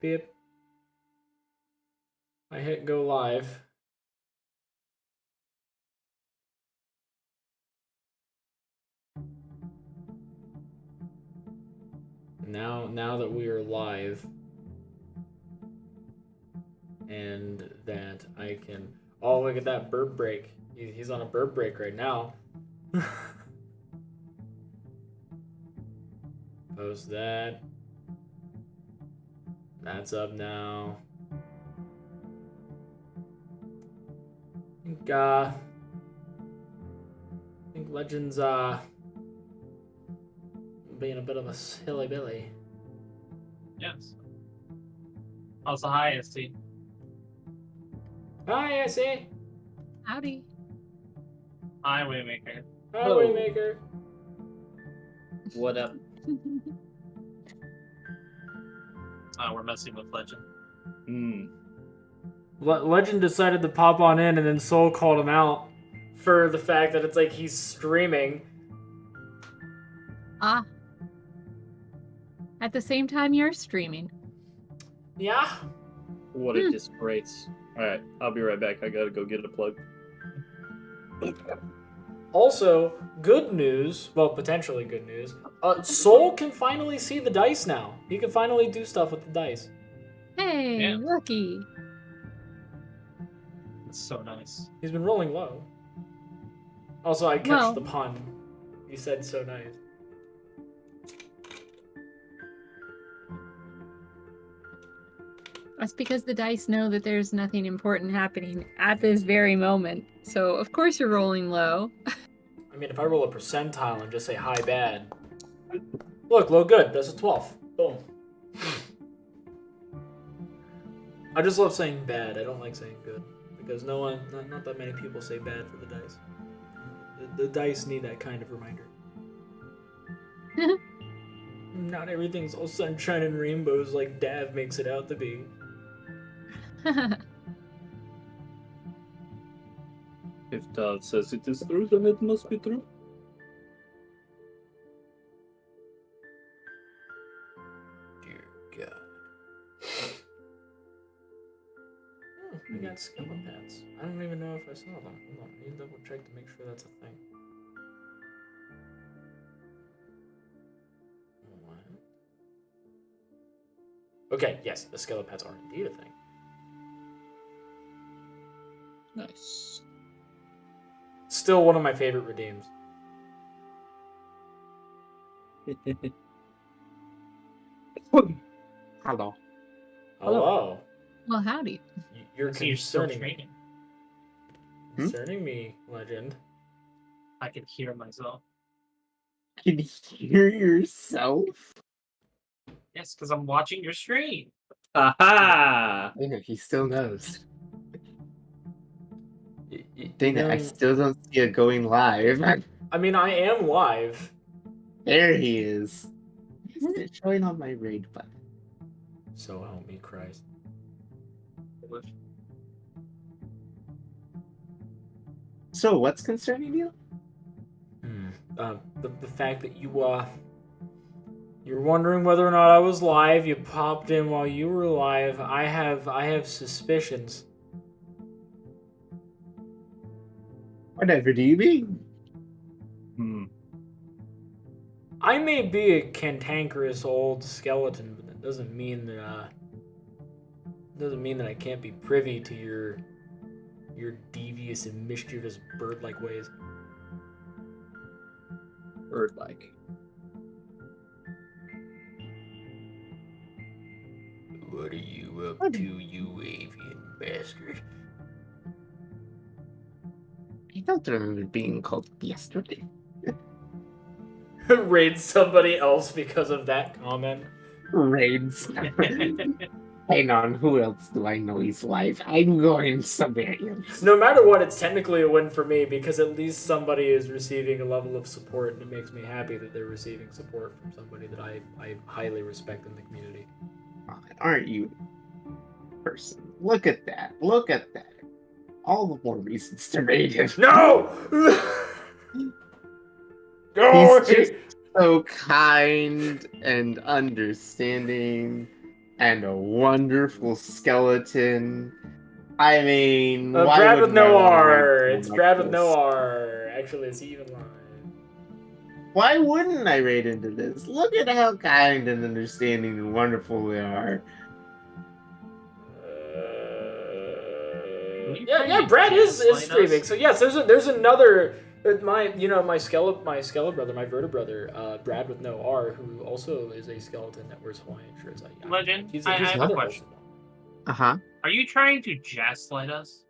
Beep. I hit go live. Now that we are live, and that I can... Oh, look at that burp break. He's on a burp break right now. Post that. That's up now. I think Legends being a bit of a silly Billy. Yes. Also, hi, ST. Hi, SC. Howdy. Hi, Waymaker. Hi, Waymaker. What up? We're messing with Legend. Legend decided to pop on in, and then Soul called him out for the fact that it's like he's streaming. At the same time you're streaming. Yeah. What a disgrace. Alright, I'll be right back. I gotta go get a plug. Also, good news, well, potentially good news, Soul can finally see the dice now. He can finally do stuff with the dice. Hey, Yeah. lucky. It's so nice. He's been rolling low. Also, I catch the pun. You said so nice. That's because the dice know that there's nothing important happening at this very moment. So, of course, you're rolling low. I mean, if I roll a percentile and just say high bad. Look, low good. That's a 12. Boom. I just love saying bad. I don't like saying good. Because not that many people say bad for the dice. The dice need that kind of reminder. Not everything's all sunshine and rainbows like Dav makes it out to be. If Dad says it is true, then it must be true. Dear God. We got skeletons. I don't even know if I saw them. Hold on, I need to double check to make sure that's a thing. What? Okay, yes, the skeletons are indeed a thing. Nice. Still one of my favorite redeems. Hello. Hello. Well, howdy. You're So you're still concerning me. training. Concerning me, Legend. I can hear myself. Can you hear yourself? Yes, because I'm watching your stream. Aha! Dang it, he still knows. Dang Dang it, I still don't see it going live. I mean, I am live. There he is. Is it showing on my raid button? So help me Christ. So, what's concerning you? The fact that you're wondering whether or not I was live. You popped in while you were live. I have suspicions. Whatever do you mean? I may be a cantankerous old skeleton, but that doesn't mean that I can't be privy to your devious and mischievous bird-like ways. Bird-like. What are you up to, you avian bastard? I don't remember being called yesterday. Raid somebody else because of that comment. Raids. Hang on, who else do I know is live? I'm going somewhere else. No matter what, it's technically a win for me because at least somebody is receiving a level of support, and it makes me happy that they're receiving support from somebody that I highly respect in the community. Aren't you a person? Look at that. Look at that. All the more reasons to raid him. No! Go He's just so kind and understanding and a wonderful skeleton. I mean, why Brad with wouldn't no I wanna raid R. someone It's like Brad with no this? R. Actually, it's even live. Why wouldn't I raid into this? Look at how kind and understanding and wonderful they are. you Yeah, trying yeah. to Brad is gaslight streaming. us? So yes, there's another my skeleton brother, my vertebrother, Brad with no R, who also is a skeleton that wears Hawaiian shirts. Legend, He's I have a another question. Uh-huh. Are you trying to gaslight us?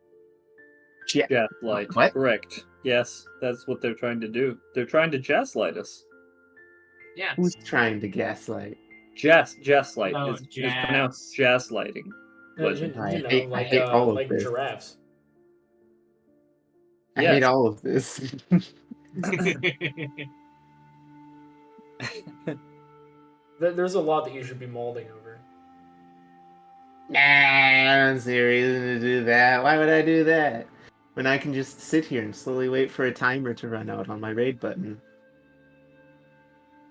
Gaslight. What? Correct. Yes, that's what they're trying to do. They're trying to gaslight us. Yes. Who's trying to gaslight? Gaslight No, is pronounced gaslighting. Legend. I hate all of like this. giraffes. I Yes. hate all of this. There's a lot that you should be molding over. Nah, I don't see a reason to do that. Why would I do that? When I can just sit here and slowly wait for a timer to run out on my raid button.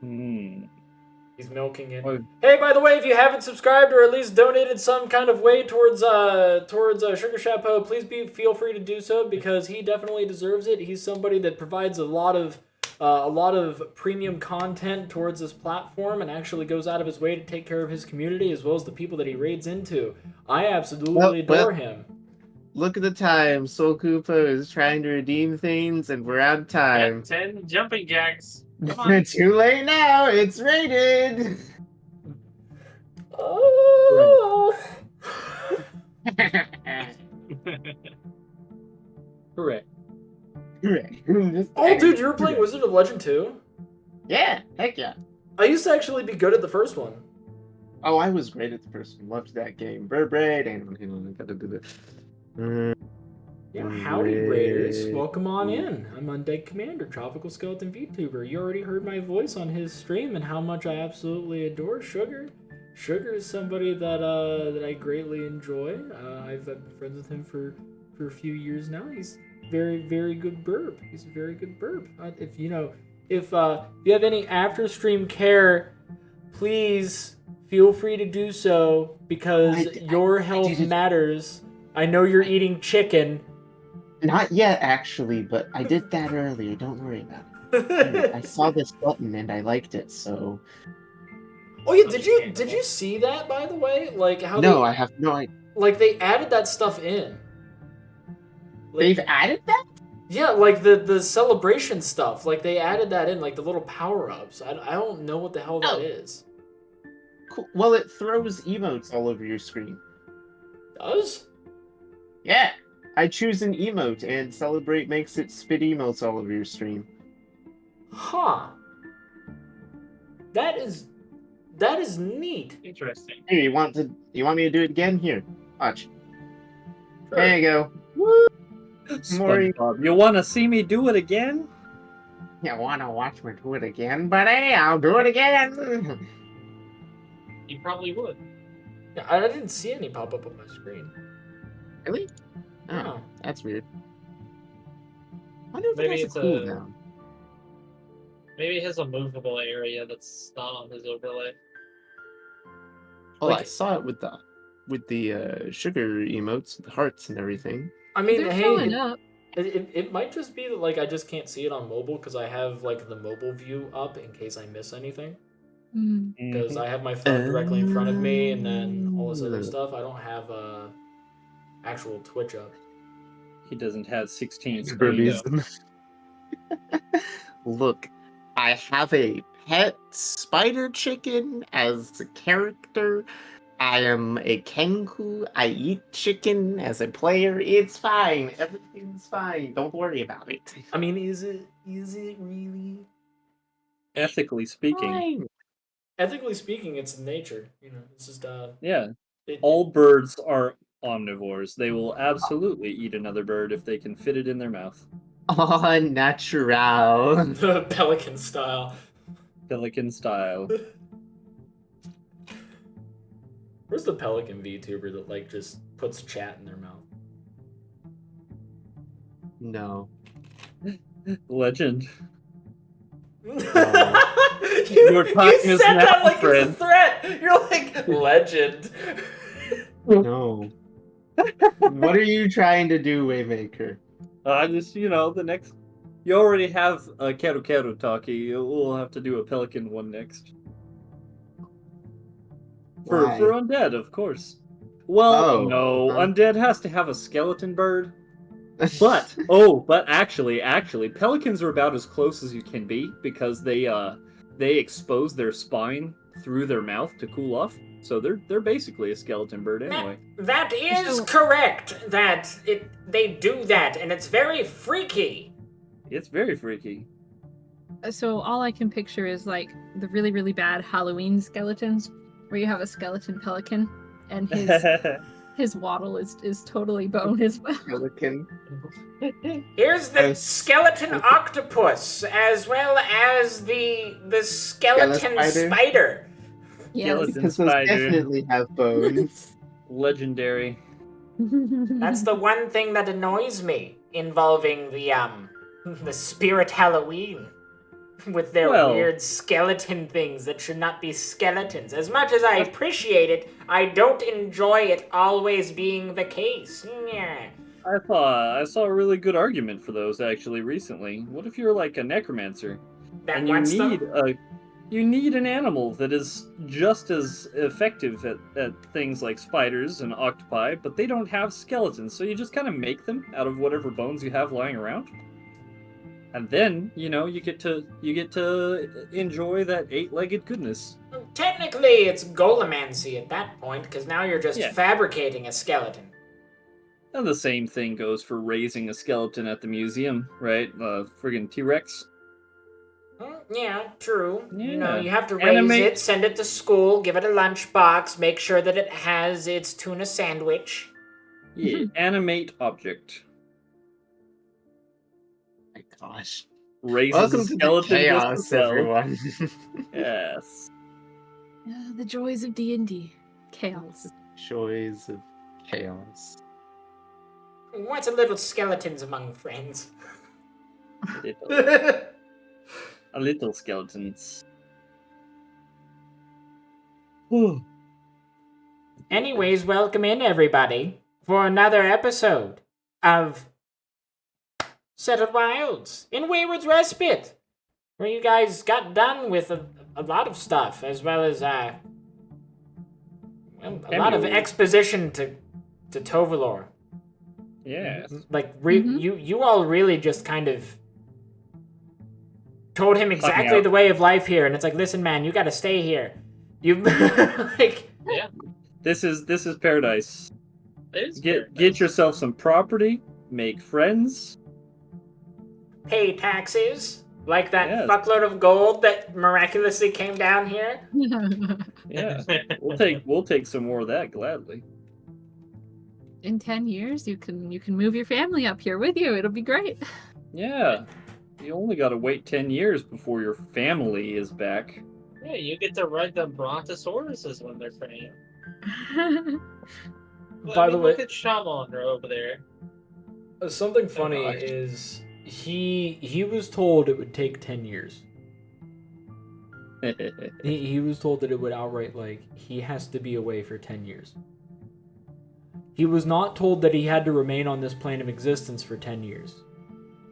He's milking it. Oh. Hey, by the way, if you haven't subscribed or at least donated some kind of way towards Sugar Chapeau, please feel free to do so because he definitely deserves it. He's somebody that provides a lot of premium content towards this platform and actually goes out of his way to take care of his community as well as the people that he raids into. I absolutely adore him. Look at the time. Soul Koopa is trying to redeem things and we're out of time. 10 jumping jacks. Come on. Too late now. It's raided. Oh. Correct. Oh, dude, you were playing Wizard of Legend 2? Yeah, heck yeah. I used to actually be good at the first one. Oh, I was great at the first one. Loved that game. Raid. Hang on, gotta do this. Yeah, howdy Raiders. Welcome on in. I'm Undead Commander, Tropical Skeleton VTuber. You already heard my voice on his stream and how much I absolutely adore Sugar. Sugar is somebody that I greatly enjoy. I've been friends with him for a few years now. He's very, very good burp. He's a very good burp. If you have any after stream care, please feel free to do so because your health matters. I know you're eating chicken. Not yet, actually, but I did that earlier. Don't worry about it. I saw this button and I liked it, so. Oh yeah, did you see that, by the way? Like how? No, I have no idea. Like they added that stuff in. Like, They've added that? Yeah, like the celebration stuff. Like they added that in, like the little power ups. I don't know what the hell that is. Cool. Well, it throws emotes all over your screen. Does? Yeah. I choose an emote and Celebrate makes it spit emotes all over your stream. Huh. That is neat. Interesting. Here, you want me to do it again? Here, watch. Sure. There you go. Woo! SpongeBob, you want to see me do it again? You want to watch me do it again, buddy? I'll do it again. You probably would. Yeah, I didn't see any pop up on my screen. Really? Oh, No. that's weird. I wonder if Maybe it it's has a cooldown. Maybe it has a movable area that's not on his overlay. Oh, Like- I saw it with the sugar emotes, the hearts and everything. I mean, They're hey, showing up. it might just be that like I just can't see it on mobile because I have like the mobile view up in case I miss anything. Mm. Because I have my phone directly in front of me, and then all this other stuff. I don't have actual Twitch up. He doesn't have 16 For a screens. reason. Look, I have a pet spider chicken as a character. I am a Kenku. I eat chicken as a player. It's fine. Everything's fine. Don't worry about it. I mean, is it really? Ethically speaking, Fine. Ethically speaking, it's nature. You know, it's just yeah, it- all birds are omnivores. They will absolutely eat another bird if they can fit it in their mouth. Oh, natural. the pelican style. Pelican style. Where's the pelican VTuber that like just puts chat in their mouth? No. Legend. Your time you is said now, that like it's a friend. threat. You're like legend. No. What are you trying to do, Waymaker? Just the next. You already have a Keru Keru Taki. We'll have to do a pelican one next. For Why? undead, of course. Well, Oh, no, huh? undead has to have a skeleton bird. But actually, pelicans are about as close as you can be because they expose their spine through their mouth to cool off. So they're basically a skeleton bird anyway. That is So- correct. They do that, and it's very freaky. It's very freaky. So all I can picture is like the really, really bad Halloween skeletons, where you have a skeleton pelican, and his waddle is totally bone as well. Pelican. Here's the Yes. skeleton octopus, as well as the skeleton Skelespider? spider. Yes. Skeleton Because those spider. definitely have bones. Legendary. That's the one thing that annoys me involving the spirit Halloween with their Well- weird skeleton things that should not be skeletons. As much as I appreciate it, I don't enjoy it always being the case. Yeah. I saw a really good argument for those actually recently. What if you're like a necromancer That and you wants need them. you need an animal that is just as effective at things like spiders and octopi, but they don't have skeletons, so you just kind of make them out of whatever bones you have lying around. And then, you get to enjoy that 8-legged goodness. Technically, it's golemancy at that point, because now you're just Yeah. fabricating a skeleton. And the same thing goes for raising a skeleton at the museum, right? Friggin' T-Rex. Yeah, true. Yeah. You have to raise Animate- it, send it to school, give it a lunchbox, make sure that it has its tuna sandwich. Yeah, animate object. My gosh. Raises Welcome a to the skeleton just to chaos, sell. everyone. Yes. The joys of D&D. Chaos. Joys of chaos. What's a little skeletons among friends? A little skeletons. Anyways, welcome in, everybody, for another episode of Settled Wilds in Wayward's Respite, where you guys got done with a lot of stuff, as well as a lot of exposition to Tovalor. Yes. Like, Mhm. you all really just kind of told him exactly out. the way of life here, and it's like, listen, man, you gotta stay here. You like, Yeah. This is paradise. It's Get yourself some property, make friends. pay taxes, like that Yes. fuckload of gold that miraculously came down here. Yeah. We'll take some more of that gladly. In 10 years, you can move your family up here with you. It'll be great. Yeah. You only gotta wait 10 years before your family is back. Yeah, you get to ride the brontosauruses when they're free. By the way- look at Shamandra over there. Something funny gosh. is he was told it would take 10 years. He was told that it would outright, like, he has to be away for 10 years. He was not told that he had to remain on this plane of existence for 10 years.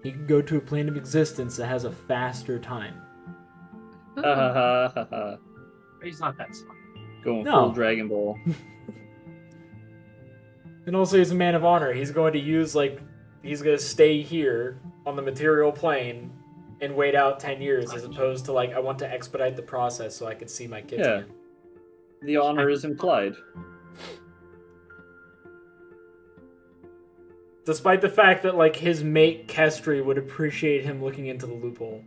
He could go to a plane of existence that has a faster time. He's not that smart. Going No. full Dragon Ball. And also, he's a man of honor. He's going to use, like, he's going to stay here on the material plane and wait out 10 years, as opposed to, like, I want to expedite the process so I can see my kids Yeah. again. The honor is implied. Despite the fact that, like, his mate Kestri would appreciate him looking into the loophole.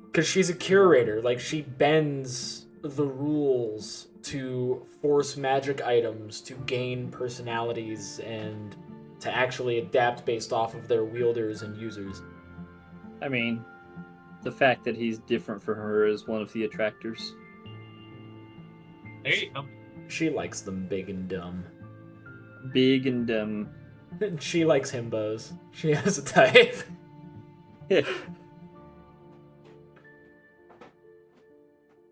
Because she's a curator. Like, she bends the rules to force magic items to gain personalities and to actually adapt based off of their wielders and users. I mean, the fact that he's different for her is one of the attractors. There you go. She likes them big and dumb. Big and And she likes himbos. She has a type.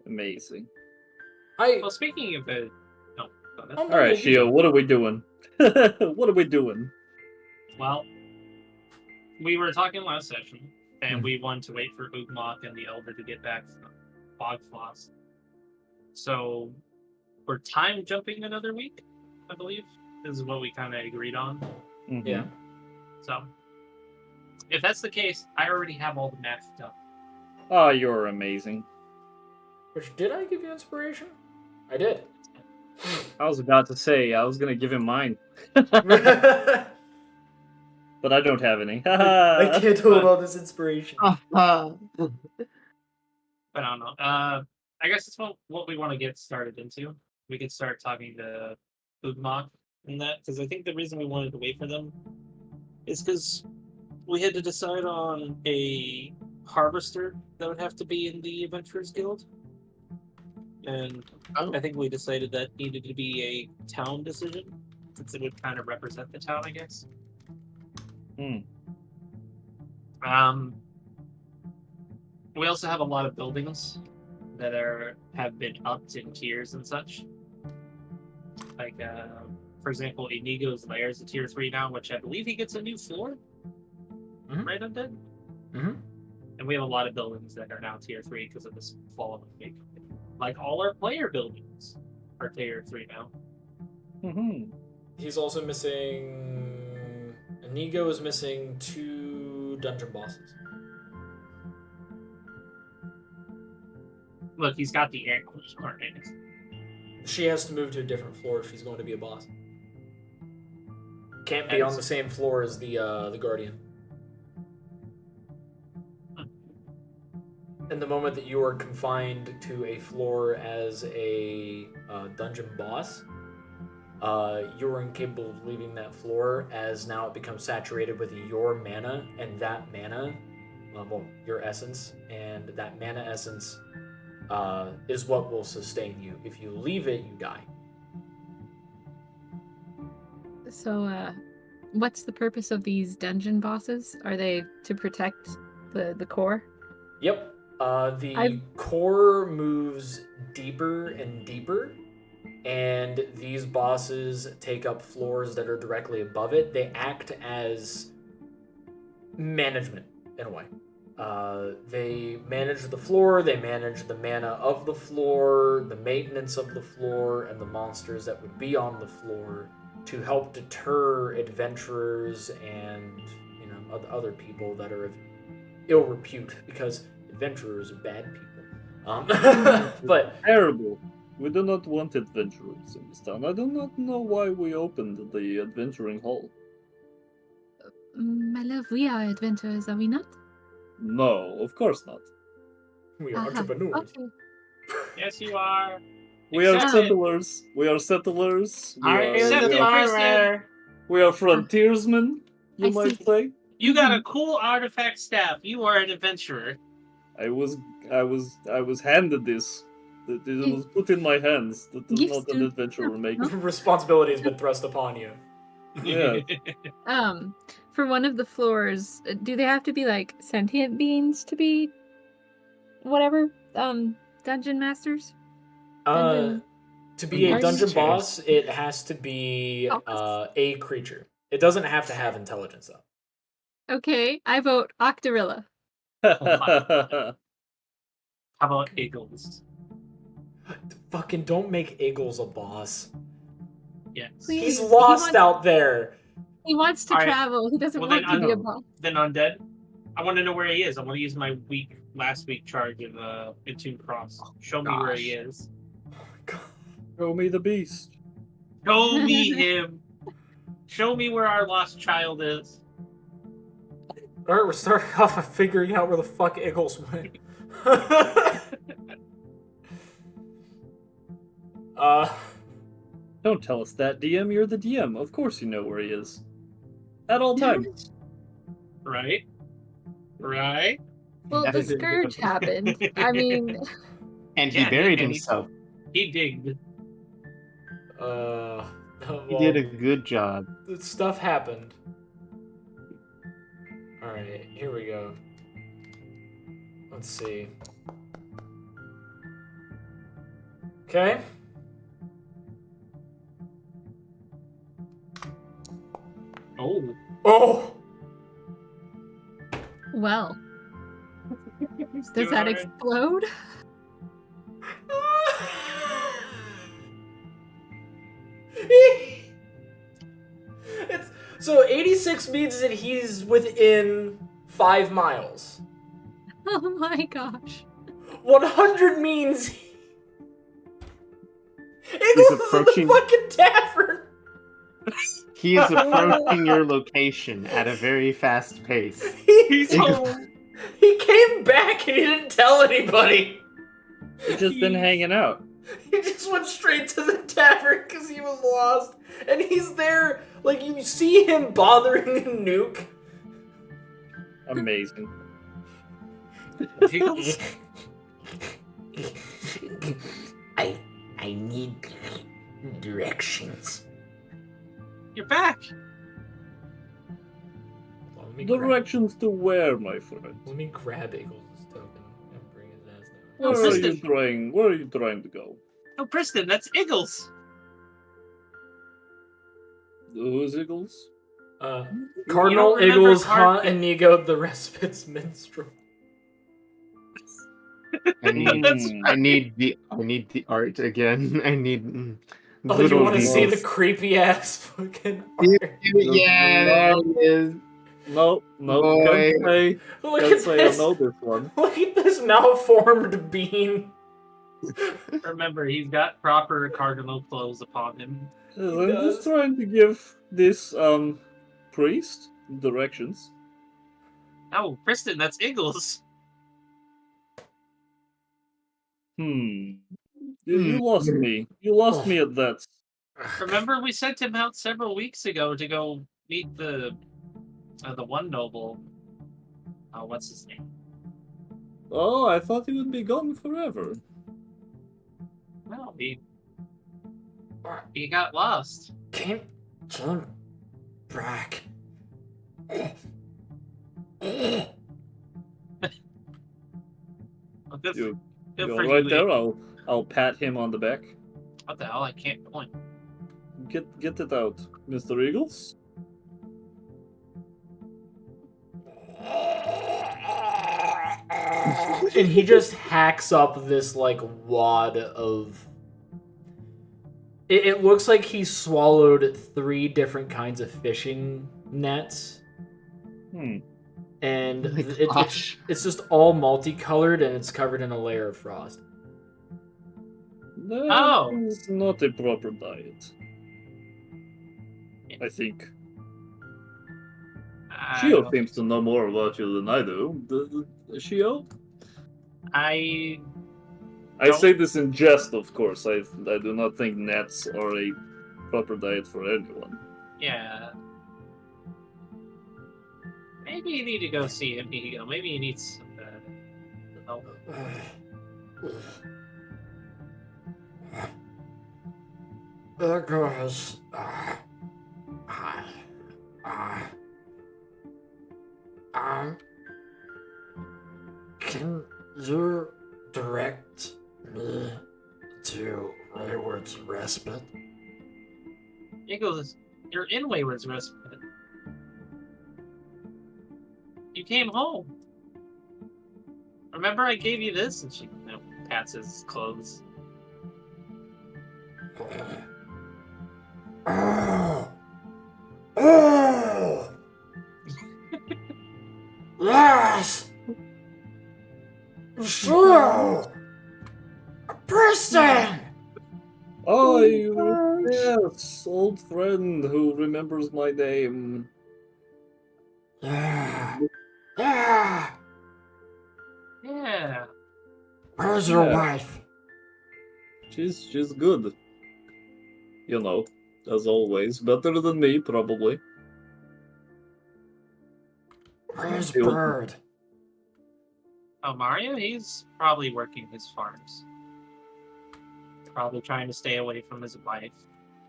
Amazing. Well, speaking of it, no. Go ahead. All right, Shio, what are we doing? What are we doing? Well, we were talking last session, and we wanted to wait for Ugmok and the Elder to get back from Bogfloss. So we're time jumping another week, I believe. This is what we kind of agreed on. Mhm. Yeah. So if that's the case, I already have all the math done. Oh, you're amazing. Which, did I give you inspiration? I did. I was about to say I was gonna give him mine, I but I don't have any. can't hold all this inspiration. But I don't know. I guess it's what we want to get started into. We could start talking to Ugmok and that, because I think the reason we wanted to wait for them is because we had to decide on a harvester that would have to be in the Adventurers Guild. And I think we decided that needed to be a town decision, since it would kind of represent the town, I guess. Hmm. We also have a lot of buildings that have been upped in tiers and such. Like, for example, Inigo's Lair is a tier 3 now, which I believe he gets a new floor. Mhm. Right, Undead? Mm-hmm. And we have a lot of buildings that are now tier 3 because of this fall of the big. Like, all our player buildings are tier 3 now. Mhm. He's also missing. Inigo is missing 2 dungeon bosses. Look, he's got the air coordinate. She has to move to a different floor if she's going to be a boss. Can't be on the same floor as the Guardian. And the moment that you are confined to a floor as a dungeon boss, you are incapable of leaving that floor, as now it becomes saturated with your mana, and that mana, your essence, and that mana essence is what will sustain you. If you leave it, you die. So, what's the purpose of these dungeon bosses? Are they to protect the core? Yep. The core moves deeper and deeper, and these bosses take up floors that are directly above it. They act as management, in a way. They manage the floor, they manage the mana of the floor, the maintenance of the floor, and the monsters that would be on the floor to help deter adventurers and other people that are of ill repute, because adventurers are bad people. But Terrible. We do not want adventurers in this town. I do not know why we opened the adventuring hall. My love, we are adventurers, are we not? No, of course not. we are Aha, entrepreneurs. okay. Yes, you are. We are Accept it. settlers. We are settlers. We I are, am Accept the it, farmer. we are frontiersmen, you I might see. say. You got a cool artifact staff. You are an adventurer. I was handed this. It was put in my hands. That is Gifts not an to- adventurer making. Responsibility has been thrust upon you. Yeah. For one of the floors, do they have to be like sentient beings to be whatever? Dungeon masters? Dungeon To be a dungeon Monsters. boss, it has to be a creature. It doesn't have to have intelligence, though. Okay, I vote Octorilla. How about Eagles? Fucking don't make Eagles a boss. Yes. Please. He's He lost wants- out there. He wants to Alright. travel. He doesn't Well, want then to be a know. boss. Then Undead. I want to know where he is. I want to use my last week charge of Intune Cross. Show me where he is. Oh my god. Show me the beast. Show me him. Show me where our lost child is. Alright, we're starting off by figuring out where the fuck Eagles went. Don't tell us that, DM. You're the DM. Of course you know where he is. At all times. Right? Right? Well, the scourge happened. I mean, And he Yeah, buried and he- himself. He digged. He did a good job. Stuff happened. Alright, here we go. Let's see. Okay. Oh. Oh! Well, He's does doing that alright. explode? It's, so 86 means that he's within 5 miles. Oh my gosh. 100 means He's Eagles is in approaching. the fucking tavern. He is approaching your location at a very fast pace. He's Eagle- home. He came back and he didn't tell anybody. We've just been hanging out. He just went straight to the tavern because he was lost. And he's there, like, you see him bothering Nuke. Amazing. Eagles? I need directions. You're back. Well, let me grab- Directions to where, my friend? Let me grab Eagles' token and bring his ass down. Oh, Where are you Priston. trying? Where are you trying to go? Oh, Priston, that's Eagles. Who's Eagles? Cardinal, You don't remember Eagles, Card- Hunt, Inigo, the Respite's minstrel. I need, That's I need the art again. I need. Oh, you little want to see the details. creepy ass fucking Yeah, art? yeah, there it is. No, Boy. can't say. Look Can't at say I this. know this one. Look at this malformed bean. Remember, he's got proper cardinal clothes upon him. I'm does. just trying to give this priest directions. Oh, Priston, that's Eagles. You lost me. You lost me at that. Remember, we sent him out several weeks ago to go meet the one noble. Oh, what's his name? Oh, I thought he would be gone forever. No, he got lost. Came back. Oh, good, You good go for right you. there. I'll pat him on the back. What the hell? I can't point. Get it out, Mr. Eagles. And he just hacks up this like wad of. It looks like he swallowed 3 different kinds of fishing nets, Hmm. and Oh my it's gosh. just all multicolored and it's covered in a layer of frost. That Oh. is not a proper diet. I think. Shio seems to know more about you than I do. Shio? I I Don't- say this in jest, of course. I do not think gnats are a proper diet for anyone. yeah. Maybe you need to go see him. Maybe he needs some help. There goes. Can you direct me to Wayward's Respite? Eagles, you're in Wayward's Respite. You came home. Remember, I gave you this, and she pats his clothes. Oh! Oh! Yes! Shio! Priston! Oh, yes, old friend who remembers my name. Yeah. Yeah. Yeah. Where's your Yeah. wife? She's good. You know, as always, better than me, probably. Where's Yo. Bird? Oh, Mario? He's probably working his farms. Probably trying to stay away from his wife.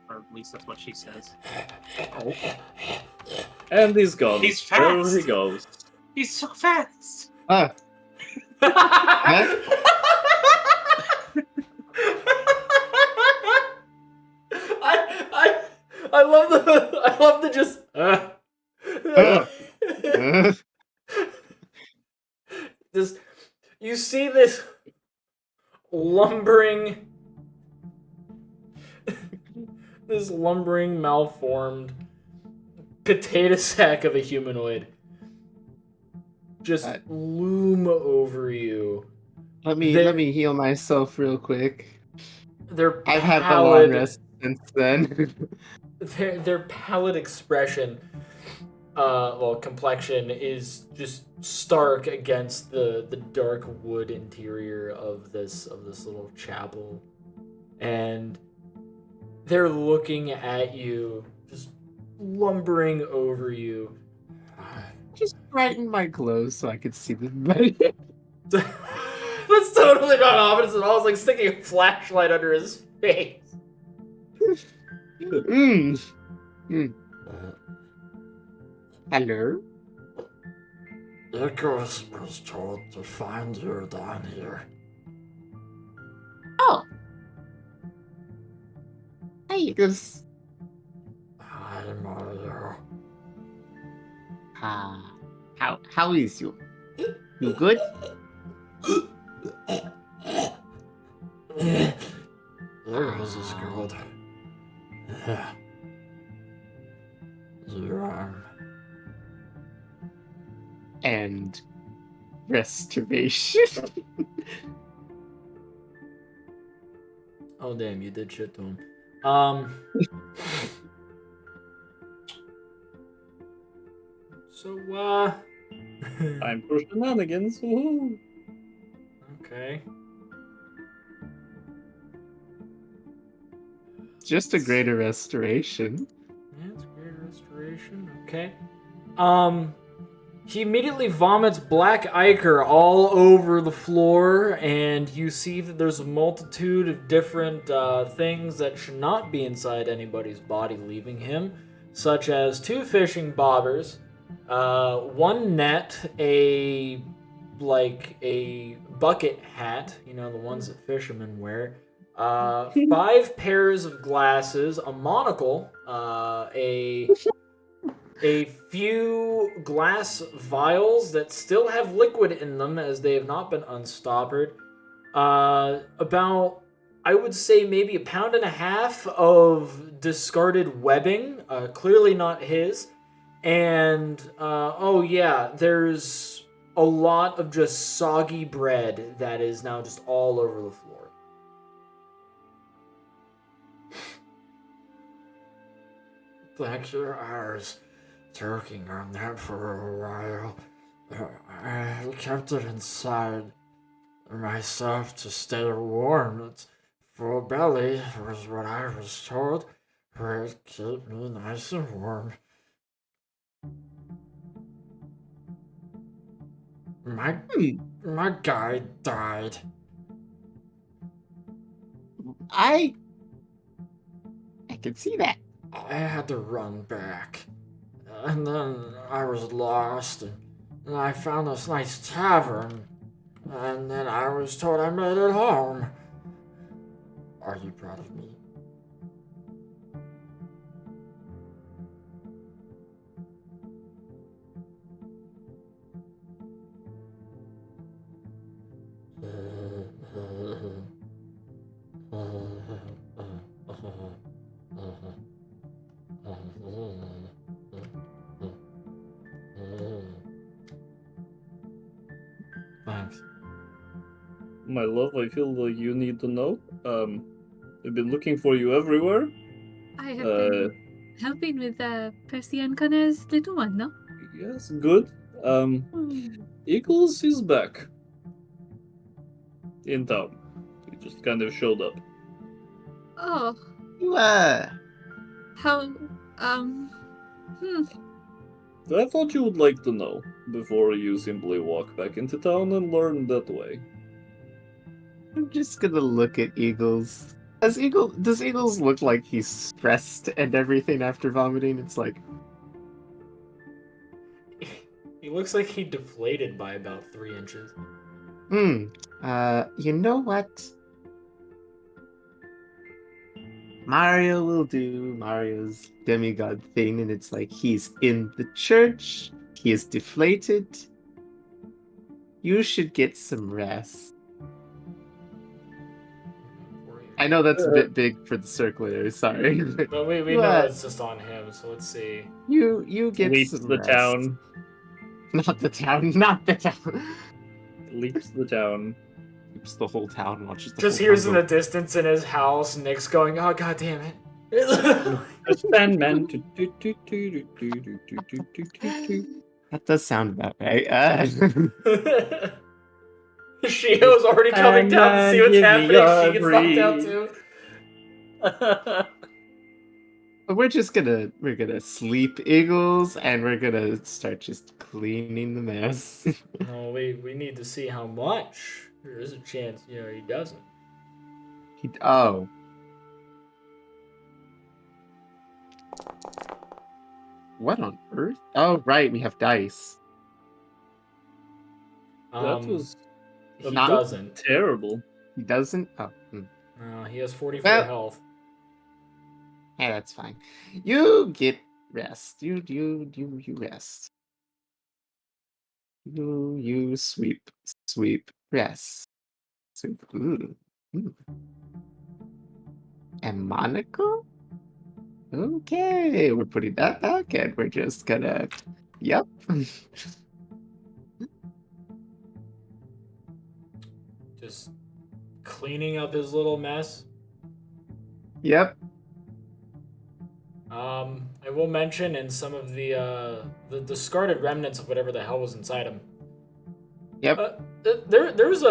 Or at least that's what she says. And he's gone. He's There fast. he goes. He's so fast! I love the just. This, you see this lumbering, malformed potato sack of a humanoid just loom over you. Let me heal myself real quick. I've had a long rest since then. Their pallid expression, complexion is just stark against the dark wood interior of this little chapel, and they're looking at you, just lumbering over you. Just brighten my clothes so I could see them better. That's totally not ominous at all. It's like sticking a flashlight under his face. Hello? Icarus was told to find you down here. Oh. Hey, Icarus. Hi, Mario. How is you? You good? Icarus is good. Yeah. You, And restoration. Oh damn, you did shit to him. So Time for shenanigans. Woohoo! Okay. Just a greater restoration. Yeah, it's greater restoration. Okay. He immediately vomits black ichor all over the floor, and you see that there's a multitude of different things that should not be inside anybody's body leaving him, such as 2 fishing bobbers, 1 net, a bucket hat, you know, the ones that fishermen wear, 5 pairs of glasses, a monocle, a few glass vials that still have liquid in them as they have not been unstoppered. About, I would say, maybe 1.5 pounds of discarded webbing, clearly not his. And, there's a lot of just soggy bread that is now just all over the floor. thank you. I was working on that for a while. I kept it inside myself to stay warm. It's full belly was what I was told. It kept me nice and warm. My guy died. I can see that. I had to run back. And then I was lost, and I found this nice tavern. And then I was told I made it home. Are you proud of me? Thanks. My love, I feel like you need to know. I've been looking for you everywhere. I have been helping with Percy and Connor's little one, no? Yes, good. Eagles is back. In town. He just kind of showed up. Oh, You, how, I thought you would like to know before you simply walk back into town and learn that way. I'm just gonna look at Eagles. Does Eagles look like he's stressed and everything after vomiting? It's like, He looks like he deflated by about 3 inches. you know what? Mario will do Mario's demigod thing, and it's like he's in the church, he is deflated. You should get some rest. I know that's a bit big for the circulator, sorry. But we know it's just on him, so let's see. You get Leaps some the rest. town. Not the town, not the town. Leaps the town. Leaps the whole town, watches the Just whole hears town in go. the distance in his house, Nick's going, "Oh god damn it!" Sandman. That does sound about right. Shio's already coming down to see what's Give me happening. your She gets knocked out breeze. too. we're gonna sleep, Eagles, and we're gonna start just cleaning the mess. No, we need to see how much. There is a chance, he doesn't. Oh. What on earth? Oh, right, we have dice. That was He not doesn't. terrible. He doesn't? Oh. No, he has 44 Well- health. Hey, that's fine. You get rest. You rest. You sweep, rest. Sweep. Ooh. And Monaco? Okay, we're putting that back and we're just gonna. Yep. Just cleaning up his little mess. Yep. I will mention in some of the discarded remnants of whatever the hell was inside him. Yep. There's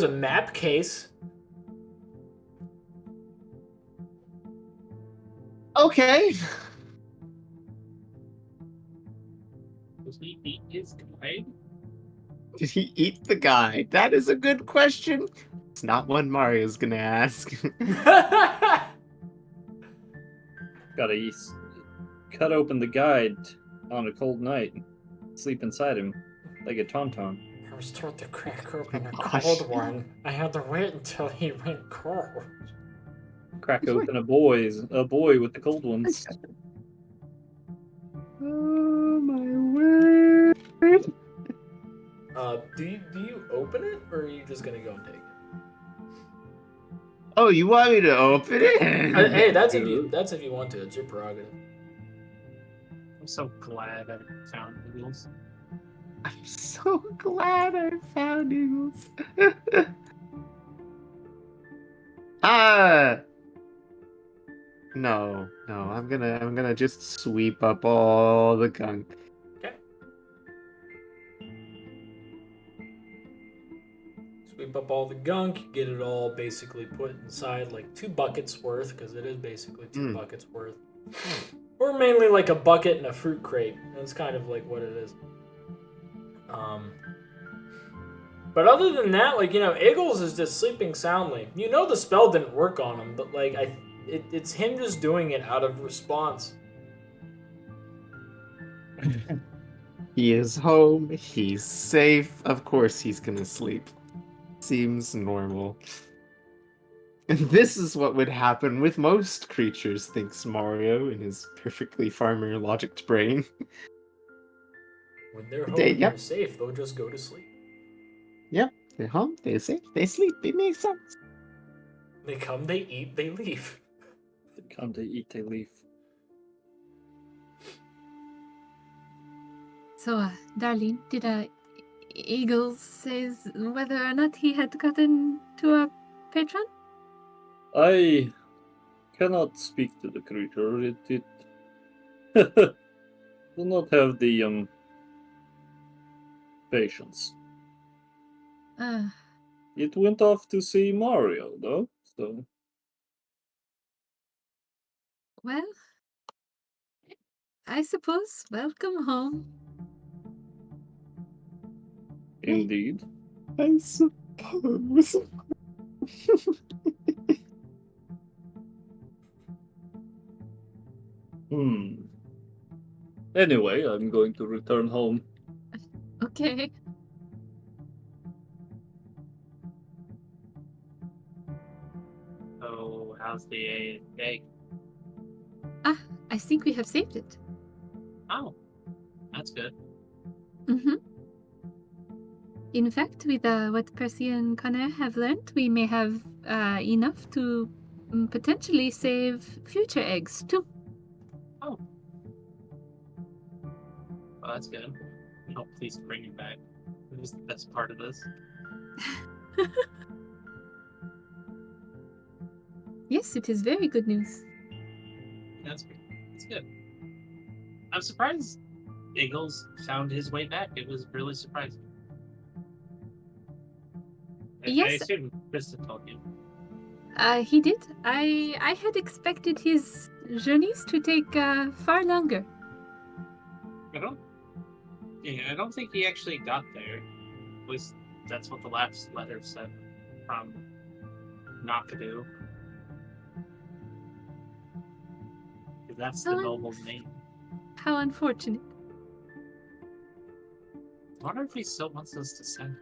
a map case. Okay. Does he eat his guide? Did he eat the guy? That is a good question. It's not one Mario's gonna ask. Gotta cut open the guide on a cold night. Sleep inside him like a tauntaun. I was told to crack open a Gosh. cold one. I had to wait until he went cold. Crack open a boy with the cold ones. Oh my word. Do you open it, or are you just gonna go and take it? Oh, you want me to open it? Hey, that's if you want to. It's your prerogative. I'm so glad I found Eagles. I'm so glad I found Eagles. No, I'm gonna just sweep up all the gunk. Okay. Sweep up all the gunk, get it all basically put inside like 2 buckets worth, because it is basically 2 buckets worth. Or mainly like a bucket and a fruit crate. That's kind of like what it is. But other than that, like, Eagles is just sleeping soundly. The spell didn't work on him, but like it's him just doing it out of response. He is home. He's safe. Of course he's gonna sleep. Seems normal. And this is what would happen with most creatures, thinks Mario in his perfectly farmer logicked brain. When they're home They- and yep. they're safe, they'll just go to sleep. Yep, they're home, they're safe, they sleep. It makes sense. They come, they eat, they leave. They come, they eat, they leave. So, darling, did Eagles says whether or not he had gotten to a patron? I cannot speak to the creature. It do not have the patience. It went off to see Mario, though. So Well, I suppose welcome home. indeed. I suppose. Anyway, I'm going to return home. Okay. So How's the egg? I think we have saved it. Oh, that's good. Mm-hmm. In fact, with what Percy and Connor have learned, we may have enough to potentially save future eggs too. Oh, that's good. Oh, please bring it back. It was the best part of this. Yes, it is very good news. That's good. That's good. I'm surprised Eagles found his way back. It was really surprising. I Yes. assume Priston told you. He did. I had expected his journeys to take far longer. I don't think he actually got there. At least that's what the last letter said from Nakadu. That's the noble's name. How unfortunate. I wonder if he still wants us to send.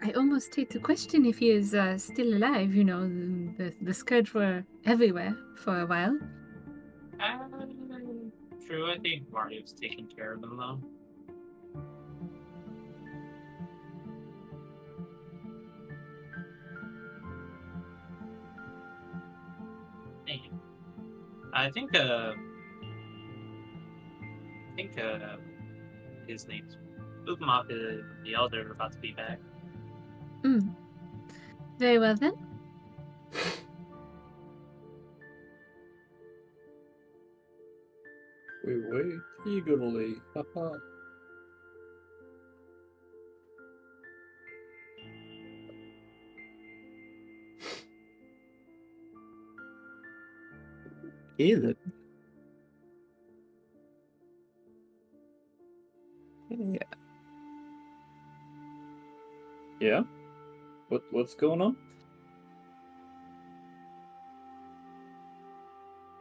I almost hate to question if he is still alive. You know, the Scourge were everywhere for a while. True, I think Mario's taking care of him, though. Dang. I think his name's Ukmok, the Elder, are about to be back. Very well then. Wait, eagerly. Haha. Either. Yeah. Yeah? What's going on?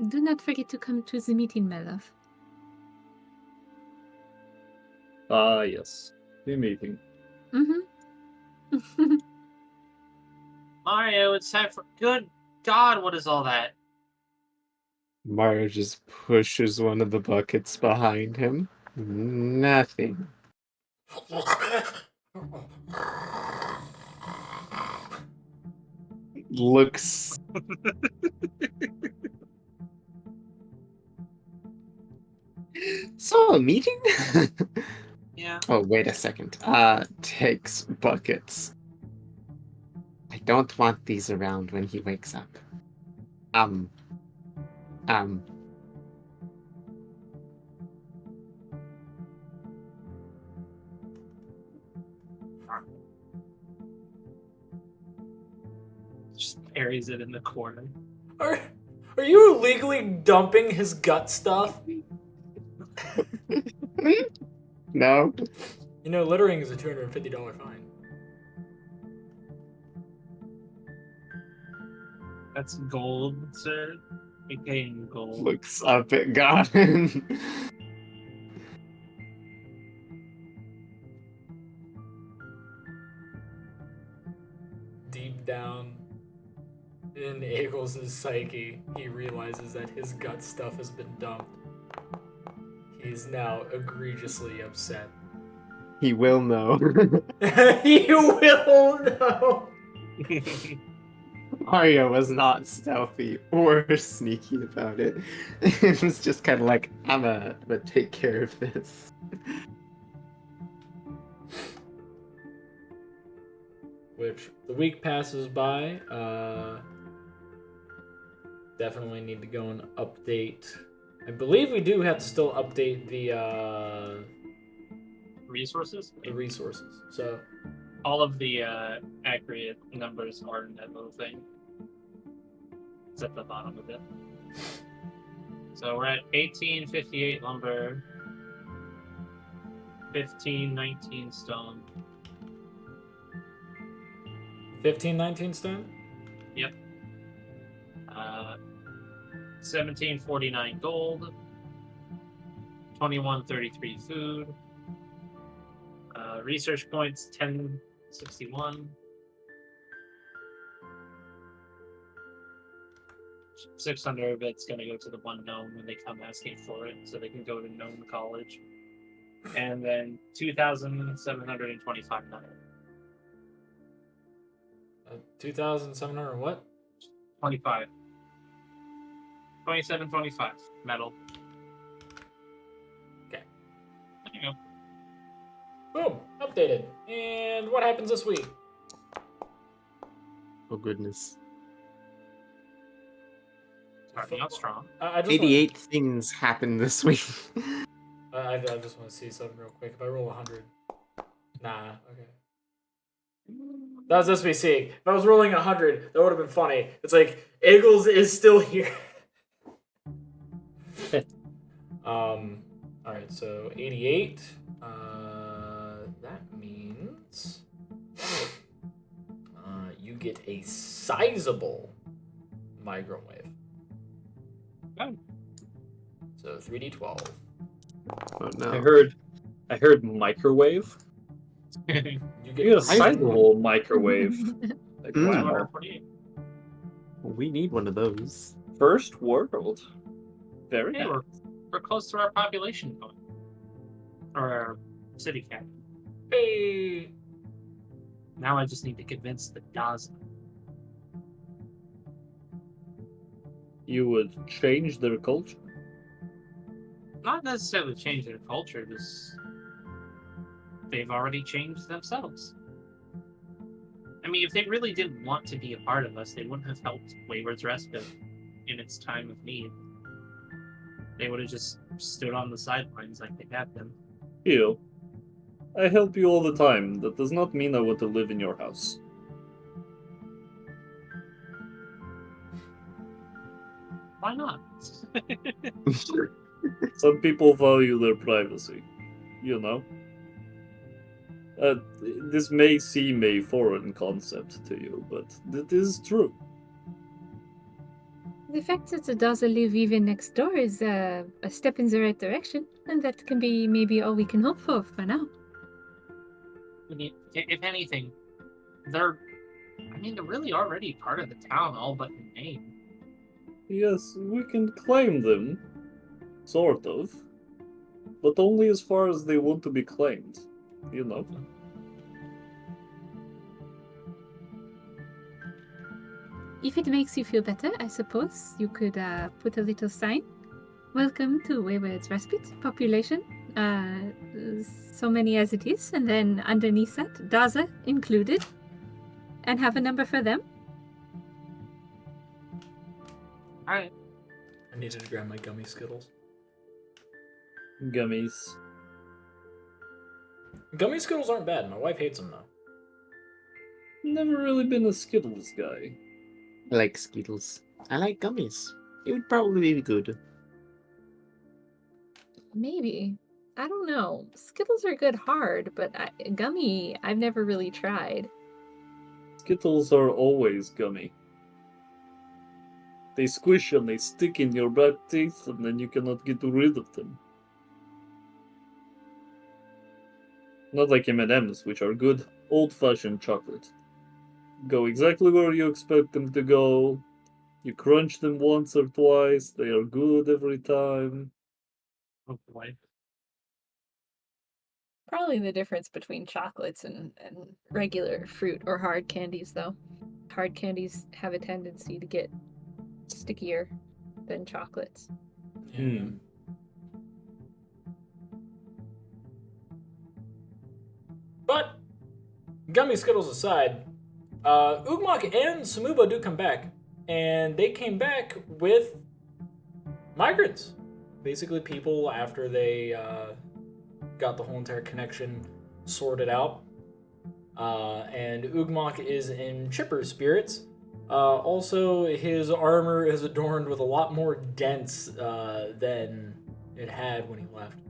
Do not forget to come to the meeting, my love. Ah, yes. The meeting. Mm-hmm. Mario, it's time for. Good God, what is all that? Mario just pushes one of the buckets behind him. Nothing. Looks. So, a meeting? Yeah. Oh, wait a second. Takes buckets. I don't want these around when he wakes up. Just buries it in the corner. Are you illegally dumping his gut stuff? No. You know, littering is a $250 fine. That's gold, sir. We pay in gold. Looks up at Godwin. Deep down in Eagles' psyche, he realizes that his gut stuff has been dumped. He's now egregiously upset. He will know. He will know. Mario was not stealthy or sneaky about it. It was just kind of like, I'm gonna take care of this. Which, the week passes by, definitely need to go and update. I believe we do have to still update the Resources? resources. So All of the accurate numbers are in that little thing. It's at the bottom of it. So we're at 1858 lumber, 1519 stone. 1519 stone? Yep. 1749 gold, 2133 food, research points 61. 600 of it's going to go to the one gnome when they come asking for it, so they can go to gnome college. And then 2,725 metal. 2,700 what? 25. 2725 metal. Okay. There you go. Boom! Updated. And what happens this week? Oh goodness. Starting out strong. I just 88 things happened this week. I just want to see something real quick. If I roll 100. Nah, okay. That was this week's seeing. If I was rolling 100, that would have been funny. It's like, Eagles is still here. Alright, so 88. That means you get a sizable microwave. Oh. So 3d12. Oh no. I heard microwave. You You get get a sizable microwave. Like, Mm. wow. 248. We need one of those. First world. Very Hey, nice. we're close to our population point. Or our city cap. Hey. Now I just need to convince the Daza. You would change their culture. Not necessarily change their culture, just they've already changed themselves. I mean, if they really didn't want to be a part of us, they wouldn't have helped Wayward's Respite in its time of need. They would have just stood on the sidelines like they have been. Shio, I help you all the time. That does not mean I want to live in your house. Why not? Some people value their privacy, you know? This may seem a foreign concept to you, but it is true. The fact that the Daza live even next door is a step in the right direction, and that can be maybe all we can hope for now. I mean, if anything, they're really already part of the town, all but in name. Yes, we can claim them, sort of, but only as far as they want to be claimed, you know? If it makes you feel better, I suppose you could put a little sign. Welcome to Wayward's Respite. Population, so many as it is, and then underneath that, Daza included, and have a number for them. Alright. I needed to grab my gummy Skittles. Gummies. Gummy Skittles aren't bad. My wife hates them, though. Never really been a Skittles guy. I like Skittles. I like gummies. It would probably be good. Maybe. I don't know. Skittles are good hard, but gummy, I've never really tried. Skittles are always gummy. They squish and they stick in your back teeth, and then you cannot get rid of them. Not like M&Ms, which are good old-fashioned chocolate. Go exactly where you expect them to go. You crunch them once or twice. They are good every time. Oh boy. Probably the difference between chocolates and regular fruit or hard candies, though. Hard candies have a tendency to get stickier than chocolates. Hmm. But, gummy Skittles aside, Ugmok and Samuba do come back. And they came back with migrants. Basically, people after they got the whole entire connection sorted out. And Ugmok is in chipper spirits. Also, his armor is adorned with a lot more dents than it had when he left.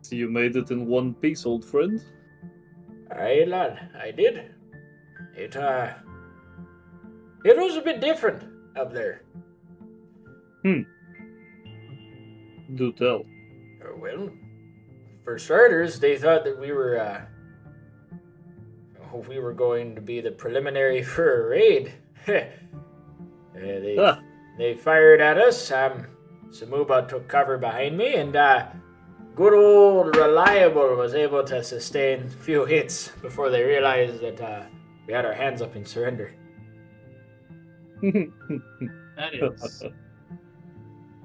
So you made it in one piece, old friend? Aye, lad, I did. It was a bit different up there. Do tell. Well, for starters, they thought that we were going to be the preliminary for a raid. They fired at us. Samuba took cover behind me, and good old Reliable was able to sustain a few hits before they realized that we had our hands up in surrender.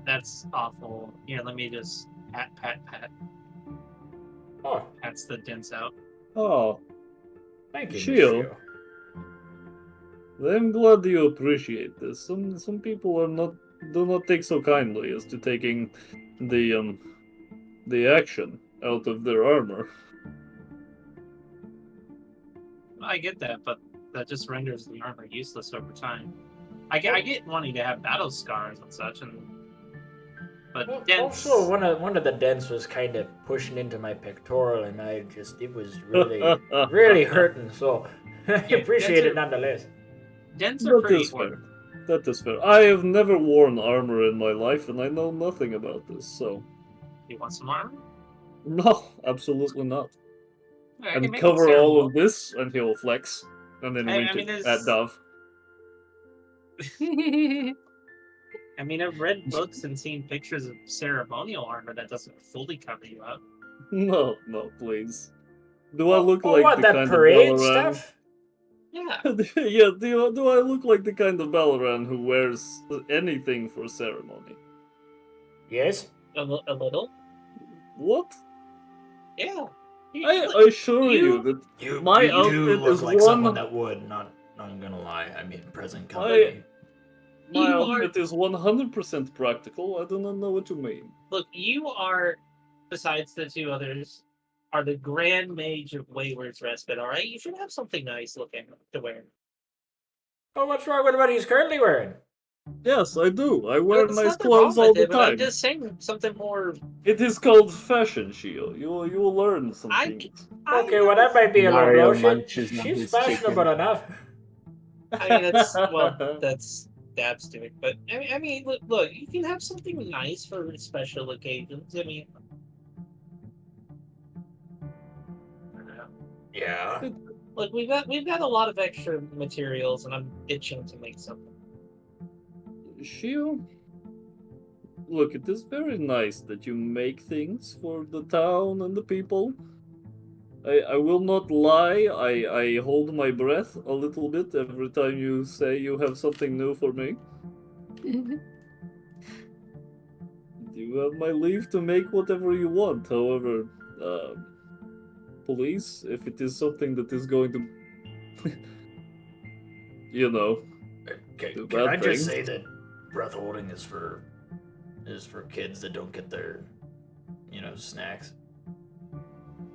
That's awful. Here, let me just pat. Oh, Pats the dents out. Oh, thank you, Shio. Shio. I'm glad you appreciate this. Some people do not take so kindly as to taking the action out of their armor. I get that, but that just renders the armor useless over time. I get wanting to have battle scars and such, but Well, dents. also, one of the dents was kind of pushing into my pectoral, and it was really hurting. So I appreciate it nonetheless. Dents are That pretty is fair. important. That is fair. I have never worn armor in my life, and I know nothing about this. So, You want some armor? no, absolutely not. I can And make cover it all of this, and he'll flex, and then wink mean, at there's- Dove. I mean, I've read books and seen pictures of ceremonial armor that doesn't fully cover you up. No, please. Do I look Oh, like what, the that kind parade of Ballaran? stuff? Yeah. Yeah, do I look like the kind of Ballaran who wears anything for ceremony? Yes. A little? What? Yeah. I assure you that my you do outfit look is like one. someone that would. Not gonna lie. I mean, present My company. my You are- outfit is 100% practical. I do not know what you mean. Look, you are, besides the two others, are the Grand Mage of Wayward's Respite, alright? You should have something nice looking to wear. Oh, what's wrong with what he's currently wearing? Yes, I do. I wear There's nice nothing clothes wrong all with the it, but I'm time. just saying something more. It is called fashion, Shio. You will learn some I- things. Okay, well, that might be a little Mario blow. munches on She's his fashionable chicken. enough. I mean, that's Dab's doing. But I mean, look, you can have something nice for special occasions. I mean, Yeah. look, we've got a lot of extra materials, and I'm itching to make something. Shio, look, it is very nice that you make things for the town and the people. I will not lie, I hold my breath a little bit every time you say you have something new for me. You have my leave to make whatever you want. However, please, if it is something that is going to, do Can I bad just things. say that breath holding is for kids that don't get their, snacks.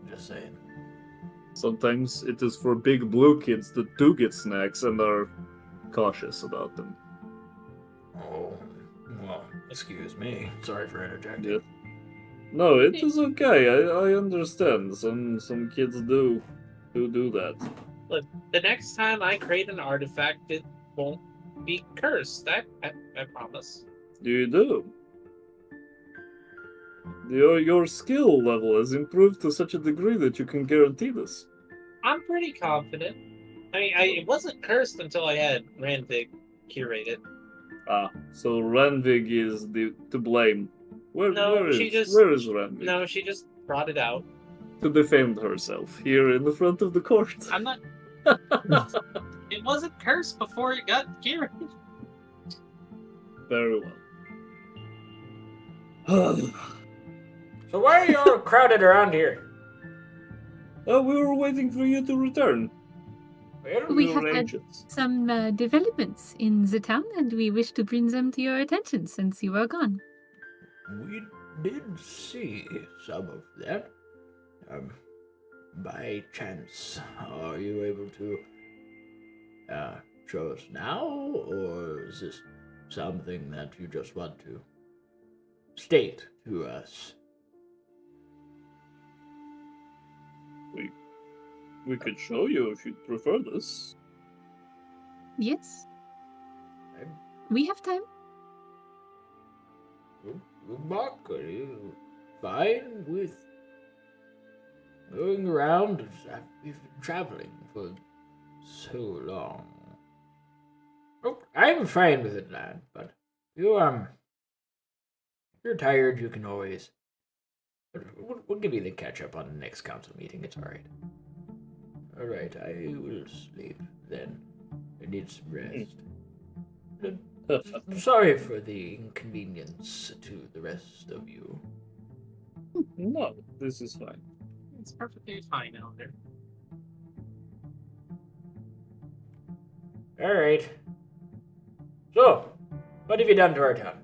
Just saying. Sometimes it is for big blue kids that do get snacks and are cautious about them. Oh, well, excuse me. Sorry for interjecting. Yeah. No, it is okay. I understand. Some kids do that. Look, the next time I create an artifact, it won't be cursed. I promise. You do. Your skill level has improved to such a degree that you can guarantee this. I'm pretty confident. I mean, it wasn't cursed until I had Ranvig curate it. Ah, so Ranvig is to blame. Where is Ranvig? No, she just brought it out. To defend herself here in the front of the court. I'm not. It wasn't cursed before it got curated. Very well. So why are you all crowded around here? We were waiting for you to return. We have were had anxious. some developments in the town, and we wish to bring them to your attention since you are gone. We did see some of that. By chance, are you able to show us now, or is this something that you just want to state to us? We could show you if you'd prefer this. Yes, Okay. we have time. Mark, are you fine with Going around, we've been traveling for so long. Oh, I'm fine with it, lad, but if you're tired, you can always... We'll give you the catch-up on the next council meeting, it's alright. Alright, I will sleep then. I need some rest. Sorry for the inconvenience to the rest of you. No, this is fine. It's perfectly fine out there. Alright. So, what have you done to our town?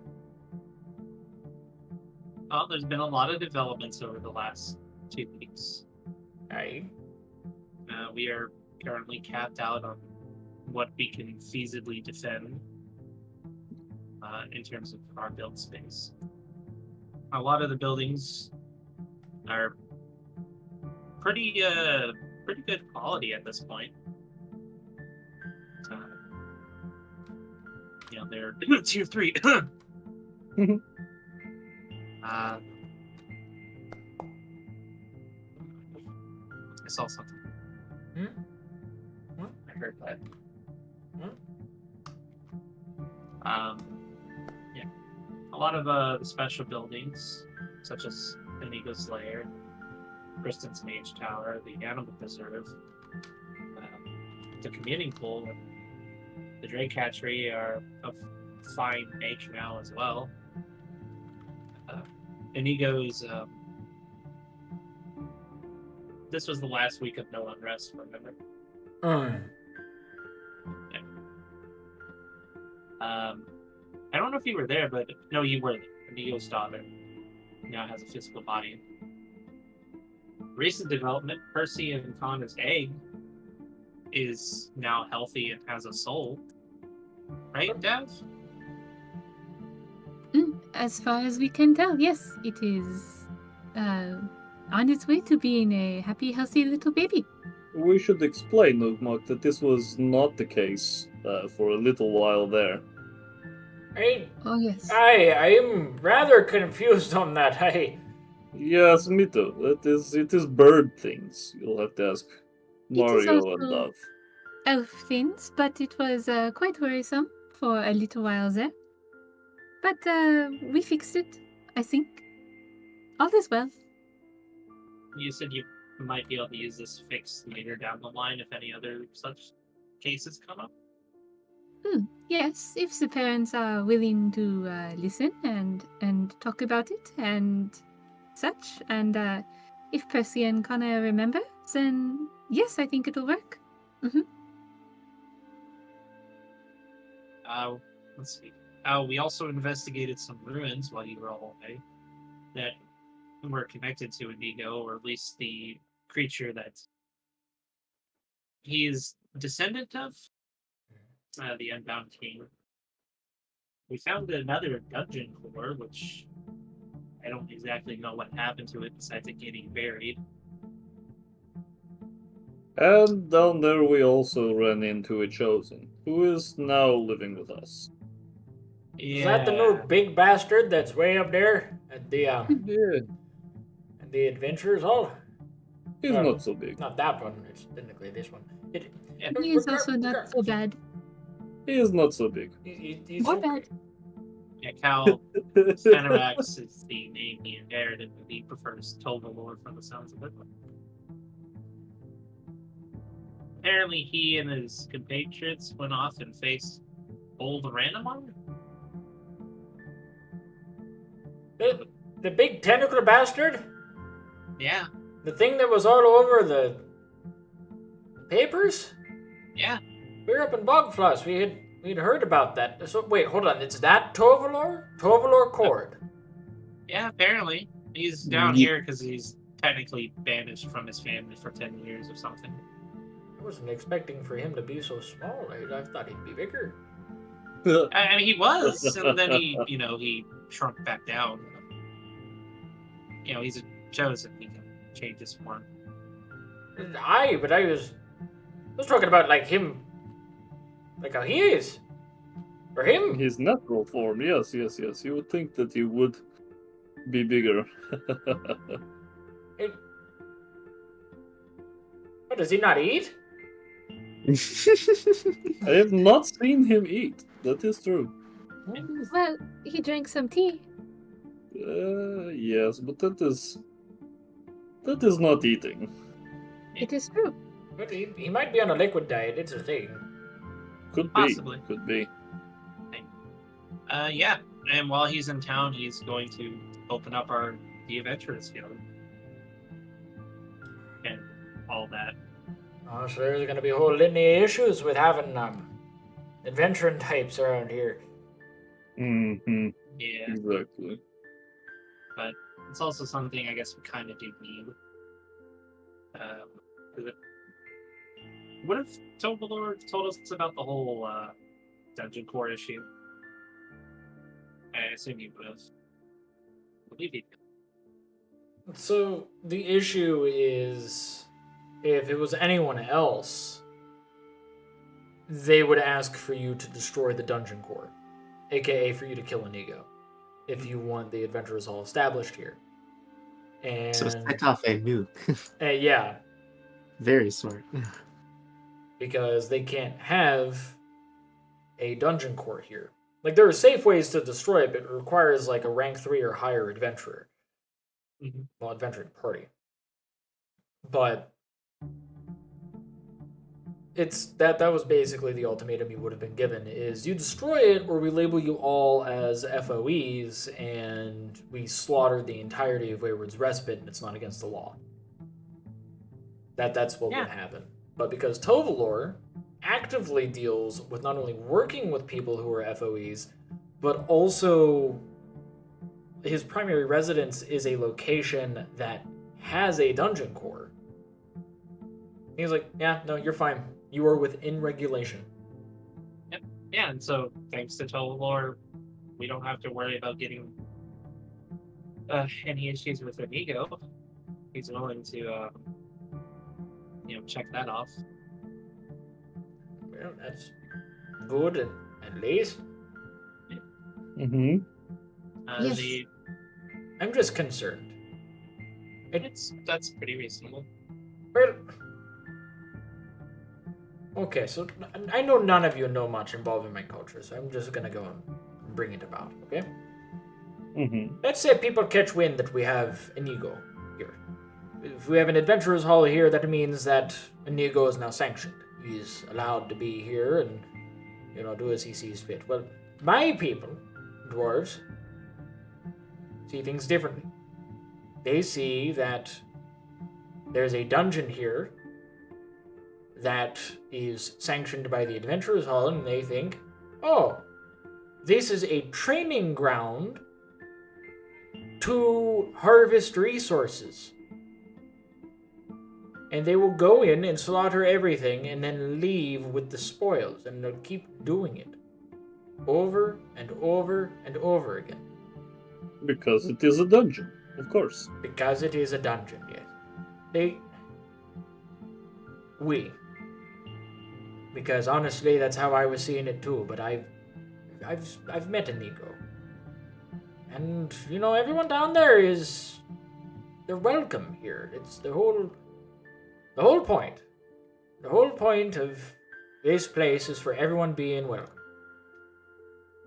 Well, there's been a lot of developments over the last 2 weeks. Aye. We are currently capped out on what we can feasibly defend in terms of our build space. A lot of the buildings are pretty good quality at this point. They're tier 3. I saw something. What? I heard that. What? Yeah. A lot of the special buildings, such as Inigo's Lair, Priston's Mage Tower, the Animal Preserve, the Commuting Pool, and the Drake Hatchery are of fine nature now as well. Inigo's, this was the last week of no unrest, remember? I don't know if you were there, but no, you were there. Inigo's daughter now has a physical body. Recent development, Percy and Connor's egg is now healthy and has a soul. Right, Dev? As far as we can tell, yes, it is on its way to being a happy, healthy little baby. We should explain, Nugmok, that this was not the case for a little while there. Oh, yes. I am rather confused on that. Yes, me too. It is bird things. You'll have to ask Mario also and Love. Elf things, but it was quite worrisome for a little while there. But we fixed it, I think. All is well. You said you might be able to use this fix later down the line if any other such cases come up. Yes, if the parents are willing to listen and talk about it and such, and if Percy and Connor remember, then yes, I think it'll work. Let's see. We also investigated some ruins while you were all away that were connected to Inigo, or at least the creature that he is descendant of, the Unbound King. We found another dungeon core, which I don't exactly know what happened to it besides it getting buried. And down there we also ran into a Chosen, who is now living with us. Is that the new big bastard that's way up there at the Yeah, at the Adventurers Hall? he's not so big. Not that one. It's technically this one. He is also not so bad. He is not so big. He's More okay. bad. Yeah, Cal Fenerax is the name he inherited, but he prefers Tovalor from the sounds of it. Apparently, he and his compatriots went off and faced old Randomon. The big tentacle bastard? Yeah, The thing that was all over the papers? yeah. We were up in Bogfloss. We'd heard about that. So wait, hold on. It's that Tovalor? Tovalor Cord. Yeah, apparently. He's down here because he's technically banished from his family for 10 years or something. I wasn't expecting for him to be so small. I thought he'd be bigger. I mean, he was, and then he shrunk back down. He's a chosen. He can change his form. But I was talking about like him, like how he is, or him. His natural form, yes. You would think that he would be bigger. What, does he not eat? I have not seen him eat. That is true. Well, he drank some tea. Yes, but that is not eating. It is true. But he might be on a liquid diet, it's a thing. Could be. Possibly. Could be. Yeah. And while he's in town, he's going to open up the Adventurers Guild. And all that. Oh, so there's gonna be a whole litany of issues with having adventuring types around here. Mm-hmm. Yeah. Exactly. But it's also something I guess we kind of do need. What if Tobalor told us about the whole dungeon core issue? I assume he would have. I believe he did. So the issue is, if it was anyone else, they would ask for you to destroy the dungeon core, aka for you to kill Inigo, if you want the Adventurers Hall established here. And So set off a nuke. yeah, Very smart. because they can't have a dungeon core here. Like, there are safe ways to destroy it, but it requires like a rank 3 or higher adventurer. Mm-hmm. Well, adventuring party. But it's that was basically the ultimatum you would have been given, is you destroy it or we label you all as FOEs and we slaughter the entirety of Wayward's Respite and it's not against the law. That's what would happen. But because Tovalor actively deals with not only working with people who are FOEs, but also his primary residence is a location that has a dungeon core. He's like, yeah, no, you're fine. You are within regulation. Yep. Yeah, and so thanks to Tovalor, we don't have to worry about getting any issues with Inigo. He's willing to, check that off. Well, that's good, at least. Mm-hmm. Yes. I'm just concerned. That's pretty reasonable. Well, okay, so I know none of you know much involving my culture, so I'm just gonna go and bring it about, okay? Mm-hmm. Let's say people catch wind that we have Inigo here. If we have an Adventurers Hall here, that means that Inigo is now sanctioned. He's allowed to be here and, do as he sees fit. Well, my people, dwarves, see things differently. They see that there's a dungeon here that is sanctioned by the Adventurers Hall, and they think, oh, this is a training ground to harvest resources. And they will go in and slaughter everything and then leave with the spoils, and they'll keep doing it over and over and over again. Because it is a dungeon, of course. Because it is a dungeon, yes. Because honestly, that's how I was seeing it too. But I've met Inigo, and everyone down there they're welcome here. It's the whole point. The whole point of this place is for everyone being welcome.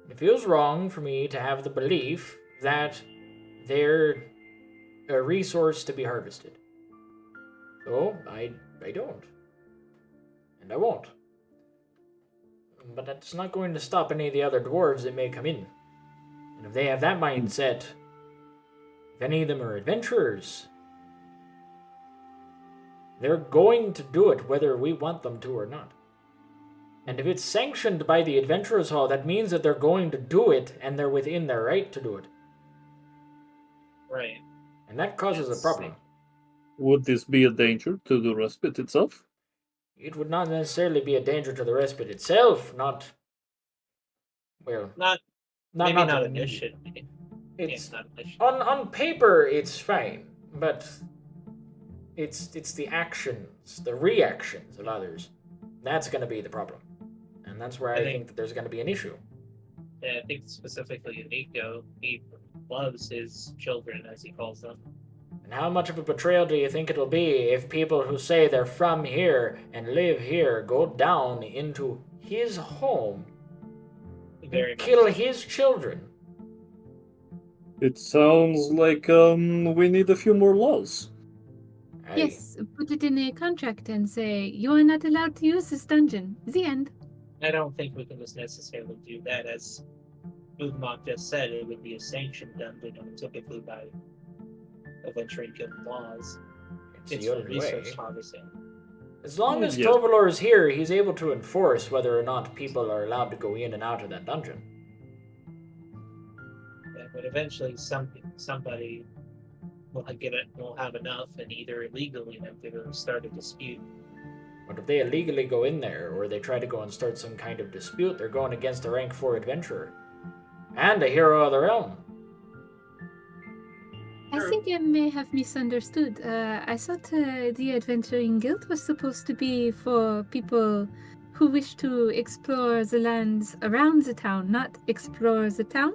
It feels wrong for me to have the belief that they're a resource to be harvested. So I don't. And I won't. But that's not going to stop any of the other dwarves that may come in. And if they have that mindset, if any of them are adventurers, they're going to do it whether we want them to or not. And if it's sanctioned by the Adventurers Hall, that means that they're going to do it and they're within their right to do it. Right. And that causes a problem. Would this be a danger to the Respite itself? It would not necessarily be a danger to the Respite itself, not Not to me. initially. It's not initially. on paper it's fine, but it's the actions, the reactions of others. That's going to be the problem. And that's where I think that there's going to be an issue. Yeah, I think specifically Inigo, he loves his children, as he calls them. And how much of a betrayal do you think it'll be if people who say they're from here and live here go down into his home Very and much kill so. his children? It sounds like we need a few more laws. Yes, put it in a contract and say, you are not allowed to use this dungeon. The end. I don't think we can just necessarily do that. As Ugmok just said, it would be a sanctioned dungeon, and typically by adventuring guild laws. It's It's the for only resource way. harvesting. As long as Yes. Tovalor is here, he's able to enforce whether or not people are allowed to go in and out of that dungeon. Yeah, but eventually, somebody will have enough and either illegally enter or start a dispute. But if they illegally go in there, or they try to go and start some kind of dispute, they're going against a rank 4 adventurer. And a hero of the realm. I think I may have misunderstood. I thought the Adventuring Guild was supposed to be for people who wish to explore the lands around the town, not explore the town.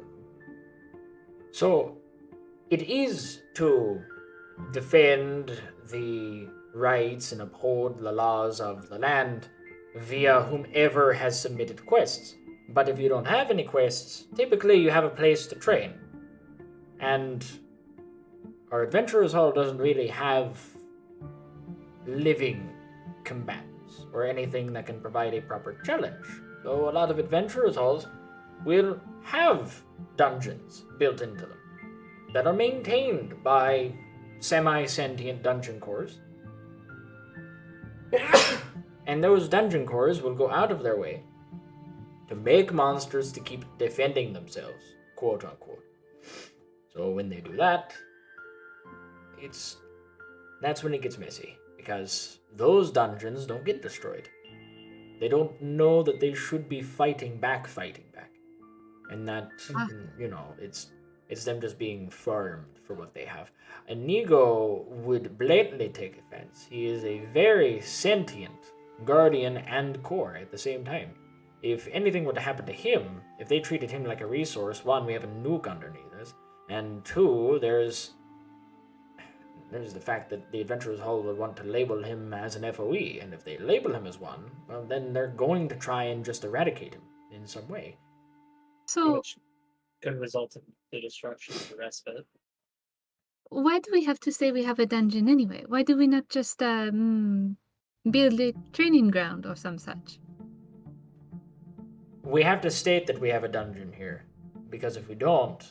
So, it is to defend the rights and uphold the laws of the land via whomever has submitted quests. But if you don't have any quests, typically you have a place to train. And our Adventurers Hall doesn't really have living combatants or anything that can provide a proper challenge. So a lot of Adventurers Halls will have dungeons built into them that are maintained by semi-sentient dungeon cores. And those dungeon cores will go out of their way to make monsters to keep defending themselves, quote unquote. So when they do that, that's when it gets messy, because those dungeons don't get destroyed. They don't know that they should be fighting back. And that, it's them just being farmed for what they have. Inigo would blatantly take offense. He is a very sentient guardian and core at the same time. If anything would happen to him, if they treated him like a resource, one, we have a nuke underneath us, and two, there's the fact that the Adventurers Hall would want to label him as an FOE, and if they label him as one, well, then they're going to try and just eradicate him in some way. So Which could result in the destruction of the Respite. why do we have to say we have a dungeon anyway? Why do we not just build a training ground or some such? We have to state that we have a dungeon here, because if we don't,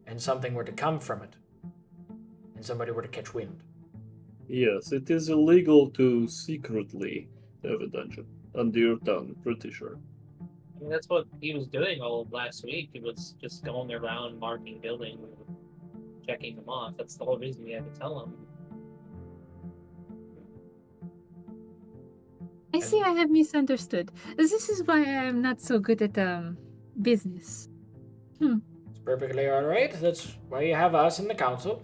and something were to come from it, and somebody were to catch wind. Yes, it is illegal to secretly have a dungeon under your town, pretty sure. I mean, that's what he was doing all of last week. He was just going around marking buildings, checking them off. That's the whole reason we had to tell him. I see I have misunderstood. This is why I am not so good at business. It's perfectly alright. That's why you have us in the council.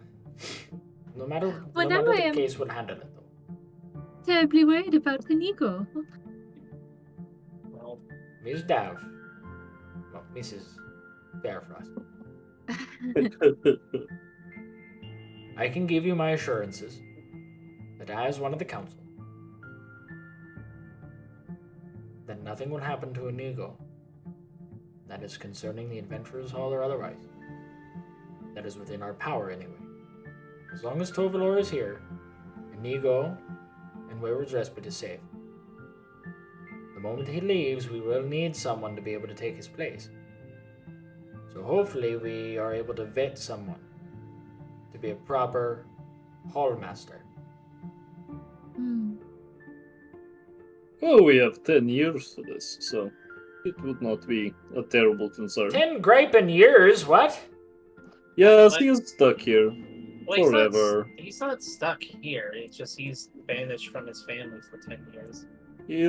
No matter the case, we'll handle it, though. Terribly worried about Inigo. Well, Miss Dav. Well, Mrs. Bearfrost. I can give you my assurances that as one of the council, that nothing will happen to Inigo that is concerning the Adventurers Hall or otherwise. That is within our power anyway. As long as Tovalor is here, Inigo and Wayward's Respite is safe. The moment he leaves, we will need someone to be able to take his place. So hopefully we are able to vet someone to be a proper hallmaster. Well, we have 10 years for this, so it would not be a terrible concern. 10 griping years, what? Yes, What? he is stuck here well, forever. He's not stuck here. It's just he's banished from his family for 10 years. He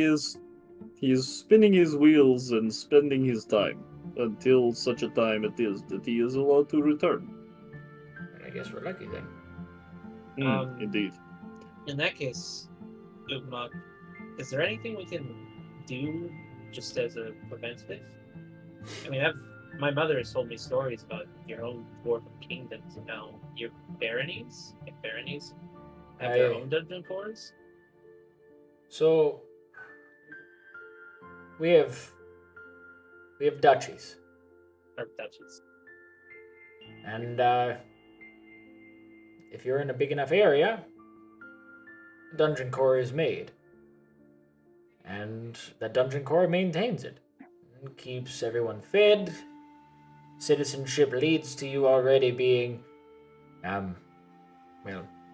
is spinning his wheels and spending his time until such a time it is that he is allowed to return. I guess we're lucky then. Indeed. In that case, Ugmok, is there anything we can do just as a preventative? I mean, I've my mother has told me stories about your own dwarven kingdoms. You know, your baronies, have their own dungeon cores. So we have duchies, Or duchies. and if you're in a big enough area, a dungeon core is made, and that dungeon core maintains it and keeps everyone fed. Citizenship leads to you already being,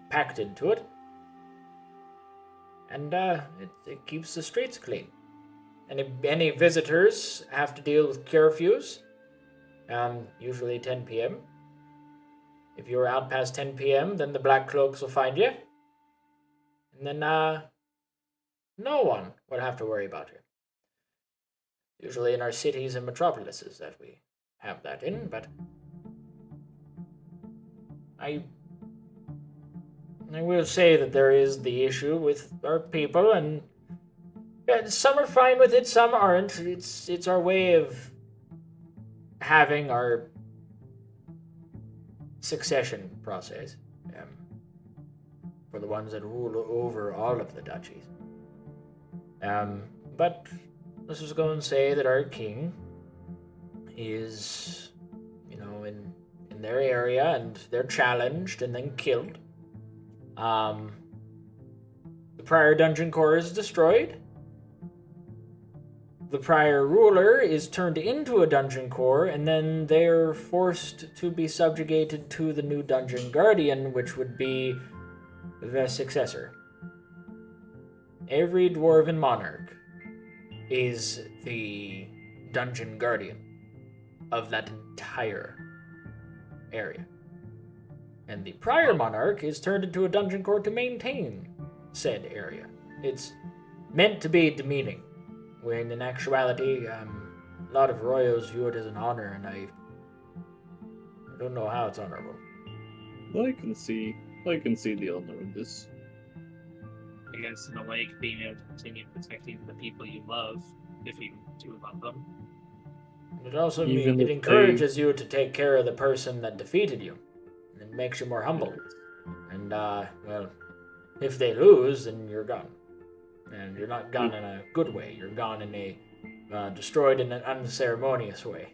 packed into it, and it keeps the streets clean. Any visitors have to deal with curfews, usually 10 p.m. If you're out past 10 p.m., then the Black Cloaks will find you, and then no one will have to worry about you. Usually in our cities and metropolises that we have that in, but I will say that there is the issue with our people, and some are fine with it, some aren't. It's our way of having our succession process for the ones that rule over all of the duchies. But let's just go and say that our king is, in their area, and they're challenged and then killed. The prior dungeon core is destroyed. The prior ruler is turned into a dungeon core, and then they're forced to be subjugated to the new dungeon guardian, which would be the successor. Every dwarven monarch is the dungeon guardian of that entire area. And the prior monarch is turned into a dungeon core to maintain said area. It's meant to be demeaning, when in actuality, a lot of royals view it as an honor, and I don't know how it's honorable. I can see the honor in this. I guess in a way, being able to continue protecting the people you love, if you do love them. It also Even it if encourages you to take care of the person that defeated you. It makes you more humble. And, if they lose, then you're gone. And you're not gone in a good way. You're gone in a destroyed in an unceremonious way.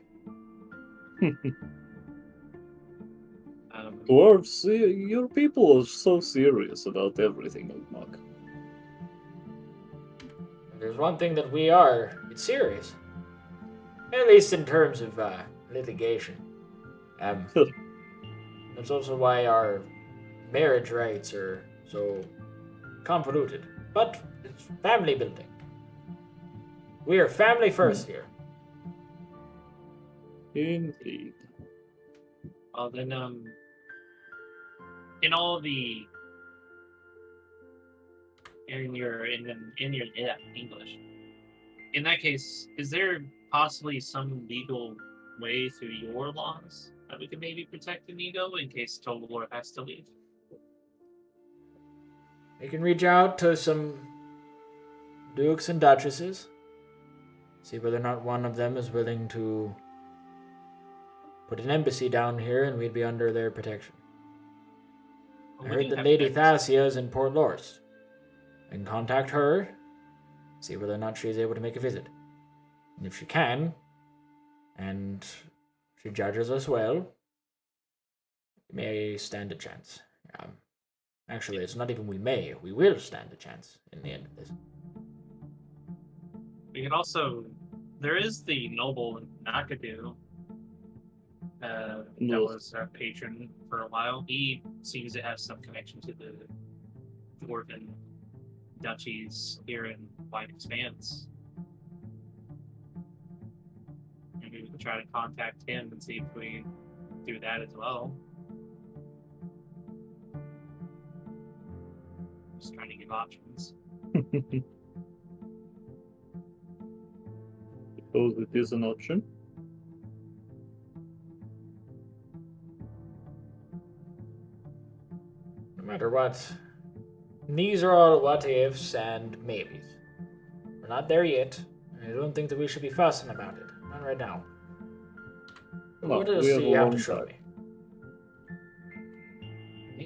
Dwarves, your people are so serious about everything, Ogmok. There's one thing that we are, it's serious. At least in terms of litigation. That's also why our marriage rights are so convoluted. But it's family building. We are family first here. Indeed. Well, then, in all the in your English. In that case, is there possibly some legal way through your laws that we could maybe protect Inigo in case Tolor has to leave? You can reach out to some dukes and duchesses, see whether or not one of them is willing to put an embassy down here, and we'd be under their protection. I heard that Lady Thasia is in Port Lorst. I can contact her, see whether or not she is able to make a visit. And if she can, and she judges us well, we may stand a chance. Actually, it's not even we will stand a chance in the end of this. We could also, there is the noble Nakadu, that was our patron for a while. He seems to have some connection to the dwarven duchies here in White Expanse. Maybe we could try to contact him and see if we do that as well. Just trying to give options. Suppose it is an option. No matter what, these are all what ifs and maybes. We're not there yet. I don't think that we should be fussing about it. Not right now. Well, What else we do have you a have to long show time. me? I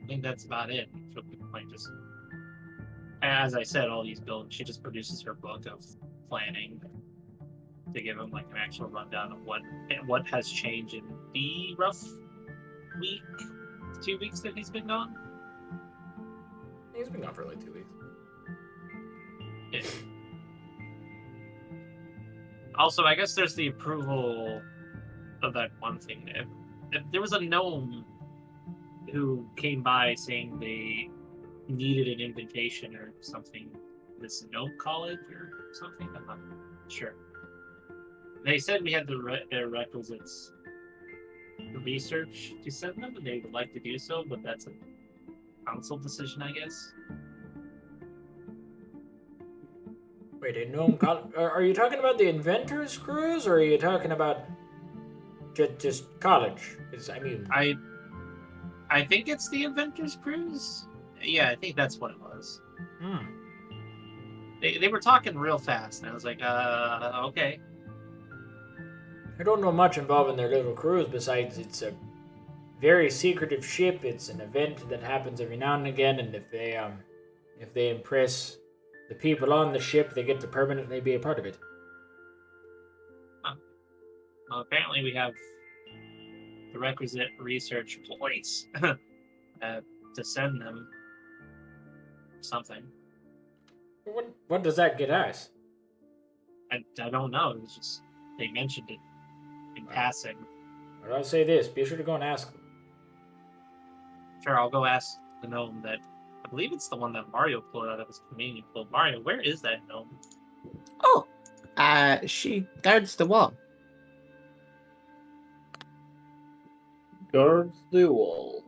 think that's about it. She'll like just, as I said, all these buildings. She just produces her book of planning to give him like an actual rundown of what has changed in the rough week, 2 weeks that he's been gone. He's been gone for like 2 weeks. Yeah. Also, I guess there's the approval of that one thing. If there was a gnome who came by saying they needed an invitation or something. This gnome college or something? I'm not sure. They said we had the requisites research to send them, and they would like to do so, but that's a council decision, I guess. Wait, a gnome college? Are you talking about the inventors cruise, or are you talking about just college? Because I mean, I think it's the Inventors Cruise. Yeah, I think that's what it was. They were talking real fast, and I was like, okay. I don't know much involving their little cruise besides it's a very secretive ship. It's an event that happens every now and again, and if they impress the people on the ship, they get to permanently be a part of it. Well, apparently we have the requisite research points to send them something. What does that get us? I don't know. It was just they mentioned it in passing. But I'll say this: be sure to go and ask them. Sure, I'll go ask the gnome that. I believe it's the one that Mario pulled out of his convenient pool. Mario, where is that gnome? Oh, she guards the wall. Guards the wall.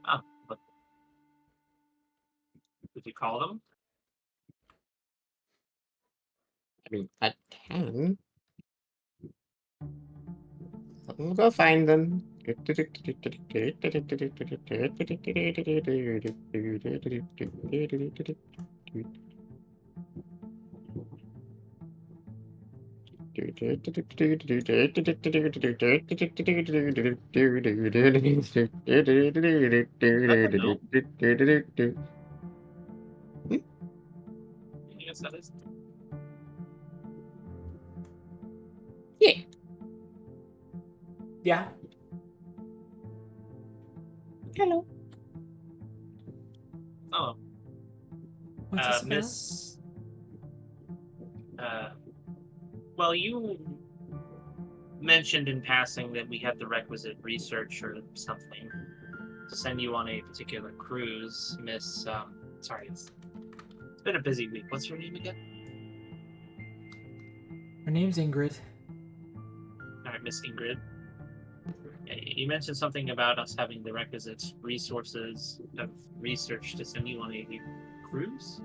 Ah, but did you call them? I mean, I can. I'll go find them. I guess that is. Yeah. Yeah. Hello. Oh, What's this about? Miss. Well, you mentioned in passing that we had the requisite research or something to send you on a particular cruise, Miss. Sorry, it's been a busy week. What's your name again? Her name's Ingrid. All right, Miss Ingrid. You mentioned something about us having the requisite resources of research to send you on a cruise,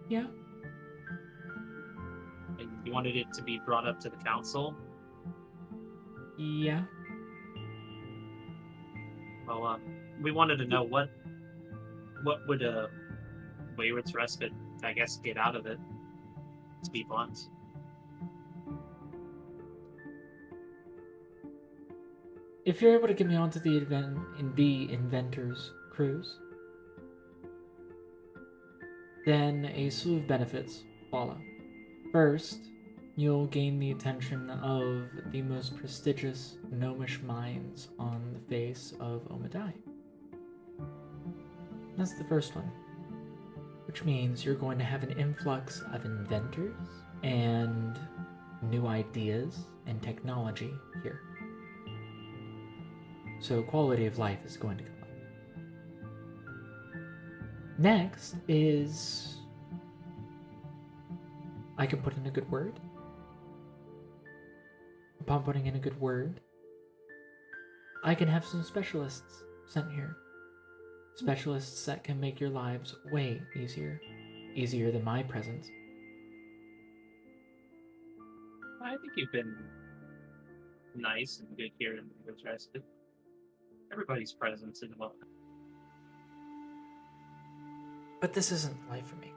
Yeah. and you wanted it to be brought up to the council. Yeah. Well, we wanted to know what would Wayward's Respite, I guess, get out of it. To be blunt. If you're able to get me onto the inventors cruise, then a slew of benefits follow. First, you'll gain the attention of the most prestigious gnomish minds on the face of Omadai. That's the first one, which means you're going to have an influx of inventors and new ideas and technology here. So quality of life is going to go up. Next is I can put in a good word. Upon putting in a good word, I can have some specialists sent here. Specialists that can make your lives way easier. Easier than my presence. I think you've been nice and good here in Wayward's Respite. Everybody's presence is welcome. But this isn't life for me.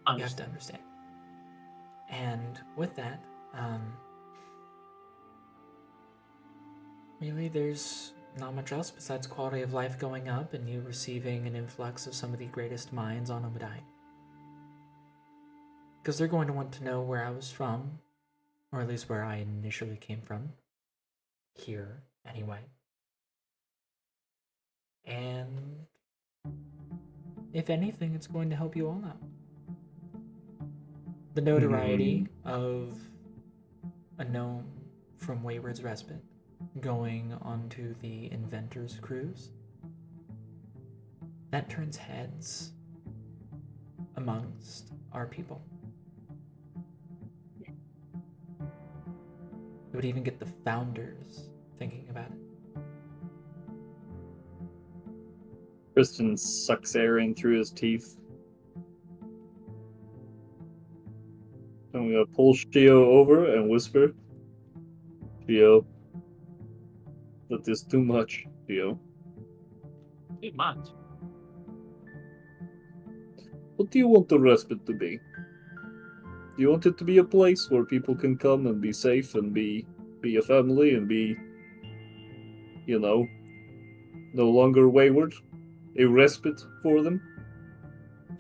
You have to understand. And with that, really, there's not much else besides quality of life going up and you receiving an influx of some of the greatest minds on Obadiah. Because they're going to want to know where I was from, or at least where I initially came from. Here, anyway. And if anything, it's going to help you all out. The notoriety of a gnome from Wayward's Respite going onto the Inventor's Cruise, that turns heads amongst our people. It would even get the founders thinking about it. Priston sucks air in through his teeth. I'm gonna pull Shio over and whisper, Shio, that is too much, Shio. Too much. What do you want the respite to be? Do you want it to be a place where people can come and be safe and be a family and be, no longer wayward? A respite for them?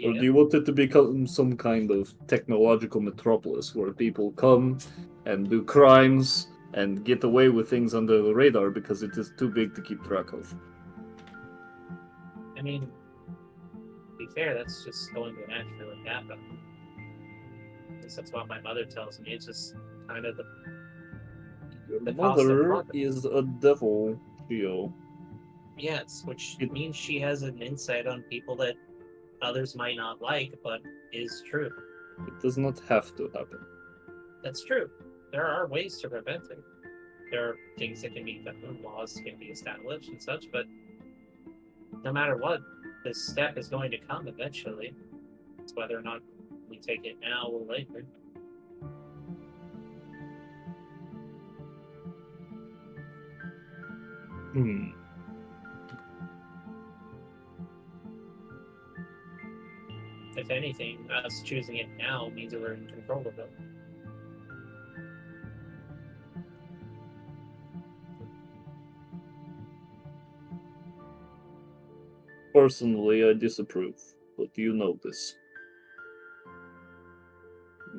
Or do you want it to become some kind of technological metropolis where people come and do crimes and get away with things under the radar because it is too big to keep track of? I mean, to be fair, that's just going to naturally happen. At least that's what my mother tells me. It's just kind of Your the cost of mother progress. is a devil, Shio. Yes, which means she has an insight on people that others might not like, but is true. It does not have to happen. That's true. There are ways to prevent it. There are things that can be done, laws can be established and such, but no matter what, this step is going to come eventually. It's whether or not we take it now or later. If anything, us choosing it now means that we're in control of it. Personally, I disapprove, but you know this.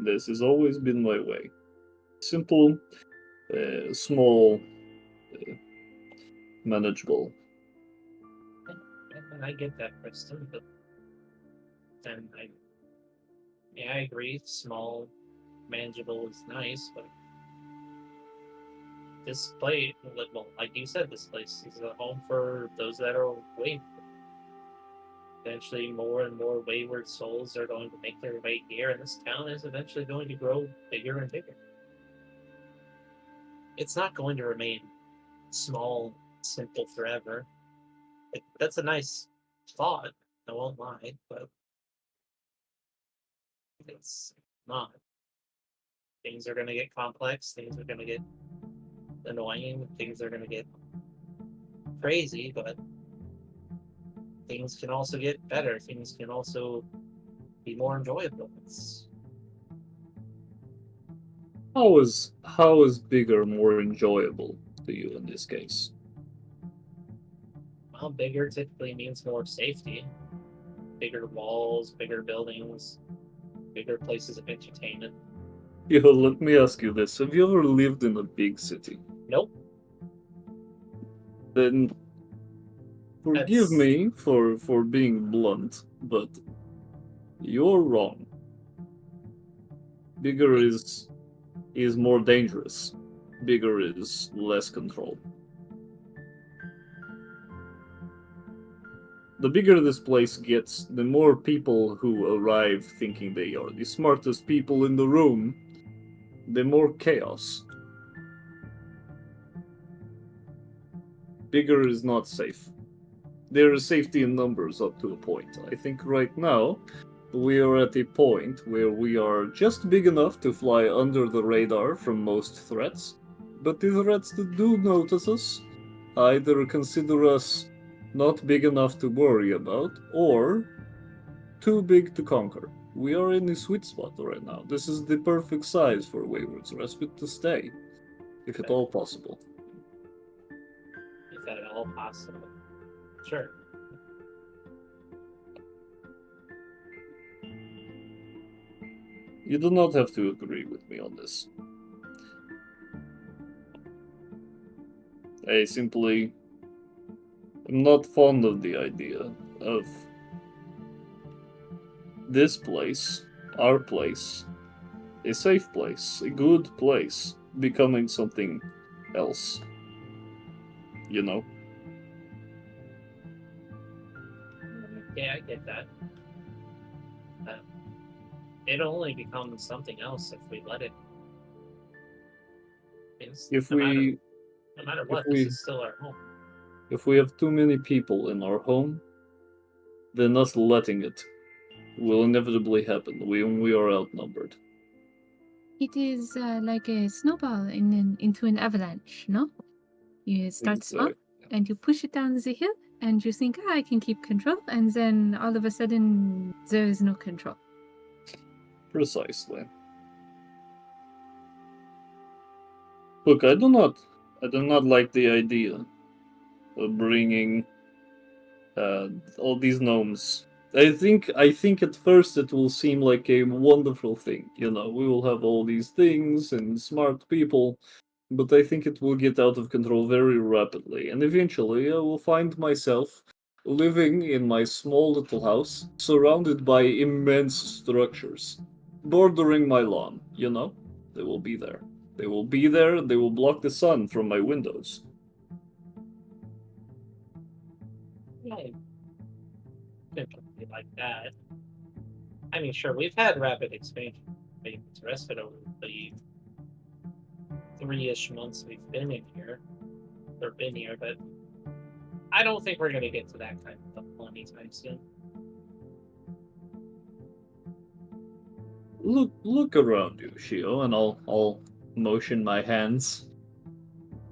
This has always been my way. Simple, small, manageable. And I get that, Priston, but then I agree, small, manageable is nice, but this place, well, like you said, this place is a home for those that are wayward. Eventually, more and more wayward souls are going to make their way here, and this town is eventually going to grow bigger and bigger. It's not going to remain small, simple forever. That's a nice thought, I won't lie, but it's not. Things are going to get complex, things are going to get annoying, things are going to get crazy, but things can also get better, things can also be more enjoyable. How is bigger more enjoyable to you in this case? Well, bigger typically means more safety. Bigger walls, bigger buildings, bigger places of entertainment. Yo, let me ask you this. Have you ever lived in a big city? Nope. Then forgive me for being blunt, but you're wrong. Bigger is more dangerous. Bigger is less control. The bigger this place gets, the more people who arrive thinking they are the smartest people in the room, the more chaos. Bigger is not safe. There is safety in numbers up to a point. I think right now, we are at a point where we are just big enough to fly under the radar from most threats, but the threats that do notice us either consider us not big enough to worry about, or too big to conquer. We are in the sweet spot right now. This is the perfect size for Wayward's Respite to stay, if at all possible. If at all possible. Sure. You do not have to agree with me on this. I simply am not fond of the idea of this place, our place, a safe place, a good place, becoming something else. You know? Yeah, I get that. It only becomes something else if we let it. If no we matter if what, we- this is still our home. if we have too many people in our home, then us letting it will inevitably happen when we are outnumbered. It is like a snowball into an avalanche, no? You start small, and you push it down the hill, and you think, I can keep control, and then all of a sudden, there is no control. Precisely. Look, I do not like the idea of bringing all these gnomes. I think at first it will seem like a wonderful thing. You know, we will have all these things and smart people, but I think it will get out of control very rapidly, and eventually I will find myself living in my small little house, surrounded by immense structures, bordering my lawn. You know, they will be there. They will be there. They will block the sun from my windows. Yeah, definitely like that. I mean, sure, we've had rapid expansion. It's rested over the 3-ish months we've been in here, but I don't think we're gonna get to that kind of level anytime soon. Look around you, Shio, and I'll motion my hands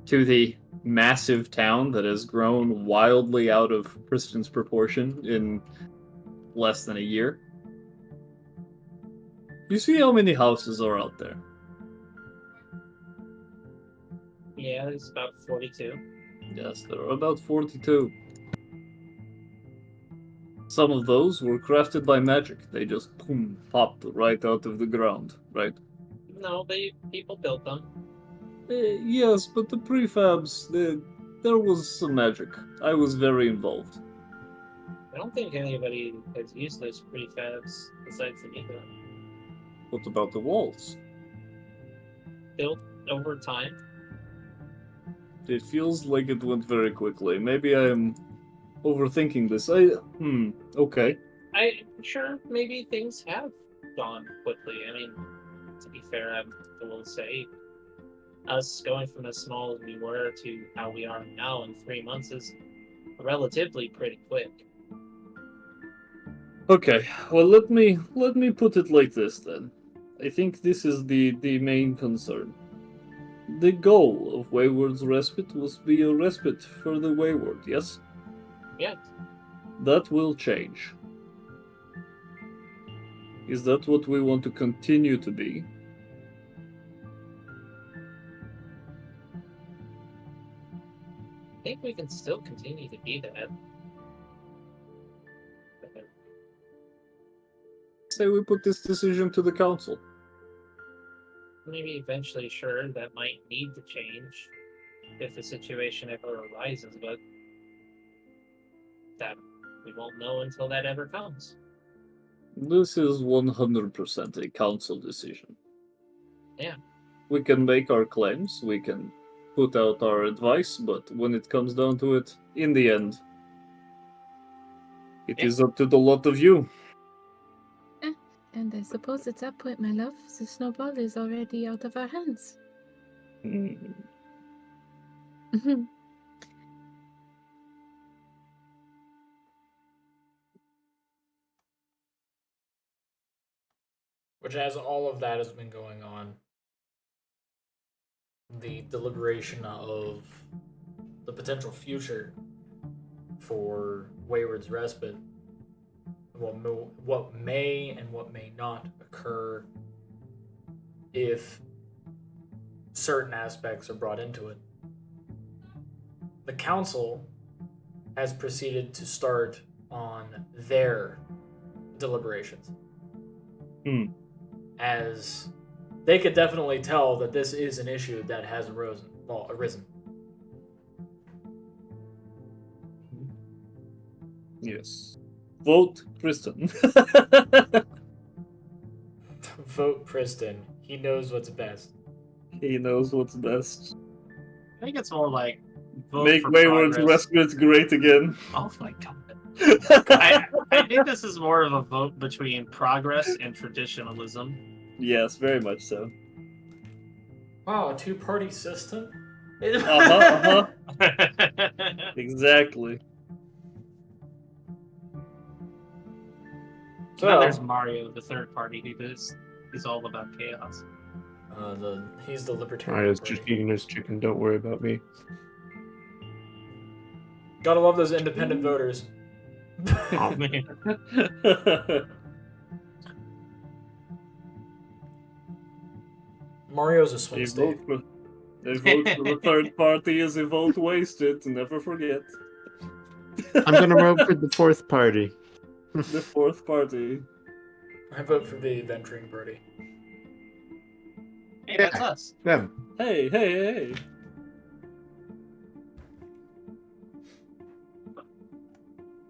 to the massive town that has grown wildly out of Priston's proportion in less than a year. You see how many houses are out there? Yeah, there's about 42. Yes, there are about 42. Some of those were crafted by magic. They just boom, popped right out of the ground, right? No, people built them. Yes, but the prefabs, there was some magic. I was very involved. I don't think anybody has used those prefabs besides the Negro. What about the walls? Built over time. It feels like it went very quickly. Maybe I'm overthinking this. Okay. I'm sure maybe things have gone quickly. I mean, to be fair, I will say us going from as small as we were to how we are now in 3 months is relatively pretty quick. Okay. Well, let me put it like this then. I think this is the main concern. The goal of Wayward's Respite was to be a respite for the Wayward, yes? Yeah, That will change. Is that what we want to continue to be? I think we can still continue to be that. Say we put this decision to the council. Maybe eventually, sure, that might need to change if the situation ever arises, but that we won't know until that ever comes. This is 100% a council decision. Yeah. We can make our claims, we can put out our advice, but when it comes down to it, in the end, it is up to the lot of you. And I suppose at that point, my love, the snowball is already out of our hands. Which, as all of that has been going on, the deliberation of the potential future for Wayward's Respite, what may and what may not occur if certain aspects are brought into it. The council has proceeded to start on their deliberations. As they could definitely tell that this is an issue that has arisen. Yes. Vote Priston. Vote Priston. He knows what's best. He knows what's best. I think it's more like vote Make for Wayward's progress. Respite great again. Oh my god. I think this is more of a vote between progress and traditionalism. Yes, very much so. Wow, a two-party system? Exactly. So then there's Mario, the third party, he's all about chaos. He's the I libertarian. was just eating his chicken. Don't worry about me. Gotta love those independent voters. Oh man. Mario's a swing state. A vote for the third party is a vote wasted. Never forget. I'm gonna vote for the fourth party. The fourth party. I vote for the venturing party. Hey, that's us. Them. Hey.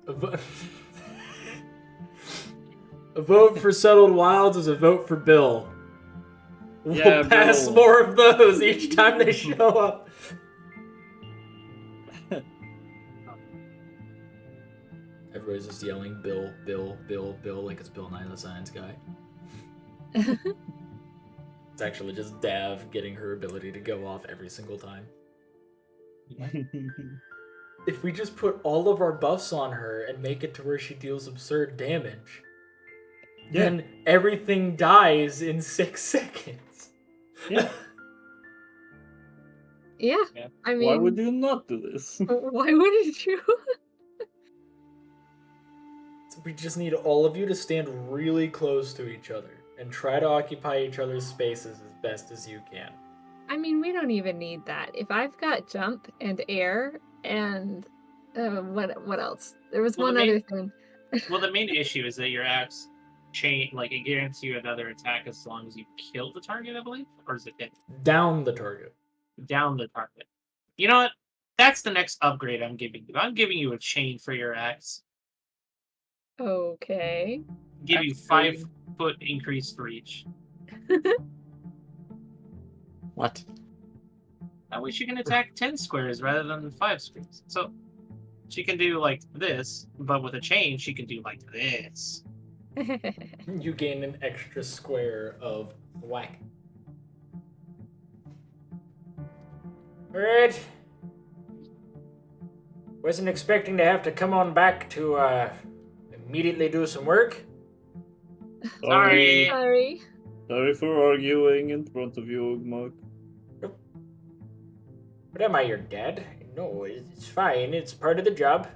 A vote for Settled Wilds is a vote for Bill. We'll Yeah, pass Bill. more of those each time they show up. Everybody's just yelling Bill, Bill, Bill, Bill like it's Bill Nye the Science Guy. It's actually just Dav getting her ability to go off every single time. If we just put all of our buffs on her and make it to where she deals absurd damage, then everything dies in 6 seconds. Yeah. Yeah. I mean, Why would you not do this? why wouldn't you? So we just need all of you to stand really close to each other and try to occupy each other's spaces as best as you can. I mean, we don't even need that. If I've got jump and air and what else? There was Well, one the main- other thing. Well, the main issue is that your axe chain, like, it guarantees you another attack as long as you kill the target, I believe? Or is it hit Down the target. down the target? You know what? That's the next upgrade I'm giving you. I'm giving you a chain for your axe. Okay. Give you That's 5-foot increased reach. What? That way she can attack 10 squares rather than 5 squares. So she can do like this, but with a chain, she can do like this. You gain an extra square of whack. Alright. Wasn't expecting to have to come on back to immediately do some work. Sorry. Sorry. Sorry for arguing in front of you, Ogmog. But am I your dad? No, it's fine. It's part of the job.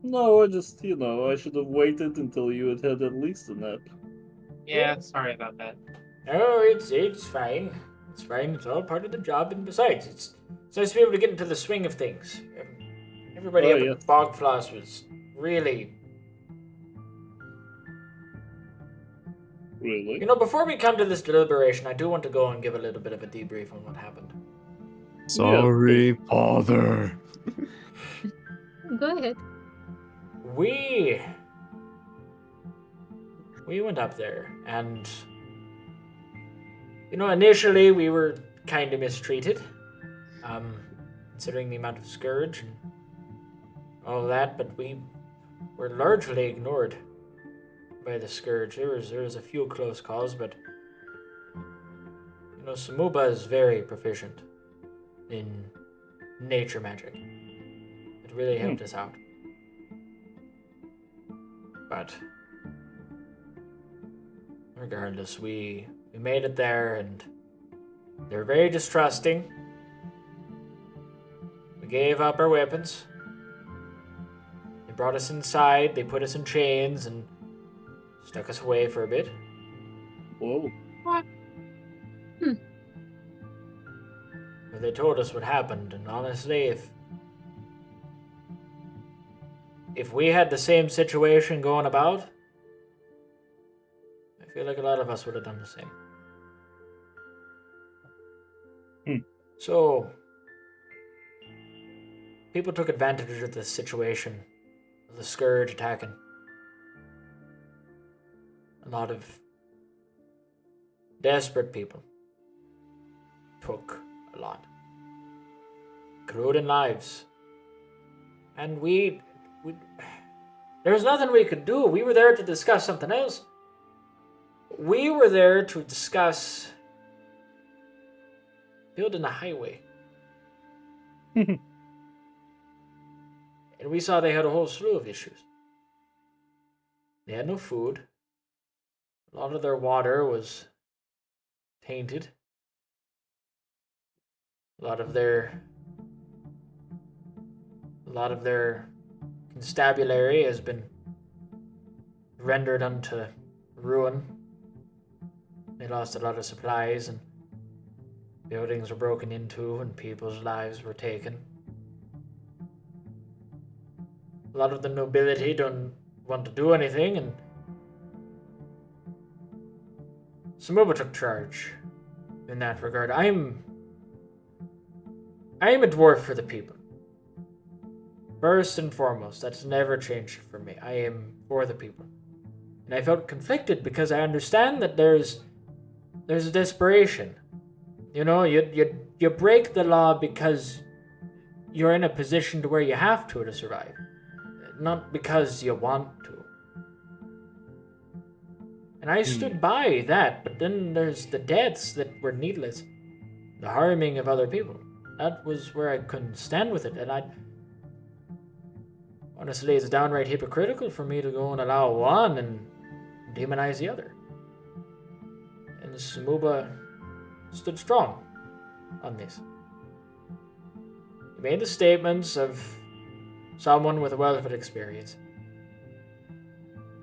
No, I just, I should have waited until you had had at least a nap. Yeah, sorry about that. No, it's fine. It's fine. It's all part of the job. And besides, it's nice to be able to get into the swing of things. Everybody Oh, up yes. at Bogfloss was really... Really? You know, before we come to this deliberation, I do want to go and give a little bit of a debrief on what happened. Sorry, father. Go ahead. We went up there, and initially we were kind of mistreated, considering the amount of scourge and all that. But we were largely ignored by the scourge. There was a few close calls, but Samuba is very proficient in nature magic. It really helped us out. But regardless, we made it there, and they were very distrusting. We gave up our weapons. They brought us inside, they put us in chains, and took us away for a bit. Whoa. They told us what happened, and honestly, if we had the same situation going about, I feel like a lot of us would have done the same. So, people took advantage of this situation, of the scourge attacking. A lot of desperate people took a lot, including lives. And there was nothing we could do. We were there to discuss something else. We were there to discuss building a highway. And we saw they had a whole slew of issues. They had no food. A lot of their water was tainted. A lot of their constabulary has been rendered unto ruin. They lost a lot of supplies, and buildings were broken into, and people's lives were taken. A lot of the nobility don't want to do anything, and Samuba took charge in that regard. I am a dwarf for the people. First and foremost, that's never changed for me. I am for the people. And I felt conflicted because I understand that there's a desperation. You know, you break the law because you're in a position to where you have to survive. Not because you want to. And I stood by that, but then there's the deaths that were needless. The harming of other people. That was where I couldn't stand with it, and honestly, it's downright hypocritical for me to go and allow one and demonize the other. And Samuba stood strong on this. He made the statements of someone with a wealth of experience.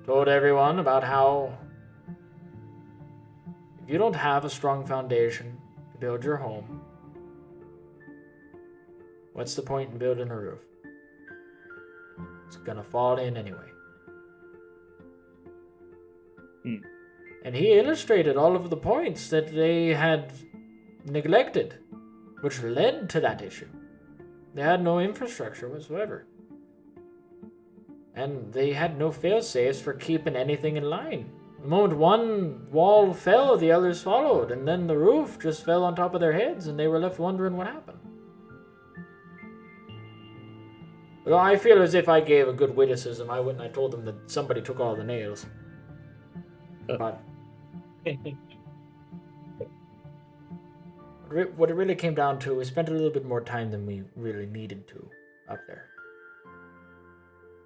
Told everyone about how if you don't have a strong foundation to build your home, what's the point in building a roof? It's gonna fall in anyway. And he illustrated all of the points that they had neglected, which led to that issue. They had no infrastructure whatsoever. And they had no fail-safes for keeping anything in line. The moment one wall fell, the others followed, and then the roof just fell on top of their heads, and they were left wondering what happened. Well, I feel as if I gave a good witticism. I went and I told them that somebody took all the nails. But what it really came down to, we spent a little bit more time than we really needed to up there.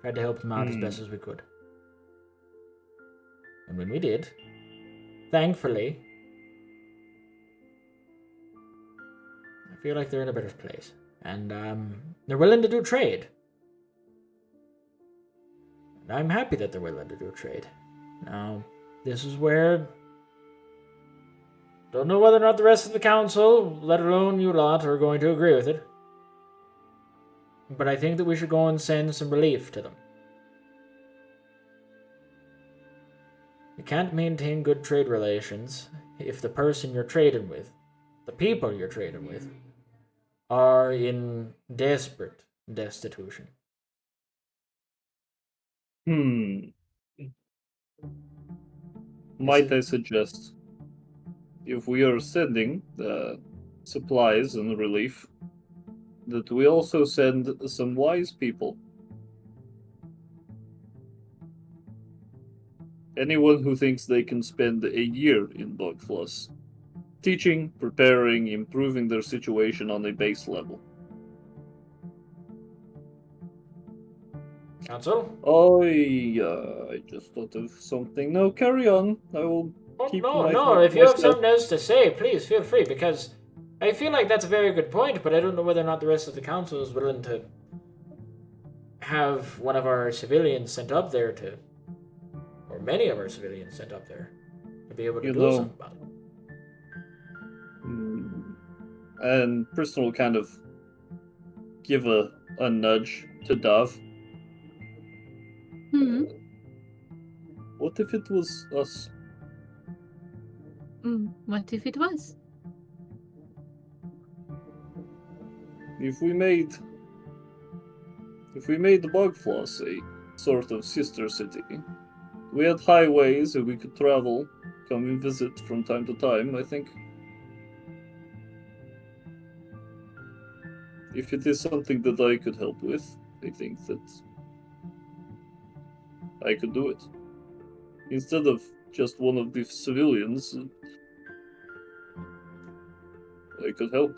Tried to help them out as best as we could. And when we did, thankfully, I feel like they're in a better place. And they're willing to do trade. And I'm happy that they're willing to do trade. Now, this is where... Don't know whether or not the rest of the council, let alone you lot, are going to agree with it. But I think that we should go and send some relief to them. You can't maintain good trade relations if the person you're trading with, the people you're trading with, are in desperate destitution. Might I suggest, if we are sending the supplies and relief, that we also send some wise people. Anyone who thinks they can spend a year in Bogfloss, teaching, preparing, improving their situation on a base level. Council? I just thought of something. No, carry on. I will keep my... No, if you have something else to say, please feel free, because I feel like that's a very good point, but I don't know whether or not the rest of the council is willing to have one of our civilians sent up there to, or many of our civilians sent up there to be able to You do know- something about it. And Priston will kind of give a nudge to Dove. Hmm. What if it was us? What if it was? If we made the Bugfloss a sort of sister city, we had highways and we could travel, come and visit from time to time, I think. If it is something that I could help with, I think that I could do it. Instead of just one of the civilians, I could help.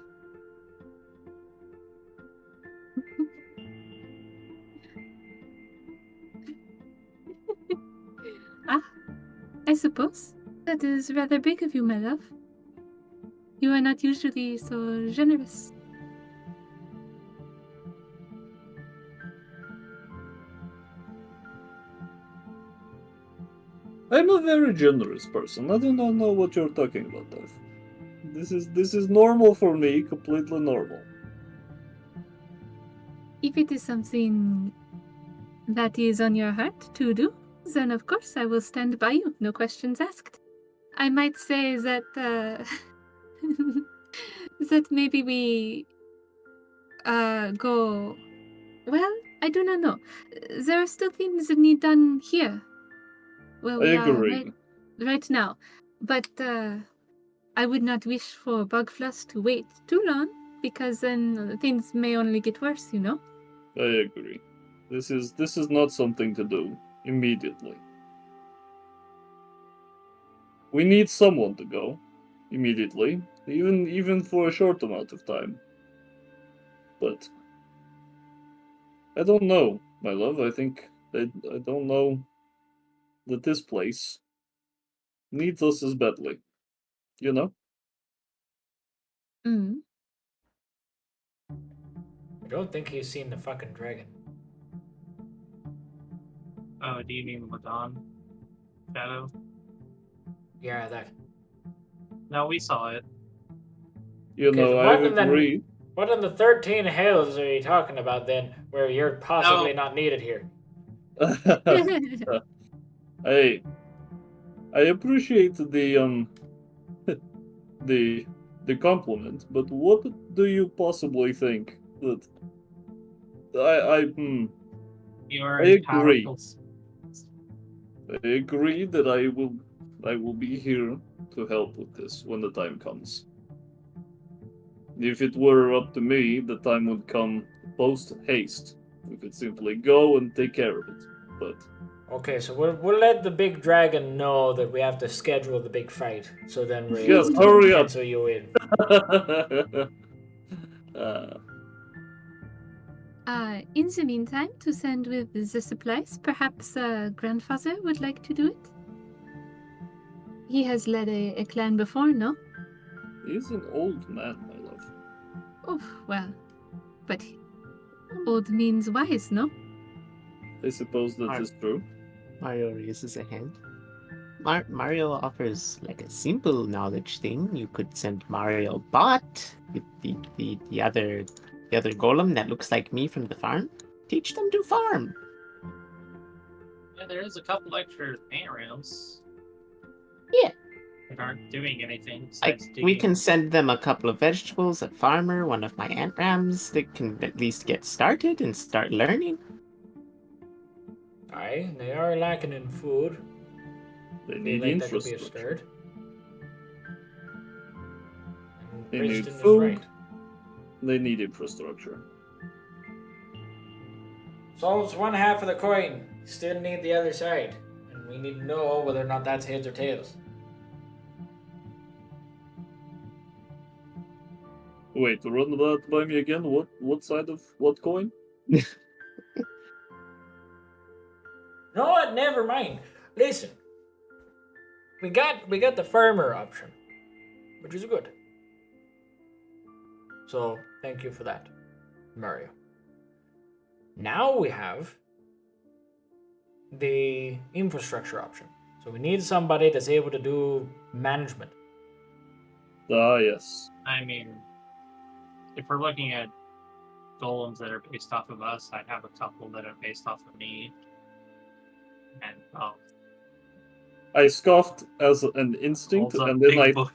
I suppose. That is rather big of you, my love. You are not usually so generous. I'm a very generous person. I do not know what you're talking about, Dave. This is normal for me, completely normal. If it is something that is on your heart to do, then of course I will stand by you, no questions asked. I might say that that maybe we go. Well, I do not know. There are still things that need done here. Well, I we are agree. right now, but I would not wish for Bugfloss to wait too long because then things may only get worse. You know. I agree. This is not something to do immediately. We need someone to go immediately, even for a short amount of time. But I don't know, my love. I think I don't know that this place needs us as badly. You know? Mm. I don't think he's seen the fucking dragon. Oh, do you mean Ladon? Shadow? Yeah, that. No, we saw it. You Okay, know, so I agree. What in the 13 Hells are you talking about then, where you're possibly Oh. not needed here? I appreciate the the compliment, but what do you possibly think that You're I a agree. powerful. I agree that I will be here to help with this when the time comes. If it were up to me, the time would come post haste. We could simply go and take care of it. But Okay, so we'll let the big dragon know that we have to schedule the big fight, so then we're yes, able to hurry up. pencil you in. In the meantime, to send with the supplies, perhaps grandfather would like to do it? He has led a clan before, no? He's an old man, my love. Oh, well, but old means wise, no? I suppose that Ar- is true. Mario raises a hand. Mario offers like a simple knowledge thing. You could send Mario Bot with the other golem that looks like me from the farm. Teach them to farm. Yeah, there is a couple extra anagrams. Yeah. That aren't doing anything Like besides we digging. can send them a couple of vegetables, a farmer, one of my ant rams that can at least get started and start learning. Aye, they are lacking in food. They Feel need like that could be a infrastructure. start. And They need Priston is food. right. They need infrastructure. Solves one half of the coin. Still need the other side. And we need to know whether or not that's heads or tails. Wait, run that by me again. What side of what coin? You know what? Never mind. Listen. We got the farmer option, which is good. So thank you for that, Mario. Now we have the infrastructure option. So we need somebody that's able to do management. Ah, yes. I mean, if we're looking at golems that are based off of us, I have a couple that are based off of me. And I scoffed as an instinct, holds up and big book.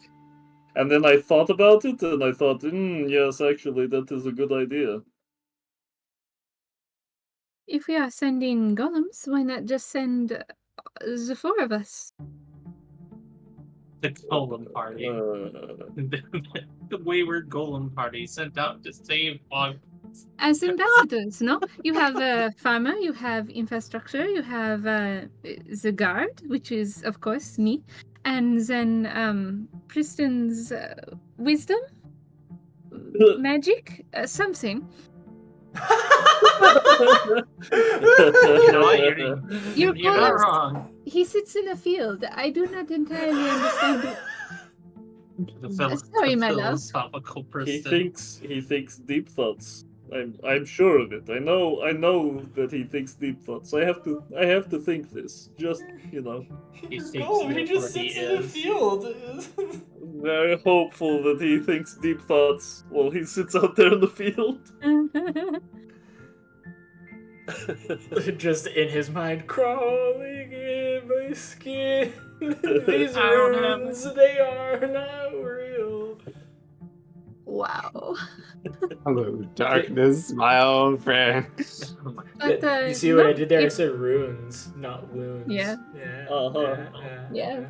then I thought about it, and I thought, yes, actually, that is a good idea. If we are sending golems, why not just send the four of us? The golem party. The Wayward golem party sent out to save Bog. As ambassadors, no? You have a farmer, you have infrastructure, you have the guard, which is, of course, me, and then Priston's wisdom, magic, something. You know what? You're You're not close. wrong. He sits in a field. I do not entirely understand it. Sorry, my love. Philosophical He person. thinks deep thoughts. I'm sure of it. I know that he thinks deep thoughts. I have to think this. Just He thinks Golem, he just what he sits in the is. field. very hopeful that he thinks deep thoughts while he sits out there in the field. Just in his mind, crawling in my skin. These I don't have runes, they are not real. Wow. Hello, darkness, my old friend. But, You see what no, I did there? I if- said runes, not wounds. Yeah. Uh-huh. Yeah.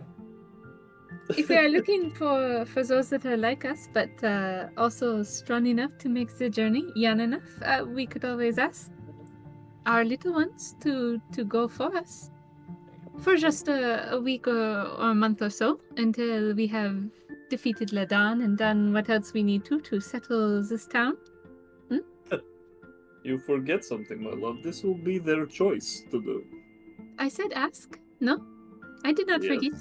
If we are looking for those that are like us, but also strong enough to make the journey, young enough, we could always ask our little ones to go for us. For just a week or a month or so, until we have defeated Ladan and done what else we need to settle this town. You forget something, my love. This will be their choice to do. I said ask. No, I did not forget.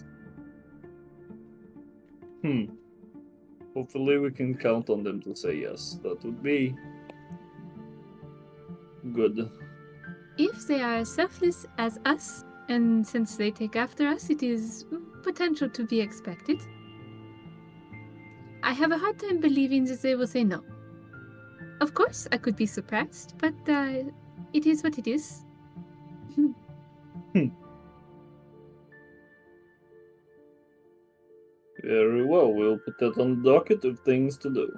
Hopefully we can count on them to say yes. That would be good. If they are as selfless as us, and since they take after us, it is potential to be expected. I have a hard time believing that they will say no. Of course, I could be surprised, but it is what it is. Very well, we'll put that on the docket of things to do.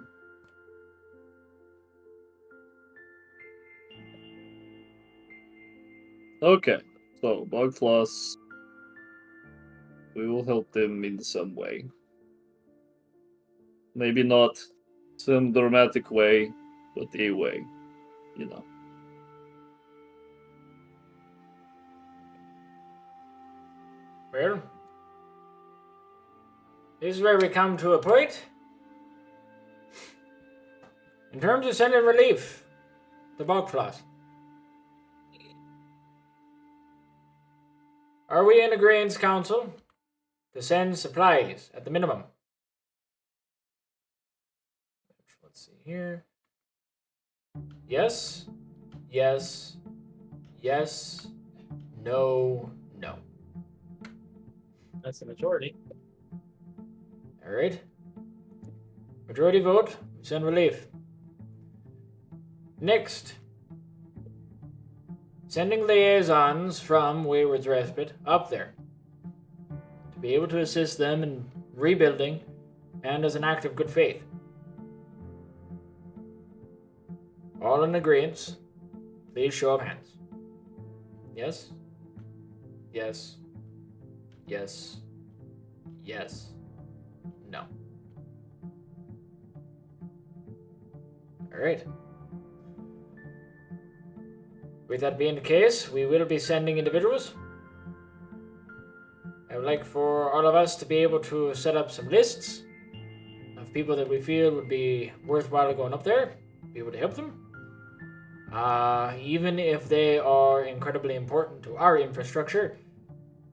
Okay, so Bugfloss, we will help them in some way. Maybe not some dramatic way, but a way, Well, this is where we come to a point. In terms of sending relief, the Bogfloss. Are we in agreement, Council, to send supplies at the minimum? Let's see here. Yes, yes, yes, no, no. That's the majority. All right. Majority vote, we send relief. Next. Sending liaisons from Wayward's Respite up there to be able to assist them in rebuilding and as an act of good faith. All in agreement, please show of hands. Yes? Yes. Yes. Yes. No. Alright. With that being the case, we will be sending individuals. I would like for all of us to be able to set up some lists of people that we feel would be worthwhile going up there, be able to help them. Even if they are incredibly important to our infrastructure,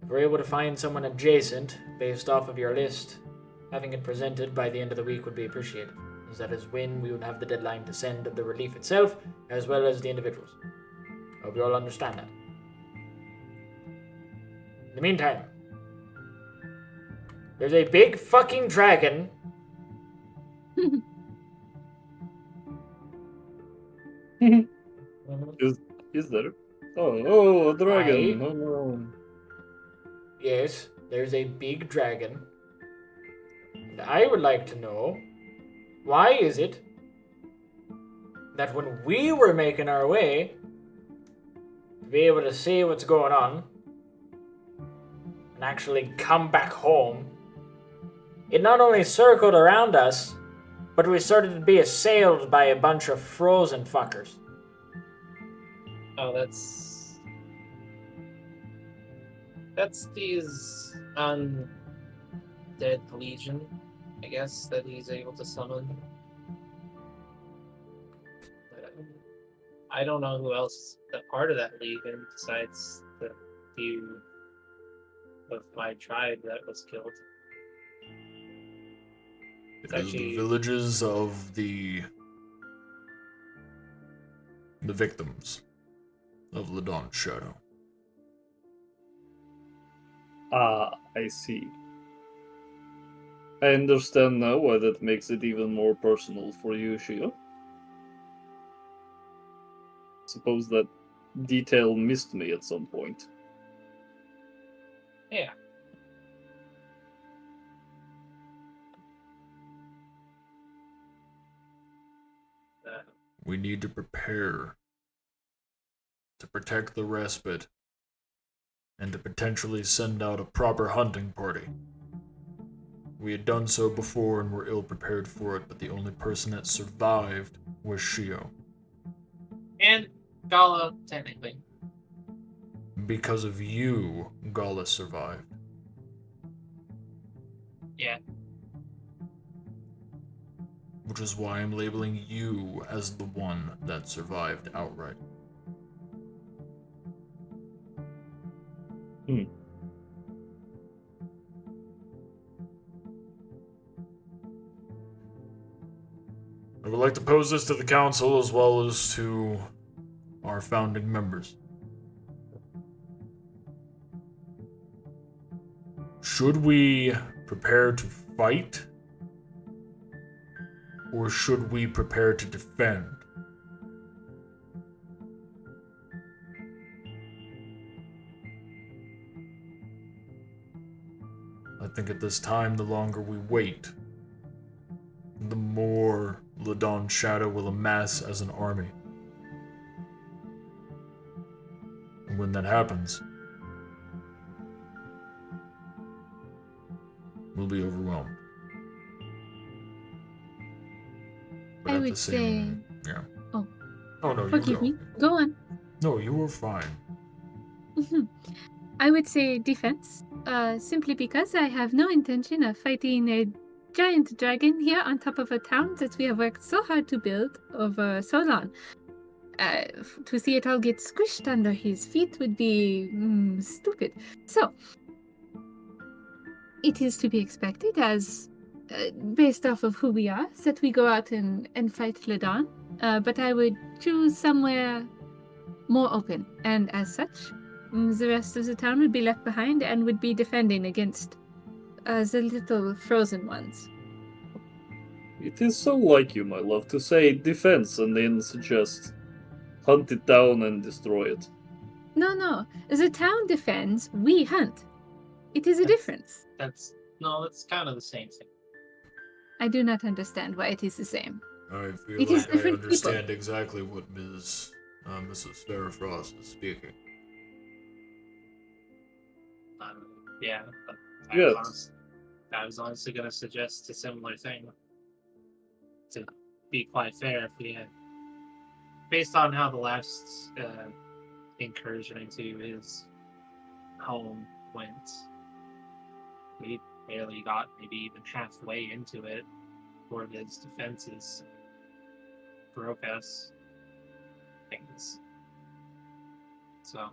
if we're able to find someone adjacent based off of your list, having it presented by the end of the week would be appreciated, as that is when we would have the deadline to send the relief itself, as well as the individuals. I hope you all understand that. In the meantime, There's a big fucking dragon. Is there? Oh, a dragon. Aye. Oh no. Yes, there's a big dragon. And I would like to know, why is it that when we were making our way to be able to see what's going on and actually come back home, it not only circled around us, but we started to be assailed by a bunch of frozen fuckers. Oh, that's these undead legion, I guess, that he's able to summon. I don't know who else is a part of that legion besides the few of my tribe that was killed. It's It is actually the villages of the victims of Ladon's shadow. Ah, I see. I understand now why that makes it even more personal for you, Shio. Suppose that detail missed me at some point. yeah. We need to prepare to protect the Respite and to potentially send out a proper hunting party. We had done so before and were ill prepared for it, but the only person that survived was Shio. And Gala, technically. Because of you, Gala survived. Yeah. Which is why I'm labeling you as the one that survived outright. I would like to pose this to the council as well as to our founding members. Should we prepare to fight? Or should we prepare to defend? I think at this time, the longer we wait, the more Ladon's shadow will amass as an army. And when that happens, we'll be overwhelmed. But I at would the same, say. yeah. Oh. Oh no, you Forgive go. me. Go on. No, you were fine. I would say defense, simply because I have no intention of fighting a giant dragon here on top of a town that we have worked so hard to build over so long. To see it all get squished under his feet would be stupid. So, it is to be expected, as based off of who we are, that we go out and fight Ladon. But I would choose somewhere more open, and as such, the rest of the town would be left behind and would be defending against the little frozen ones. It is so like you, my love, to say defense and then suggest hunt it down and destroy it. No. The town defends, we hunt. It is a difference. That's kind of the same thing. I do not understand why it is the same. I feel It is like I different people. understand exactly what Mrs. Farrah Frost is speaking. Yeah. Yes. I was honestly going to suggest a similar thing. To be quite fair, if we had, based on how the last incursion into his home went, we barely got maybe even halfway into it before his defenses broke us. Things. So,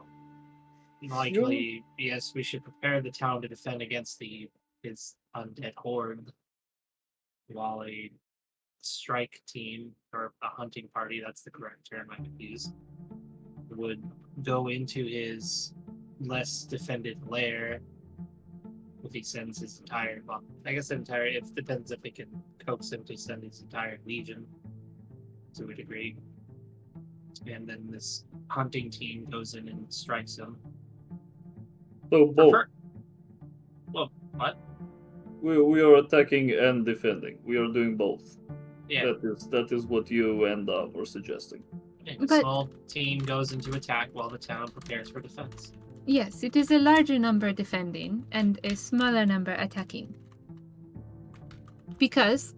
likely, yes, we should prepare the town to defend against his undead horde, while a strike team, or a hunting party, that's the correct term I would use, would go into his less defended lair if he sends his entire, well, I guess entire, it depends if they can coax him to send his entire legion to a degree. And then this hunting team goes in and strikes him. So both. Well, what? We are attacking and defending. We are doing both. Yeah. That is what you and were suggesting. And a But- small team goes into attack while the town prepares for defense. Yes, it is a larger number defending and a smaller number attacking. Because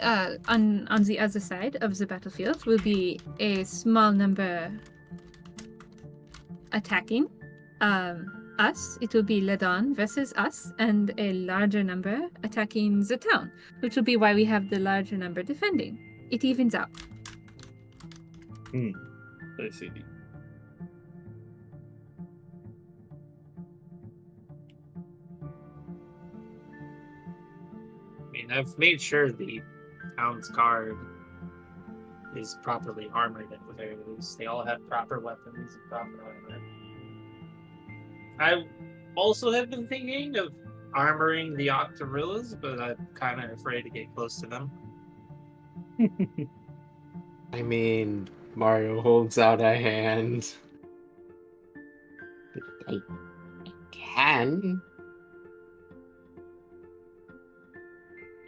on the other side of the battlefield will be a small number attacking us. It will be Ledon versus us, and a larger number attacking the town, which will be why we have the larger number defending. It evens out. I see. I mean, I've made sure the town's guard is properly armored at the very least. They all have proper weapons and proper armor. I also have been thinking of armoring the Octorillas, but I'm kind of afraid to get close to them. I mean, Mario holds out a hand. I can.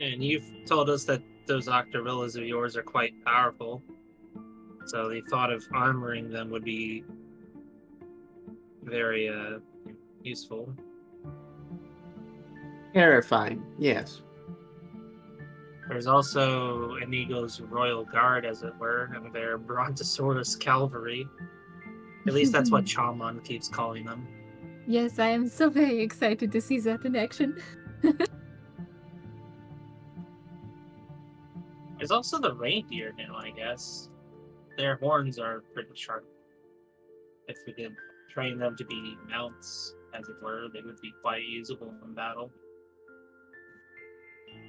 And you've told us that those Octorillas of yours are quite powerful. So the thought of armoring them would be very useful. Terrifying, yes. There's also Inigo's Royal Guard, as it were, and their Brontosaurus Cavalry. At least that's what Chaman keeps calling them. Yes, I am so very excited to see that in action. There's also the reindeer now, I guess. Their horns are pretty sharp. If we could train them to be mounts, as it were, they would be quite usable in battle.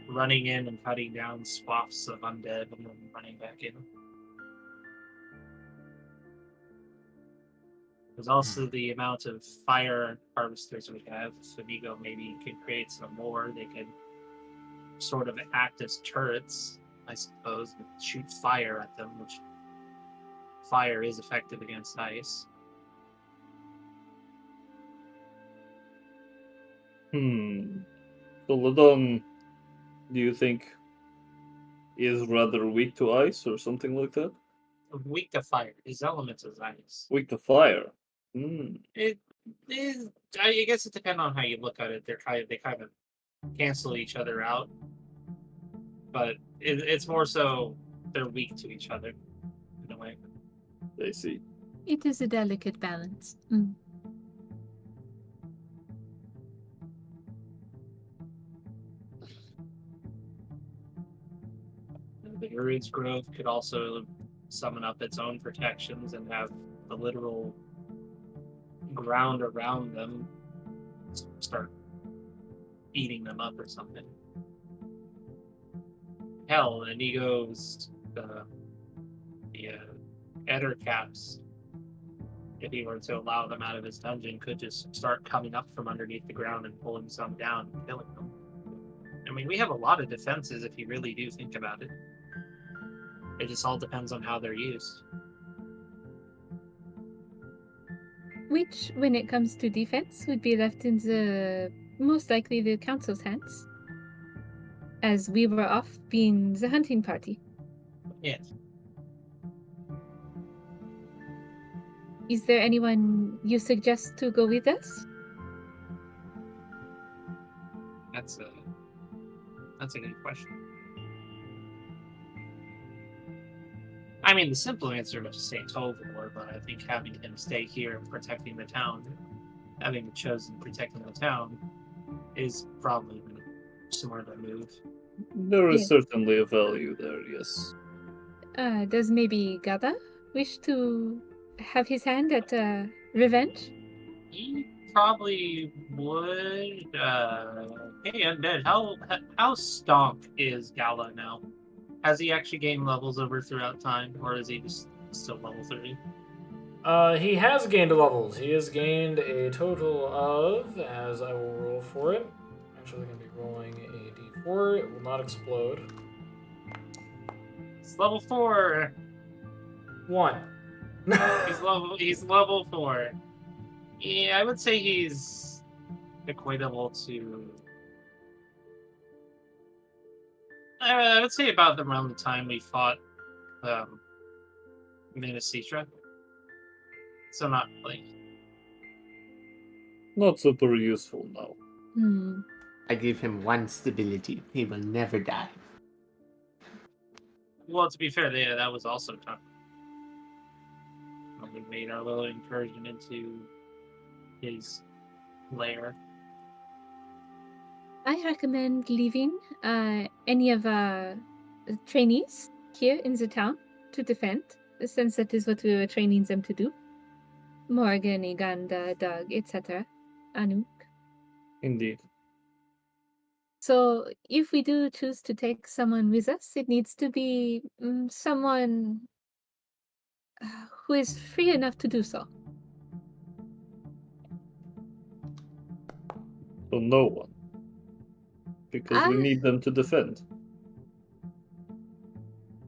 Running in and cutting down swaths of undead and then running back in. There's also the amount of fire harvesters we have. If Inigo maybe can create some more, they could sort of act as turrets, I suppose, and shoot fire at them, which fire is effective against ice. So Ladon, do you think is rather weak to ice or something like that? Weak to fire. His element is ice. Weak to fire. It is. I guess it depends on how you look at it. They kind of cancel each other out, but it's more so they're weak to each other in a way. I see. It is a delicate balance. The Uri's growth could also summon up its own protections and have the literal ground around them start eating them up or something. Hell, Inigo's the Eder caps, if he were to allow them out of his dungeon, could just start coming up from underneath the ground and pulling some down and killing them. I mean, we have a lot of defenses if you really do think about it. It just all depends on how they're used. Which, when it comes to defense, would be left in the most likely the council's hands, as we were off being the hunting party. Yes. Is there anyone you suggest to go with us? That's a good question. I mean, the simple answer would just say Tovor, but I think having him stay here and protecting the town, having chosen protecting the town, is probably the smarter move. There is Yes. certainly a value there, yes. Does maybe Gada wish to have his hand at revenge? He probably would. Hey, Undead, how stonk is Gala now? Has he actually gained levels over throughout time, or is he just still level 3? He has gained levels. He has gained a total of, as I will roll for it, actually going to be rolling a d4. It will not explode. It's level 4. 1. He's level 4. Yeah, I would say he's equatable to. I would say about around the time we fought Minnesota. So not like. Not super useful now. Hmm. I give him 1 stability. He will never die. Well, to be fair, yeah, that was also tough. When we made our little incursion into his lair. I recommend leaving any of our trainees here in the town to defend, since that is what we were training them to do. Morgan, Iganda, Doug, etc. Anu. Indeed. So if we do choose to take someone with us, it needs to be someone who is free enough to do so. So no one. Because we need them to defend.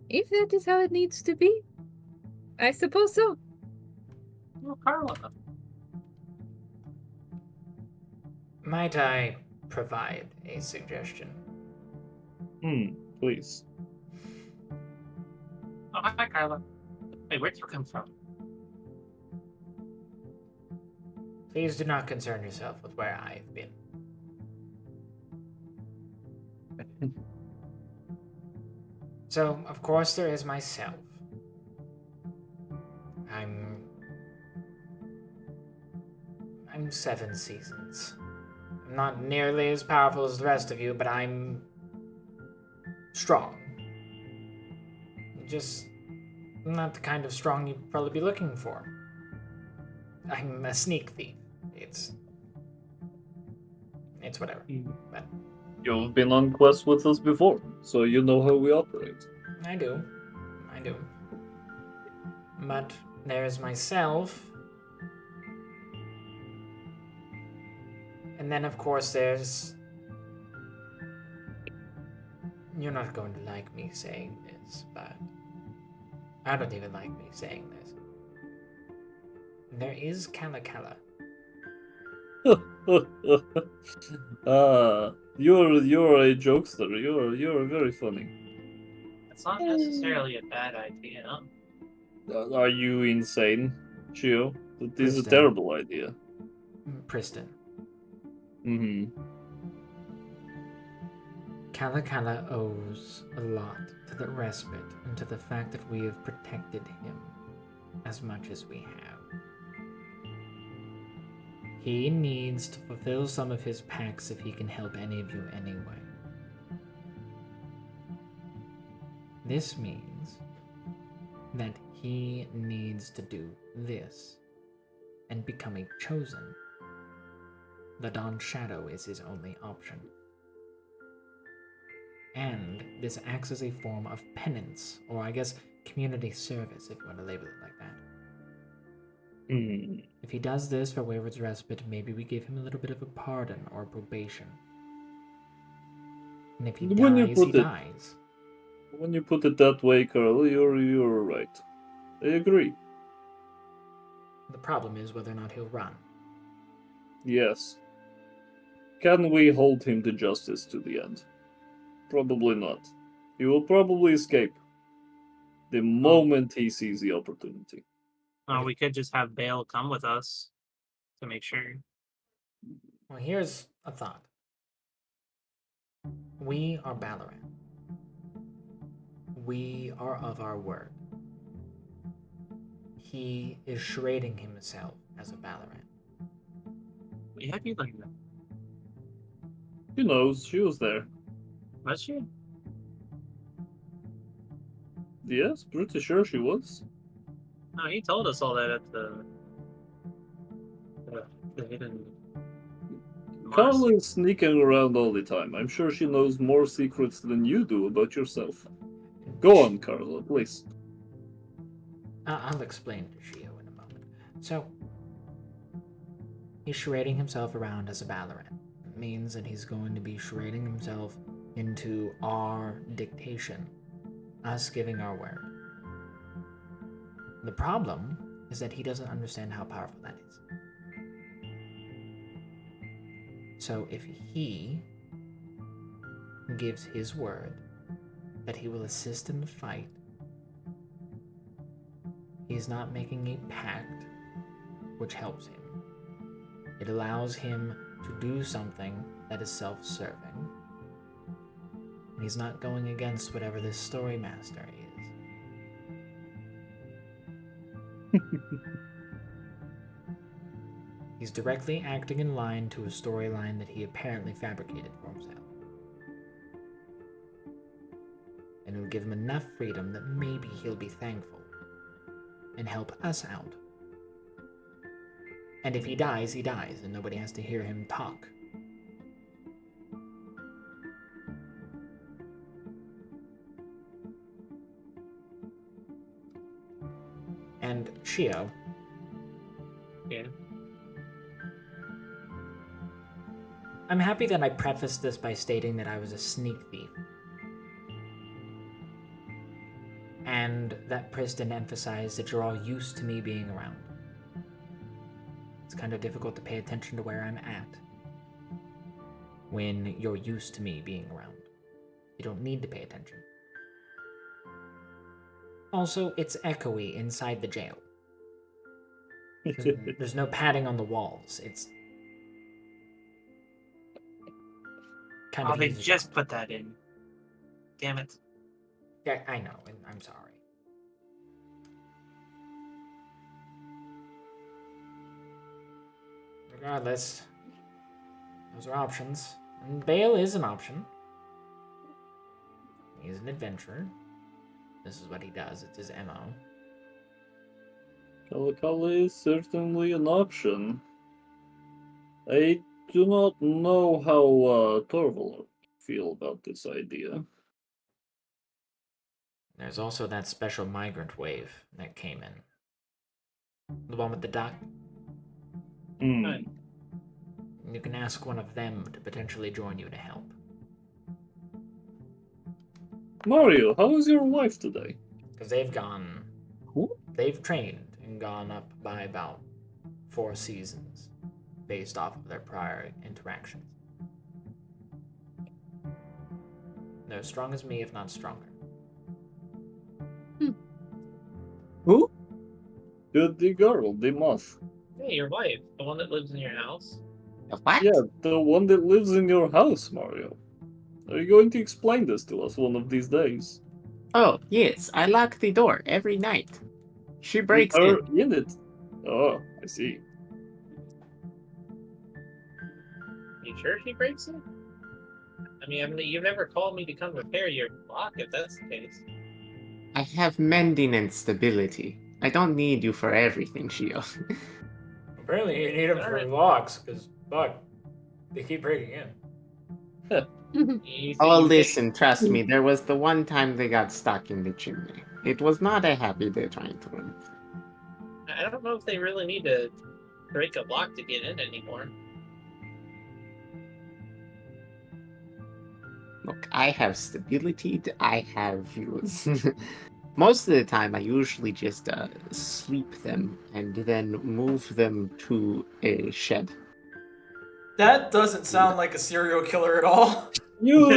If that is how it needs to be, I suppose so. Well, Carla. Might I provide a suggestion? Please. Oh, hi, Carla. Wait, where'd you come from? Please do not concern yourself with where I've been. So, of course, there is myself. I'm 7 seasons. I'm not nearly as powerful as the rest of you, but I'm strong. Just not the kind of strong you'd probably be looking for. I'm a sneak thief. It's whatever. But You've been on quests with us before, so you know how we operate. I do. But there's myself. And then, of course, there's... You're not going to like me saying this, but... I don't even like me saying this. There is Kala. You're a jokester. You're very funny. It's not necessarily a bad idea. Are you insane, Shio? This is a Priston. terrible idea. Priston. Mm-hmm. Kala owes a lot to the Respite and to the fact that we have protected him as much as we have. He needs to fulfill some of his pacts if he can help any of you anyway. This means that he needs to do this and become a chosen. The Dawn Shadow is his only option. And this acts as a form of penance, or I guess community service, if you want to label it like that. If he does this for Wayward's Respite, maybe we give him a little bit of a pardon or probation. And if he dies, he dies. When you put it that way, Carl, you're right. I agree. The problem is whether or not he'll run. Yes. Can we hold him to justice to the end? Probably not. He will probably escape the moment he sees the opportunity. We could just have Bale come with us to make sure. Well, here's a thought. We are Ballarat. We are of our word. He is charading himself as a Ballarat. Wait, how do you like that? She knows. She was there. Was she? Yes, pretty sure she was. No, he told us all that at the hidden. Carl is sneaking around all the time. I'm sure she knows more secrets than you do about yourself. Go on, Carla, please. I'll explain to Shio in a moment. So, he's charading himself around as a Ballarat. means that he's going to be shredding himself into our dictation, us giving our word. The problem is that he doesn't understand how powerful that is. So if he gives his word that he will assist in the fight, he's not making a pact, which helps him. It allows him to do something that is self-serving. And he's not going against whatever this story master is. He's directly acting in line to a storyline that he apparently fabricated for himself. And it'll give him enough freedom that maybe he'll be thankful and help us out. And if he dies, and nobody has to hear him talk. And Shio. Yeah. I'm happy that I prefaced this by stating that I was a sneak thief. And that Priston emphasized that you're all used to me being around. It's kind of difficult to pay attention to where I'm at when you're used to me being around. You don't need to pay attention. Also, it's echoey inside the jail. There's no padding on the walls. It's kind of they easy. just put that in. Damn it. Yeah, I know, and I'm sorry. Regardless, those are options. And Bale is an option. He's an adventurer. This is what he does. It's his MO. Kalakala is certainly an option. I do not know how Torval feel about this idea. There's also that special migrant wave that came in. The one with the duck. Right. You can ask one of them to potentially join you to help. Mario, how is your wife today? Because they've gone... Who? They've trained and gone up by about 4 seasons based off of their prior interactions. They're as strong as me, if not stronger. Who? The girl, the moth. Hey, your wife, the one that lives in your house. What? Yeah, the one that lives in your house, Mario. Are you going to explain this to us one of these days? Oh, yes, I lock the door every night. She With breaks her in. in it. Oh, I see. You sure she breaks it? I mean, you've never called me to come repair your lock if that's the case. I have mending and stability. I don't need you for everything, Shio. Apparently you need them for locks, because, fuck, they keep breaking in. You Oh, think- listen, trust me, there was the one time they got stuck in the chimney. It was not a happy day trying to run. I don't know if they really need to break a lock to get in anymore. Look, I have stability, I have views. Most of the time, I usually just sleep them and then move them to a shed. That doesn't sound like a serial killer at all. You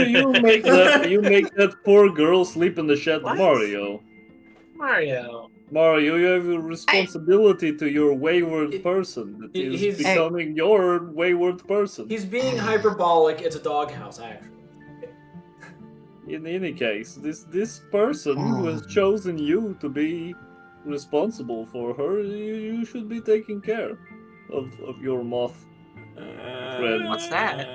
make that poor girl sleep in the shed, What? Mario. Mario. Mario, you have a responsibility to your wayward person that is he's- becoming your wayward person. He's being hyperbolic. It's a doghouse, actually. In any case, this person who has chosen you to be responsible for her, you should be taking care of your moth friend. What's that?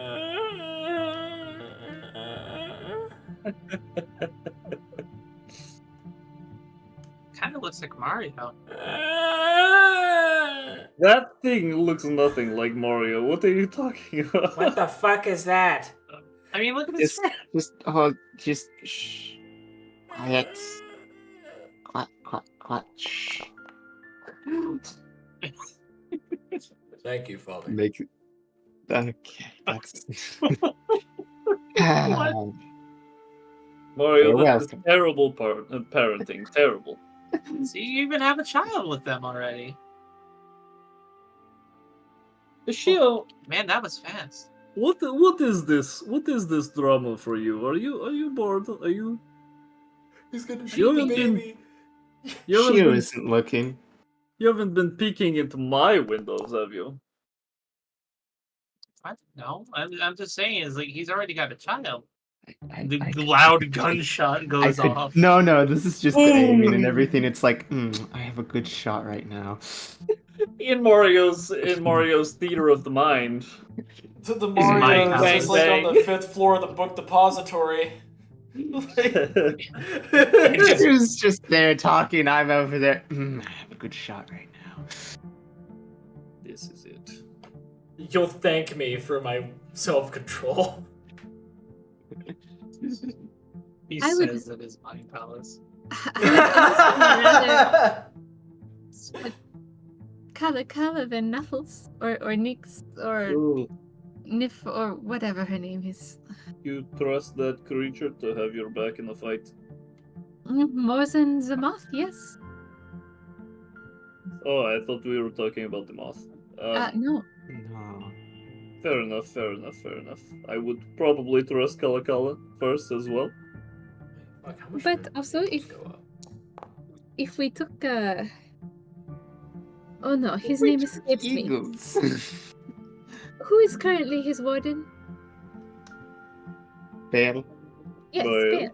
Kind of looks like Mario. That thing looks nothing like Mario. What are you talking about? What the fuck is that? I mean, look at this. Just shh. Quiet. Quiet. Shh. Thank you, Father. Make Okay, that's. Mario, You're this is welcome. terrible parenting. Terrible. So you even have a child with them already. Shio, Man, that was fast. what is this? What is this drama for you? Are you bored? Are you? He's gonna You shoot the haven't been- baby. You haven't Shio been isn't looking. you haven't been peeking into my windows, have you? What? No, I'm just saying, is like he's already got a child. The I loud gunshot goes could, off. no, this is just the aiming and everything. It's like, I have a good shot right now. In Mario's theater of the mind. To the my Mario house. is just like on the Bang. 5th floor of the book depository. Shio's just there talking. I'm over there. I have a good shot right now. This is it. You'll thank me for my self-control. He I would- says it is my palace. I would rather Kala than Nuffles or Nix or Nif or whatever her name is. You trust that creature to have your back in a fight? More than the moth, yes. Oh, I thought we were talking about the moth. No. No. Fair enough. I would probably trust Kalakala first as well. Fuck, how much But did also this if go up? we took oh no, his name escapes me. Eagles. Who is currently his warden? Fail. Yes, Bale. Bale.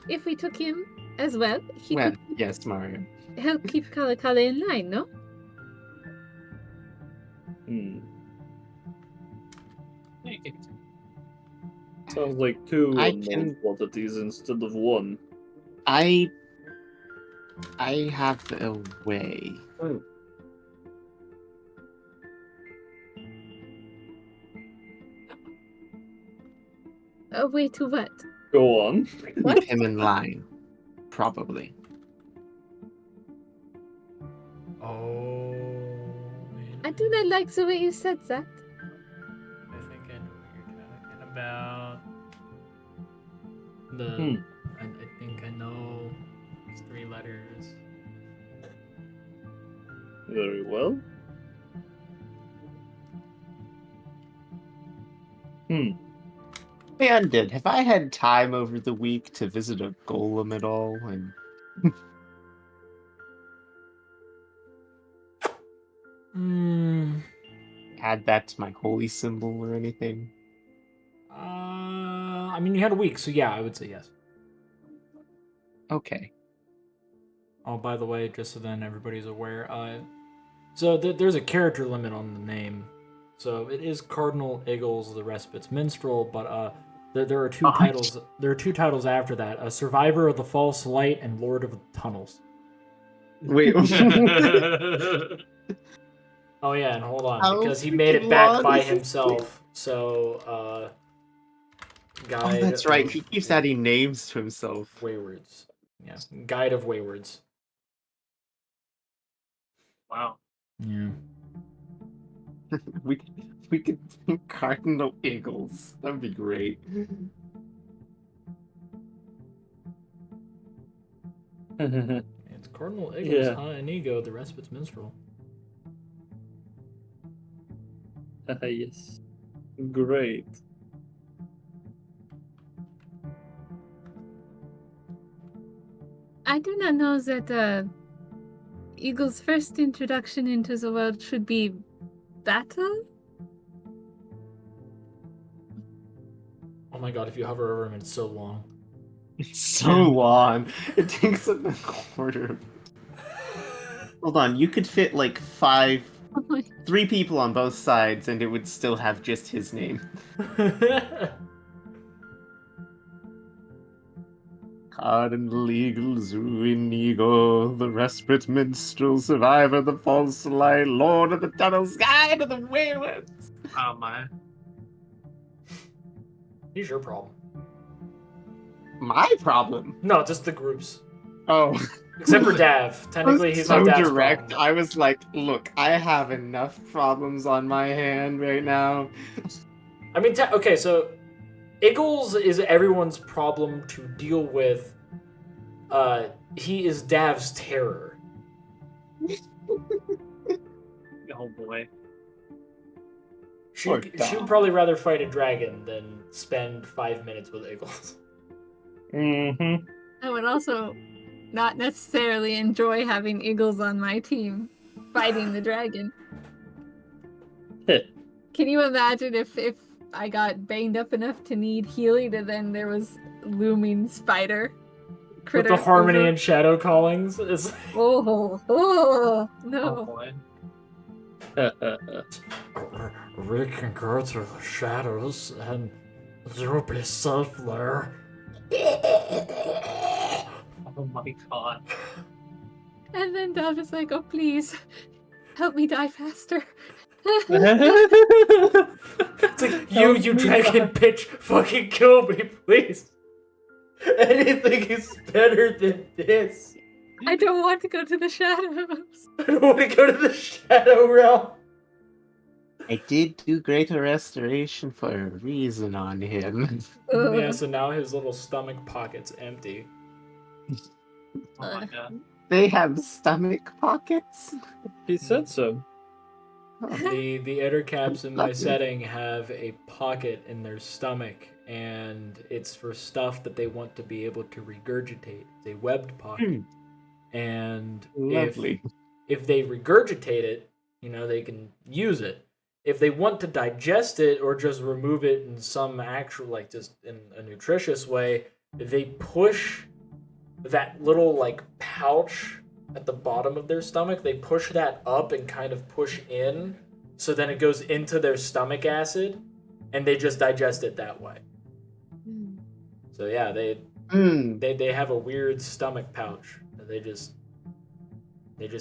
If we took him as well, he Well, could yes, Mario. help keep Kala in line, no? Yeah, you can- Sounds like two I unknown can- quantities instead of one. I have a way. A way to what? Go on. Keep him in line. Probably. Oh, I do not like the way you said that. I think I know what you're talking about. I think I know. It's 3 letters. Very well. Hey, Undead, have I had time over the week to visit a golem at all? And add that to my holy symbol or anything? I mean, you had a week, so yeah, I would say yes. Okay. Oh, by the way, just so then everybody's aware, so there's a character limit on the name. So it is Cardinal Eagles, the Respite's Minstrel, but there are two titles. There are 2 titles after that: a Survivor of the False Light and Lord of the Tunnels. Wait. Oh yeah, and hold on, How because he made it freaking back long by is this himself. So, Guide. Oh, that's right. of He keeps adding names to himself. Waywards. Yeah, Guide of Waywards. Wow. Yeah. we could do Cardinal Eagles. That'd be great. It's Cardinal Eagles, Yeah. Inigo, the Respite's Minstrel. Yes. Great. I do not know that Eagle's first introduction into the world should be battle. Oh my god, if you hover over him, it's so long. It's so long. It takes up a quarter. Hold on, you could fit like 3 people on both sides, and it would still have just his name. Cardinal Eagles, Inigo, the Respite Minstrel, Survivor, the False Light, Lord of the Tunnels, Guide of the Wayward. Oh my. Here's your problem. My problem. No, just the groups. Oh. Except for Dav. Technically, he's not so Dav's direct. problem. I was like, look, I have enough problems on my hand right now. I mean, okay, so Iggles is everyone's problem to deal with. He is Dav's terror. Oh boy. She Poor would Dav. probably rather fight a dragon than spend 5 minutes with Iggles. Mm-hmm. I would also not necessarily enjoy having eagles on my team fighting the dragon. Can you imagine if I got banged up enough to need healing and then there was looming spider With critter the harmony over- and shadow callings. It's... Oh Oh no. boy. We can go through the shadows and you'll be safe there. Oh my god. And then Dove is like, oh please, help me die faster. It's like, you dragon bitch, fucking kill me, please. Anything is better than this. I don't want to go to the shadows. I don't want to go to the shadow realm. I did do greater restoration for a reason on him. Yeah, so now his little stomach pocket's empty. Oh my god. They have stomach pockets? He said so. Oh. The editor caps in my Lucky. setting have a pocket in their stomach, and it's for stuff that they want to be able to regurgitate. It's a webbed pocket. And Lovely. if they regurgitate it, they can use it. If they want to digest it or just remove it in some actual, like just in a nutritious way, they push that little like pouch at the bottom of their stomach, they push that up and kind of push in, so then it goes into their stomach acid, and they just digest it that way. So yeah, they have a weird stomach pouch. They just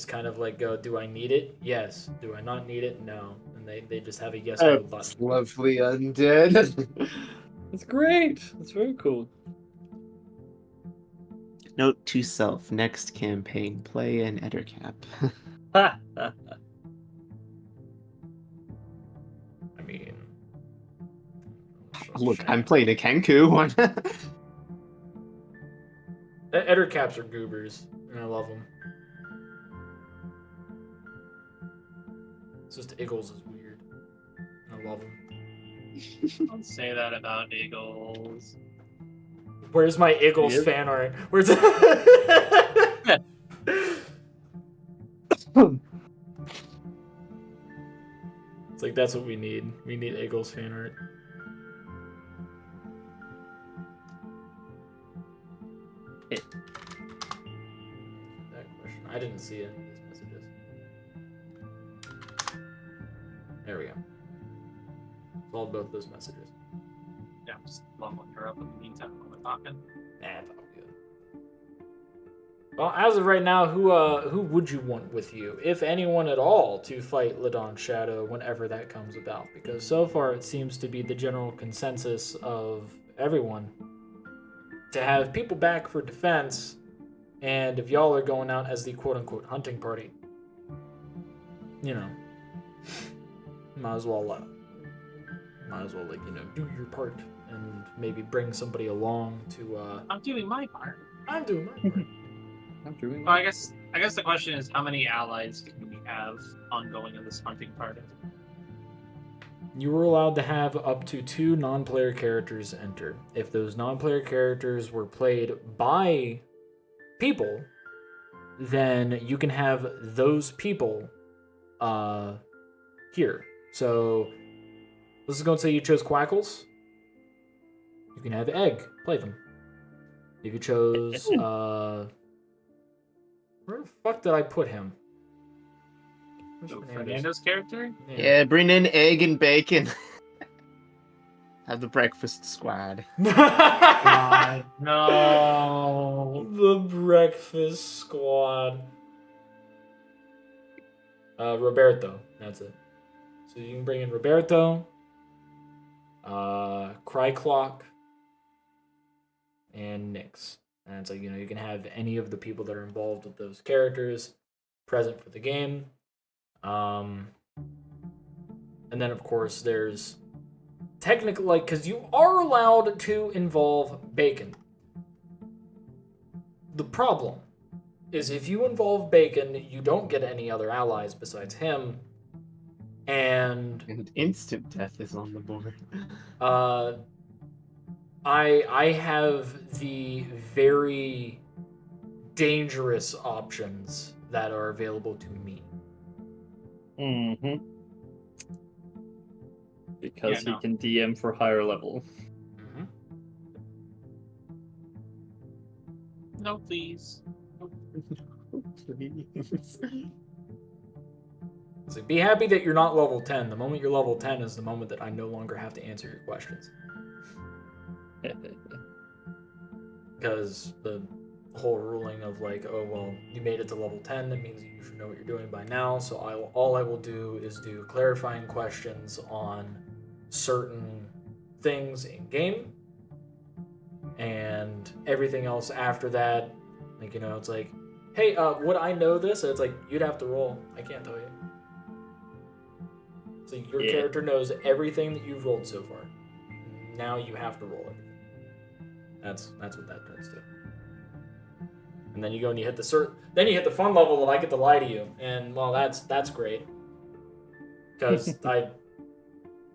kind of like go, do I need it? Yes. Do I not need it? No. And they just have a yes no That's button. lovely undead. That's great. That's very cool. Note to self, next campaign, play an Ettercap. Ha! I mean, Look, I'm playing a Kenku one. Editor caps are goobers, and I love them. It's just Iggles is weird. I love him. Don't say that about eagles. Where's my Iggles Yep. fan art? Where's It's like, that's what we need. We need Iggles fan art. That question. I didn't see any of these messages. There we go. Solved both those messages. Yeah, just leveling her up in the meantime while we're talking. Nah, that'll be good. Well, as of right now, who would you want with you, if anyone at all, to fight Ladon Shadow whenever that comes about? Because so far it seems to be the general consensus of everyone to have people back for defense, and if y'all are going out as the quote-unquote hunting party, might as well do your part and maybe bring somebody along to I'm doing my part. I'm doing my part. I'm doing Well, I guess the question is, how many allies can we have ongoing in this hunting party? You were allowed to have up to 2 non-player characters enter. If those non-player characters were played by people, then you can have those people here. So let's go and say you chose Quackles. You can have Egg play them. If you chose where the fuck did I put him? Where's So Fernando's? Fernando's character? Yeah, bring in egg and bacon. Have the breakfast squad. God, no. The Breakfast Squad. Roberto, that's it. So you can bring in Roberto, Cry Clock, and Nyx. And it's like, you can have any of the people that are involved with those characters present for the game. And then, of course, there's technically, like, because you are allowed to involve Bacon. The problem is if you involve Bacon, you don't get any other allies besides him. And instant death is on the board. I have the very dangerous options that are available to me. Mm-hmm. Because Yeah, he can DM for higher level. Mm-hmm. No, please. Please. It's like, be happy that you're not level 10. The moment you're level 10 is the moment that I no longer have to answer your questions. Because the whole ruling of like, oh, well, you made it to level 10, that means you should know what you're doing by now, so all I will do is do clarifying questions on certain things in game, and everything else after that, like, it's like, hey, would I know this? And it's like, you'd have to roll. I can't tell you. So your character knows everything that you've rolled so far. Now you have to roll everything. That's what that turns to. And then you go and you hit then you hit the fun level of I get to lie to you, and well, that's great. Because my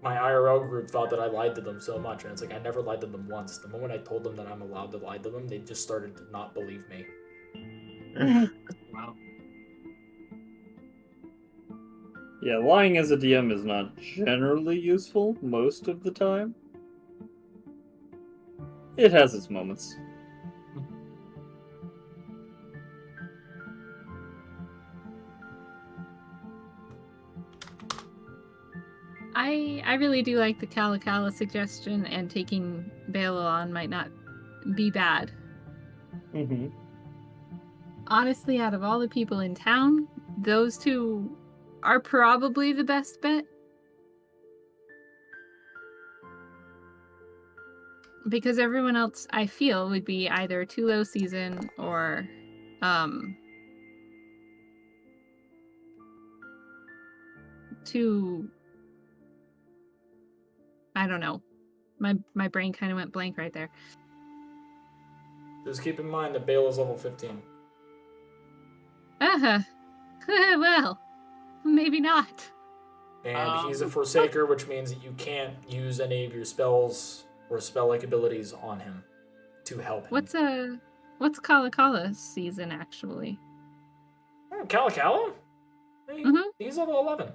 IRL group thought that I lied to them so much, and it's like I never lied to them once. The moment I told them that I'm allowed to lie to them, they just started to not believe me. Wow. Yeah, lying as a DM is not generally useful most of the time. It has its moments. I really do like the Kalakala suggestion, and taking Bale on might not be bad. Mm-hmm. Honestly, out of all the people in town, those two are probably the best bet. Because everyone else, I feel, would be either too low season or too, I don't know. My brain kind of went blank right there. Just keep in mind that Bale is level 15. Uh-huh. Well, maybe not. And he's a Forsaker, which means that you can't use any of your spells or spell-like abilities on him to help him. What's Kalakala's season, actually? Oh, Kalakala? Mm-hmm. He's level 11.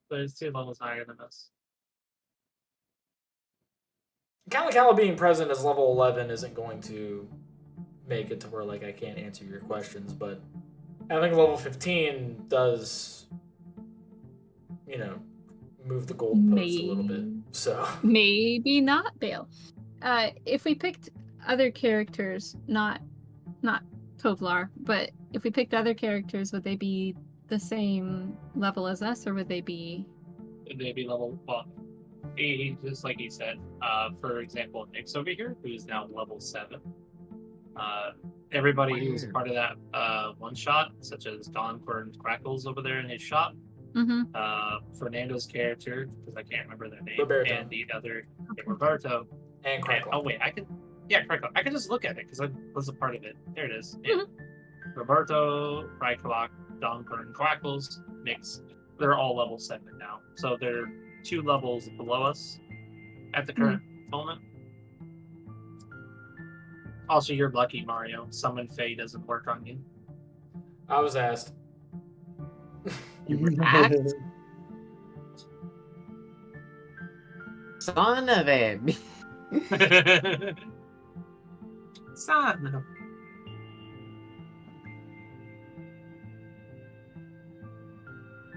But it's 2 levels higher than us. Kalakala being present as level 11 isn't going to make it to where, like, I can't answer your questions, but having level 15 does, move the goalposts a little bit. So maybe not Bale. If we picked other characters, not Tovlar, but if we picked other characters, would they be the same level as us, or would they be? They'd be level 1. Just like he said, for example, Nick's over here, who's now level 7. Everybody who's part of that one shot, such as Donford and Crackles over there in his shop, Fernando's character, because I can't remember their name, Roberto. and the other Roberto, and Crackle. Oh wait, Crackle. I can just look at it because I was a part of it. There it is. Yeah. Roberto, Crackle, Donford, and Crackles, Nick's. They're all level 7 now, so they're 2 levels below us at the current moment. Also, you're lucky, Mario. Summon Fae doesn't work on you. I was asked. You were asked? Son of a... Son.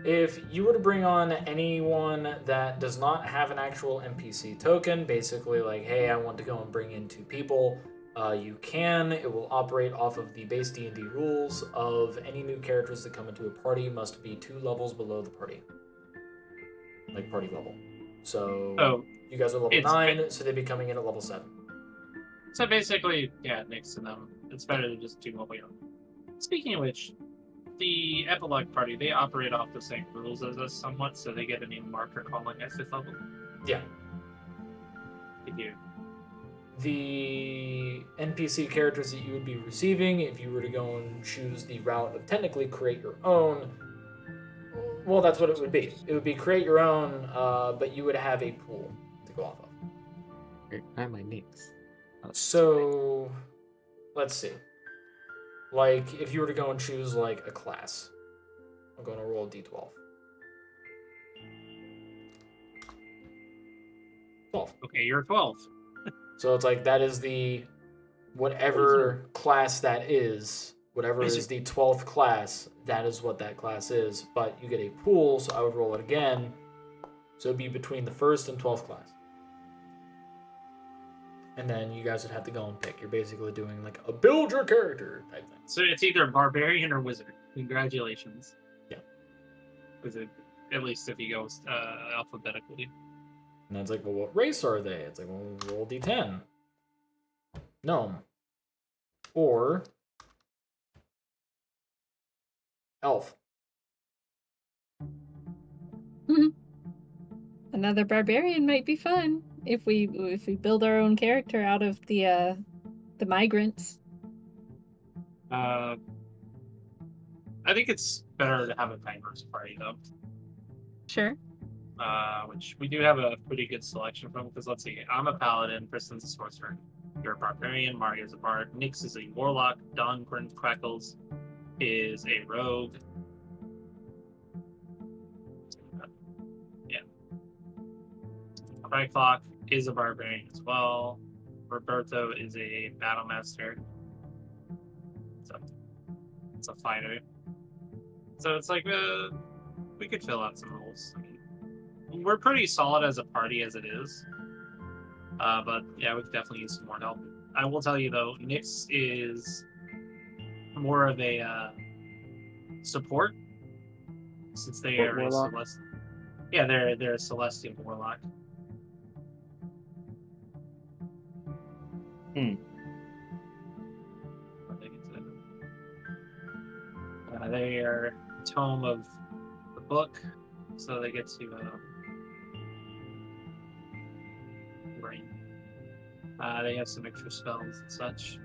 If you were to bring on anyone that does not have an actual NPC token, basically like, hey, I want to go and bring in 2 people, you can. It will operate off of the base D&D rules of any new characters that come into a party must be 2 levels below the party. Like party level. So you guys are level 9, so they'd be coming in at level 7. So basically, yeah, next to them. It's better to just do what we own. Speaking of which, the Epilogue Party, they operate off the same rules as us somewhat, so they get a new marker calling at 5th level. Yeah. They do. The NPC characters that you would be receiving, if you were to go and choose the route of technically create your own, well, that's what it would be. It would be create your own, but you would have a pool to go off of. Where are my names? Oh, So, let's see. Like, if you were to go and choose, like, a class, I'm going to roll a d12. 12. Okay, you're 12. So it's like that is the whatever class that is, whatever is the 12th class, that is what that class is. But you get a pool, so I would roll it again. So it'd be between the 1st and 12th class. And then you guys would have to go and pick. You're basically doing like a build your character type thing. So it's either barbarian or wizard. Congratulations. Yeah. At least if you go alphabetically. And then it's like, well, what race are they? It's like, well, roll d10. Gnome. Or elf. Another barbarian might be fun if we build our own character out of the migrants. I think it's better to have a diverse party though. Sure. Which we do have a pretty good selection from, because let's see, I'm a paladin, Priston's a sorcerer, you're a barbarian, Mario's a bard, Nyx is a warlock, Don Crackles is a rogue. Yeah. Cryclock is a barbarian as well. Roberto is a battle master. So it's a fighter. So it's like we could fill out some roles. I mean, we're pretty solid as a party as it is. But yeah, we could definitely use some more help. I will tell you though, Nyx is more of a support, since they are a celestial. Yeah, they're a celestial warlock. They are tome of the book, so they get to brain. They have some extra spells and such.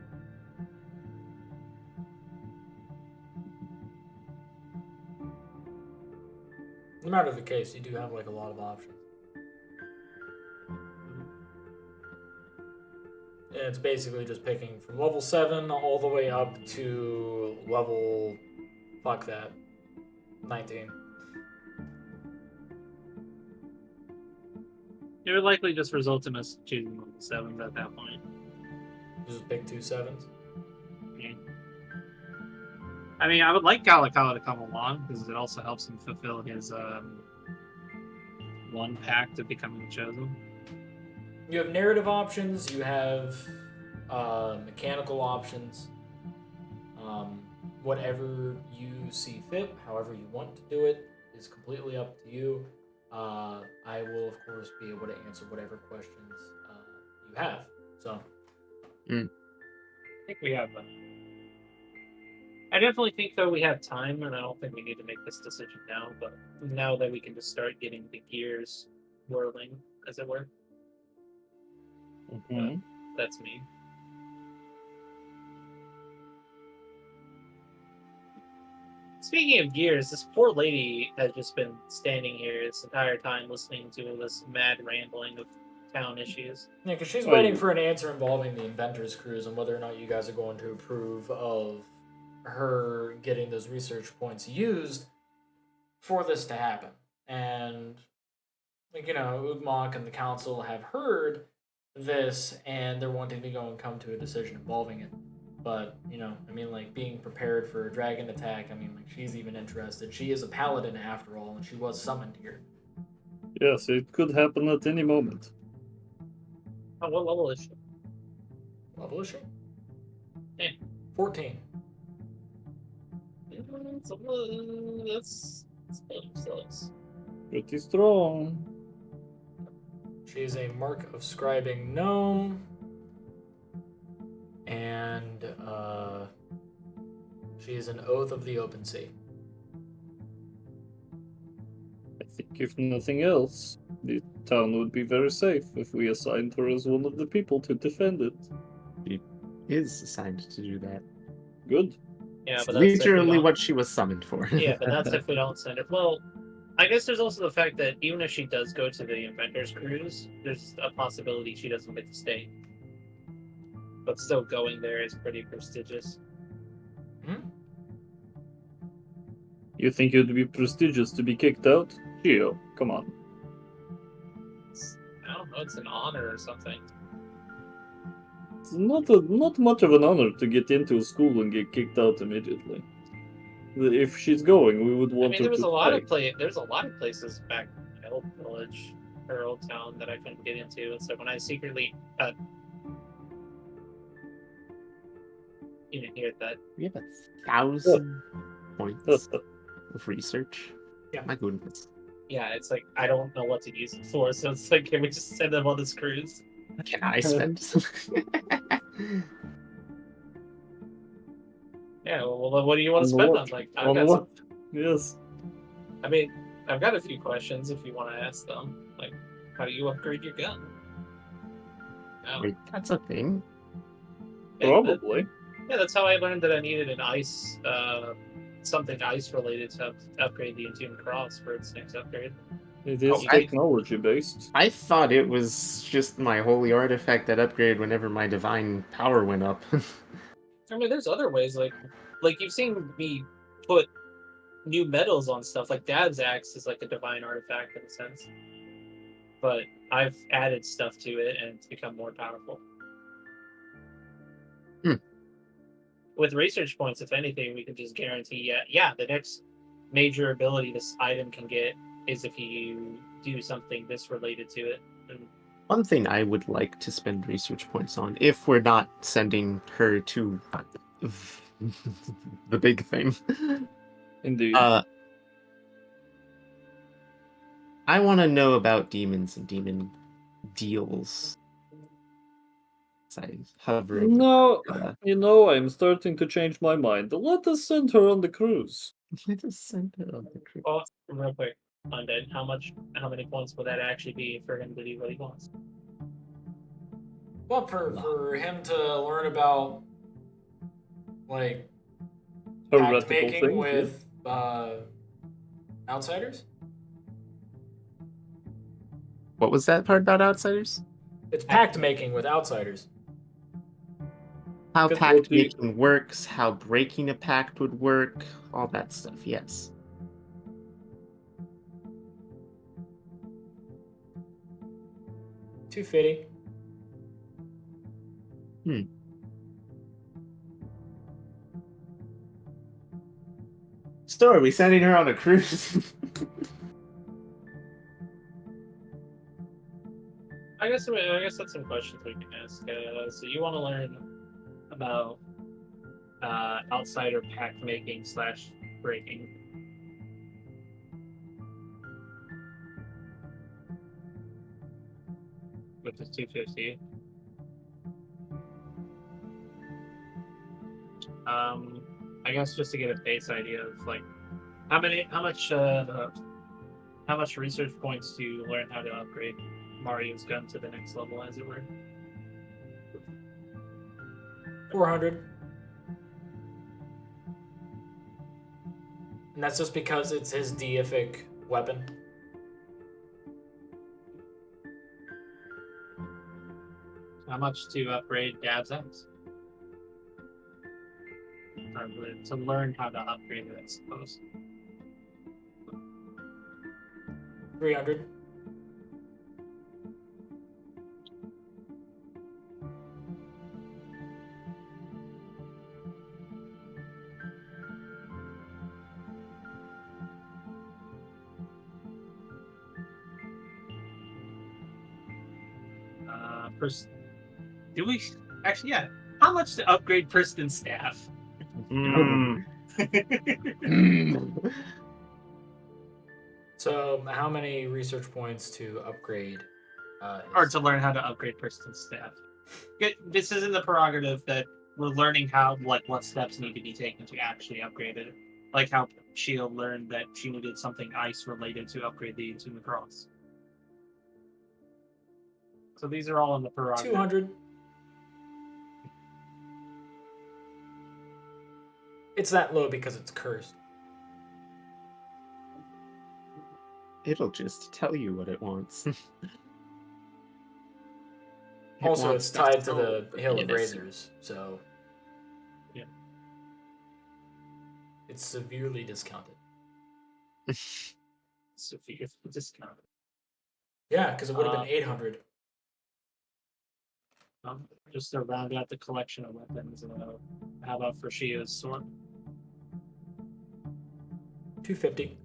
No matter the case, you do have like a lot of options. And it's basically just picking from level 7 all the way up to level, fuck that, 19. It would likely just result in us choosing level 7s at that point. Just pick 2 7s. Yeah. I mean, I would like Galakawa to come along, because it also helps him fulfill his one pact of becoming chosen. You have narrative options, you have mechanical options. Whatever you see fit, however you want to do it, is completely up to you. I will, of course, be able to answer whatever questions you have. So, I think we have. I definitely think, though, we have time, and I don't think we need to make this decision now. But now that we can just start getting the gears whirling, as it were. That's me. Speaking of gears, this poor lady has just been standing here this entire time listening to this mad rambling of town issues. yeah, because she's waiting for an answer involving the Inventor's Cruise and whether or not you guys are going to approve of her getting those research points used for this to happen. And, like, you know, Ugmok and the council have heard this, and they're wanting to go and come to a decision involving it. But, you know, I mean, like, being prepared for a dragon attack, I mean, like, she's even interested. She is a paladin after all, and she was summoned here. Yes, it could happen at any moment. Oh, what level is she? Level is she? Yeah. 14. That's sucks. Pretty strong. She is a Mark of Scribing gnome. She is an oath of the open sea. I think if nothing else, the town would be very safe if we assigned her as one of the people to defend it. She is assigned to do that. Good. Yeah, It's but that's if we literally don't- what she was summoned for. Yeah, but that's if we don't send her. Well, I guess there's also the fact that even if she does go to the Inventor's Cruise, there's a possibility she doesn't get to stay. But still going there is pretty prestigious. You think it'd be prestigious to be kicked out? Shio, come on. I don't know, it's an honor or something. It's not much of an honor to get into a school and get kicked out immediately. If she's going, we would I want mean, her there was to a lot stay. of there's a lot of places back in my old village or old town that I couldn't get into, and so when I secretly you didn't hear that. We have 1,000 points of research. Yeah. My goodness. Yeah, it's like I don't know what to use it for, so it's like, can we just send them on this cruise? Can I spend some? Yeah, well, what do you want to On spend what? on? Like, On what? Yes. I mean, I've got a few questions if you want to ask them. Like, how do you upgrade your gun? Oh, Wait, that's a thing. Probably. Yeah, that's how I learned that I needed an ice, something ice related to upgrade the Entombed Cross for its next upgrade. It is I- technology based. I thought it was just my holy artifact that upgraded whenever my divine power went up. I mean, there's other ways, like you've seen me put new metals on stuff. Like Dad's axe is like a divine artifact in a sense, but I've added stuff to it and it's become more powerful. With research points, if anything, we can just guarantee, the next major ability this item can get is if you do something this related to it. And One thing I would like to spend research points on, if we're not sending her to the big thing. Indeed. I want to know about demons and demon deals. As I hover over No, the- I'm starting to change my mind. Let us send her on the cruise. Let us send her on the cruise. oh, real quick, Undead, how many points would that actually be for him to do what he wants? Well, for him to learn about, like, pact Heretical making things. with outsiders? What was that part about outsiders? It's pact making with outsiders. How Good pact lord, making works, how breaking a pact would work, all that stuff, yes. Too fitty. So are we sending her on a cruise? I guess that's some questions we can ask. So you want to learn about outsider pact making / breaking. Which is 250. I guess just to get a base idea of like how much research points to learn how to upgrade Mario's gun to the next level, as it were. 400. And that's just because it's his deific weapon. How much to upgrade Dab's axe? Or to learn how to upgrade it, I suppose. 300. Do we actually? Yeah. How much to upgrade Priston's staff? So, how many research points to upgrade? Or to learn how to upgrade Priston's staff? This isn't the prerogative that we're learning how what steps need to be taken to actually upgrade it. Like how Shio learned that she needed something ice related to upgrade the Entombed Cross. So these are all in the prerogative. 200. It's that low because it's cursed. It'll just tell you what it wants. Also, wants it's tied to soul the Hill of innocent. Razors, so Yeah. it's severely discounted. So if you discount it. Yeah, because it would have been 800. Just to round out the collection of weapons, how about for Shio's sword? 250.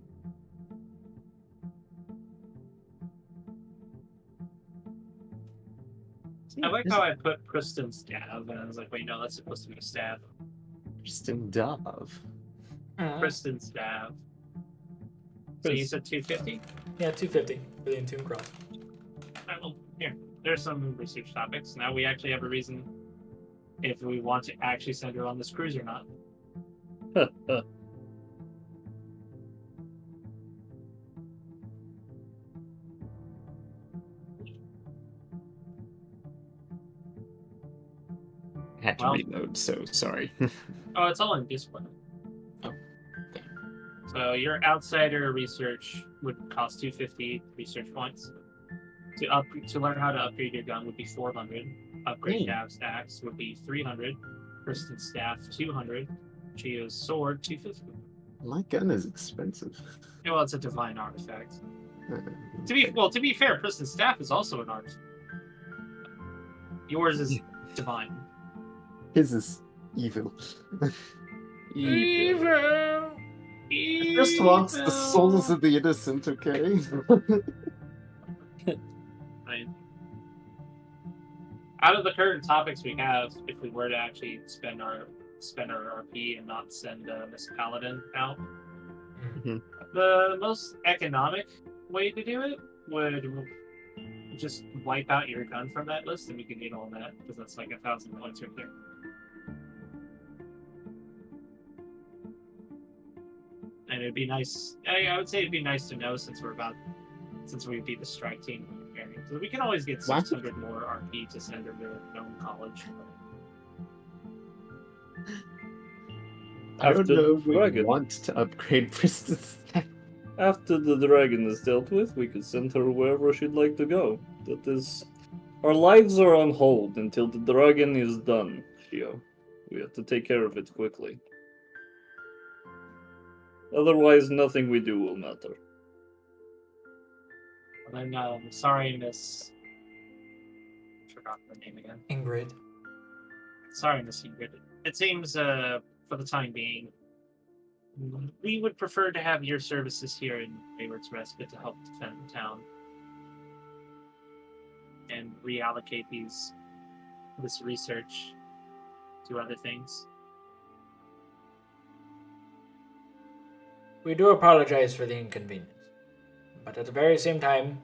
I like how I put Priston's staff, and I was like, wait, no, that's supposed to be a staff. Priston Dove. Priston's staff. So you said 250? Yeah, 250 for the Entombed Cross. Alright, well, here. There's some research topics. Now we actually have a reason if we want to actually send her on this cruise or not. I had to Well- reload, so sorry. Oh, it's all in discipline. Oh, okay. So your outsider research would cost 250 research points. To learn how to upgrade your gun would be 400. Upgrade Dav stacks would be 300. Priston's staff 200. Chio's sword 250. My gun is expensive. Yeah, well, it's a divine artifact. Uh, To be fair, Priston's staff is also an artifact. Yours is divine. His is evil. Evil! It just wants the souls of the innocent, okay? Right. Out of the current topics we have, if we were to actually spend our RP and not send Miss Paladin out, Mhm. the most economic way to do it would just wipe out your gun from that list, and we can get all that because that's like 1,000 points right there. And it'd be nice. I would say it'd be nice to know since we beat the strike team. So we can always get 600 more RP to send her to known college. I don't After know if the we dragon. want to upgrade Priston's staff. After the dragon is dealt with, we could send her wherever she'd like to go. That is, our lives are on hold until the dragon is done, Shio. We have to take care of it quickly. Otherwise, nothing we do will matter. And then, sorry, Miss. Forgot her name again. Ingrid. Sorry, Miss Ingrid. It seems, for the time being, we would prefer to have your services here in Wayward's Respite to help defend the town and reallocate this research to other things. We do apologize for the inconvenience, but at the very same time,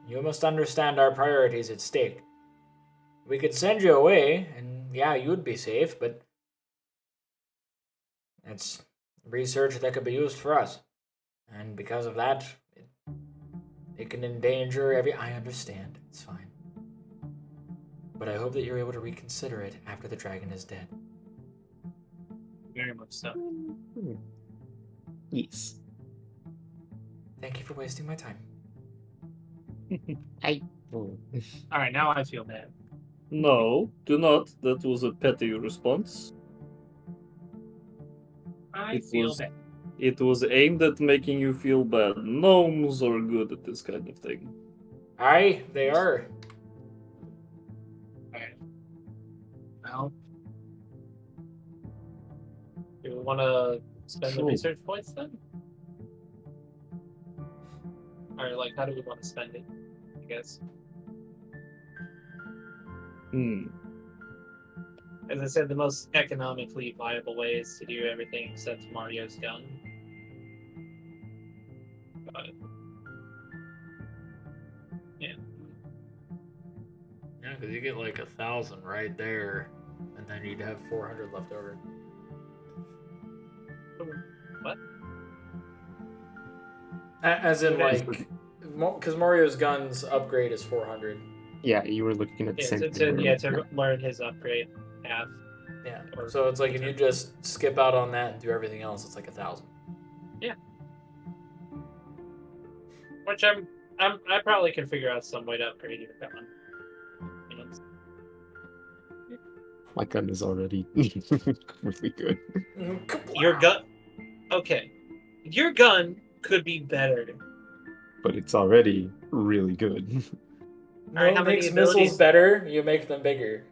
you must understand our priorities at stake. We could send you away, and yeah, you'd be safe, but it's research that could be used for us. And because of that, it can endanger every... I understand, it's fine. But I hope that you're able to reconsider it after the dragon is dead. Very much so. Yes. Thank you for wasting my time. Alright, now I feel bad. No, do not. That was a petty response. I It feel was- bad. It was aimed at making you feel bad. Gnomes are good at this kind of thing. Aye, they are. Alright. Well, do we want to spend the Sure. research points then? Or, like, how do we want to spend it? I guess. As I said, the most economically viable way is to do everything except Mario's gun. But, yeah. Yeah, because you get like 1,000 right there. and then you'd have 400 left over. What? As in, Okay. like, because Mario's gun's upgrade is 400. Yeah, you were looking at the Yeah, same to, thing. to learn his upgrade half. Yeah. Or- So it's like if you just skip out on that and do everything else, it's like 1,000. Which I probably can figure out some way to upgrade your gun. You know, My gun is already really good. your gun. Okay, your gun could be better. But it's already really good. No Alright, how one many makes abilities- missiles better, you make them bigger.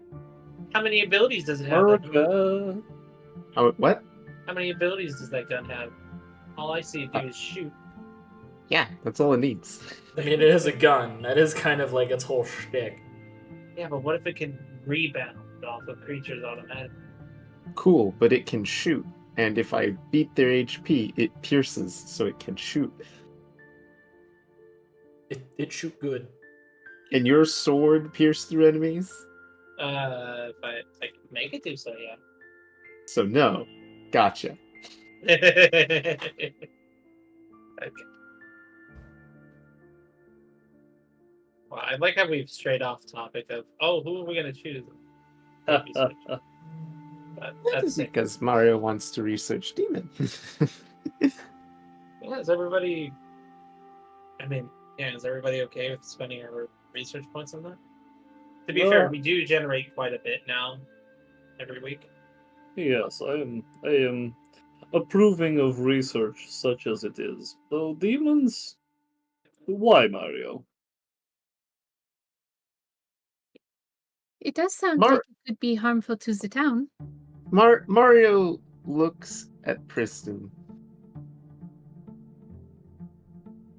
How many abilities does it have? America. Oh, what? How many abilities does that gun have? All I see it do is shoot. Yeah, that's all it needs. I mean, it is a gun. That is kind of like its whole shtick. Yeah, but what if it can rebound off of creatures automatically? Cool, but it can shoot. And if I beat their HP, it pierces, so it can shoot. It shoot good. Can your sword pierce through enemies? If I can make it do so, yeah. So no. Gotcha. Okay. Well, I like how we've strayed off topic of, who are we gonna choose? But That that's is it. because Mario wants to research demon. Yeah, is everybody? I mean, yeah, is everybody okay with spending our research points on that? To be fair, we do generate quite a bit now, every week. Yes, I am approving of research such as it is. Though demons, why, Mario? It does sound Mar- like it could be harmful to the town. Mario looks at Priston.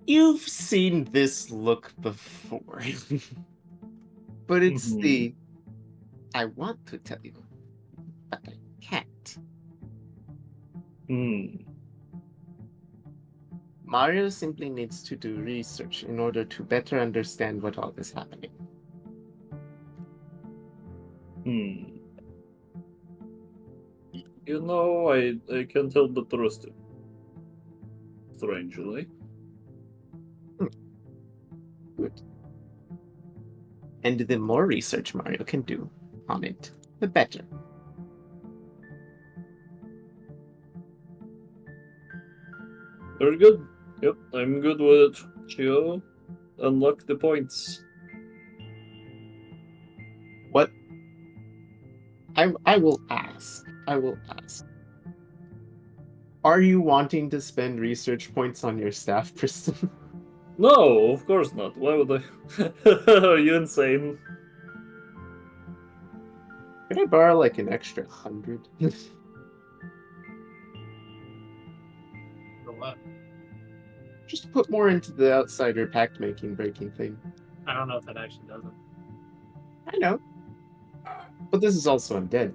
You've seen this look before. But it's Mhm. the I want to tell you, but I can't. Mario simply needs to do research in order to better understand what all is happening. You know, I can't help but trust him. Strangely. Good. And the more research Mario can do on it, the better. Very good. Yep, I'm good with it. Shio, unlock the points. What? I will ask. I will ask. Are you wanting to spend research points on your staff, Priston? No, of course not. Why would I? Are you insane? Can I borrow like an extra 100? For what? Just to put more into the outsider pact making breaking thing. I don't know if that actually does it. I know. But this is also undead.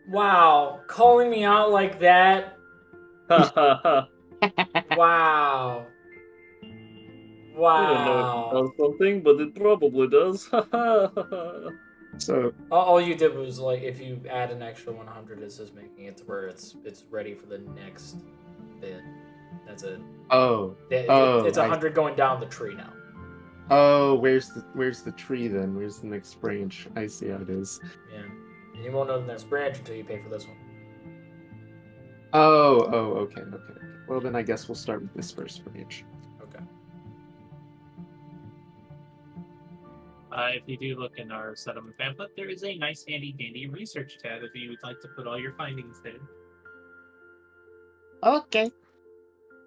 Wow, calling me out like that. Ha ha ha. Wow. I don't know if it Wow. does something, but it probably does. Ha ha ha. So All you did was like if you add an extra 100, it's just making it to where it's ready for the next bit. That's it. It's 100 going down the tree now. Oh, where's the tree then? Where's the next branch? I see how it is. Yeah. And you won't know the next branch until you pay for this one. Oh, okay. Well then I guess we'll start with this first branch. Okay. If you do look in our settlement pamphlet, there is a nice handy dandy research tab if you would like to put all your findings there. Okay.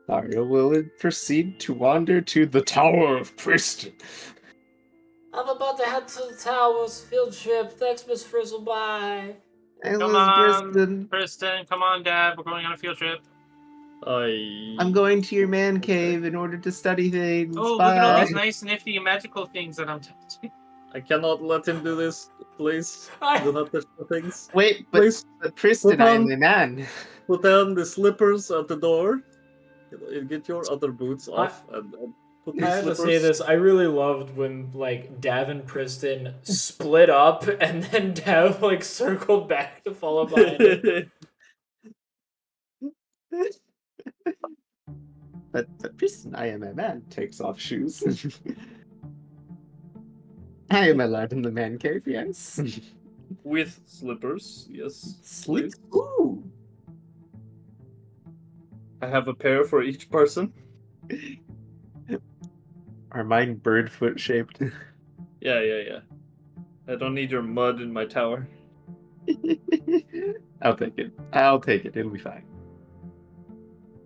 Mario will proceed to wander to the Tower of Priston. I'm about to head to the towers field trip. Thanks, Miss Frizzle. Bye. Hey, Come Liz on, Priston. Priston, come on, Dad. We're going on a field trip. I'm going to your man cave in order to study things. Oh, Bye. look at all these nice, nifty, magical things that I'm touching. I cannot let him do this. Please, do not touch the things. Wait, but Please, Priston, I am the man. put down the slippers at the door. Get your other boots off. And Put I the have to say slippers. this. I really loved when like Dav and Priston split up, and then Dav like circled back to follow behind him. But Priston, I am a man, takes off shoes. I am allowed in the man cave, yes. With slippers, yes. Sleep. Please. Ooh. I have a pair for each person. Are mine bird foot shaped? Yeah. I don't need your mud in my tower. I'll take it. I'll take it. It'll be fine.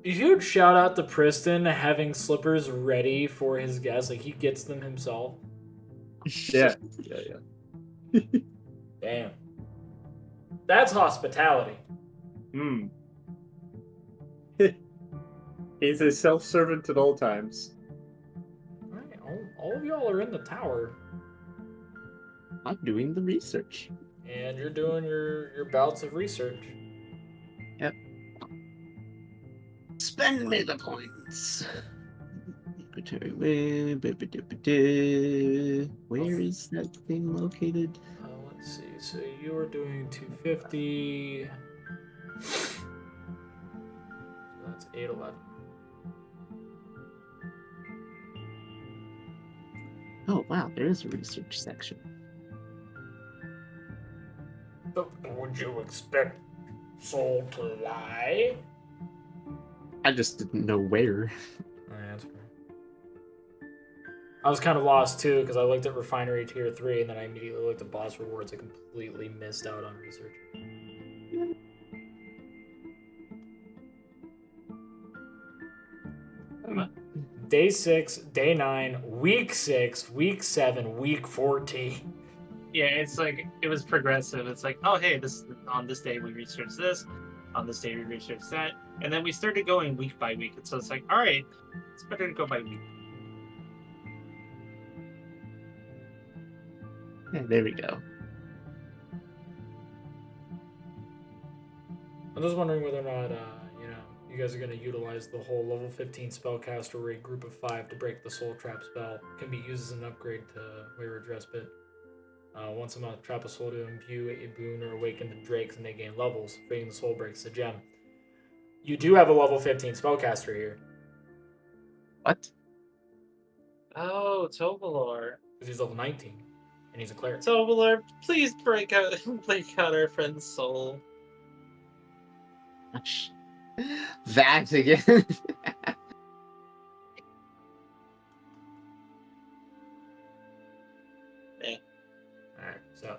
A huge shout out to Priston having slippers ready for his guests. Like he gets them himself. Yeah. Damn. That's hospitality. Hmm. He's a self-servant at all times. Alright, all of y'all are in the tower. I'm doing the research. And you're doing your bouts of research. Yep. Spend me the points. Where is that thing located? Let's see. So you are doing 250. So that's 811. Oh wow, there is a research section. But would you expect Soul to lie? I just didn't know where. Alright, that's fair. I was kind of lost too because I looked at Refinery Tier 3 and then I immediately looked at Boss Rewards. I completely missed out on research. Day 6, Day 9, Week 6, Week 7, Week 14. Yeah, it's like it was progressive. It's like, oh hey, this on this day we researched this, on this day we researched that, and then we started going week by week. And so it's like, all right, it's better to go by week. Yeah, there we go. I'm just wondering whether or not, you guys are going to utilize the whole level 15 spellcaster where a group of 5 to break the soul trap spell can be used as an upgrade to Wayward Respite. Once a month, trap a soul to imbue a boon or awaken the drakes and they gain levels. Freeing the soul breaks the gem. You do have a level 15 spellcaster here. What? Oh, Tovalor. Because he's level 19. And he's a cleric. Tovalor, please break out our friend's soul. Gosh. That again. Alright, so.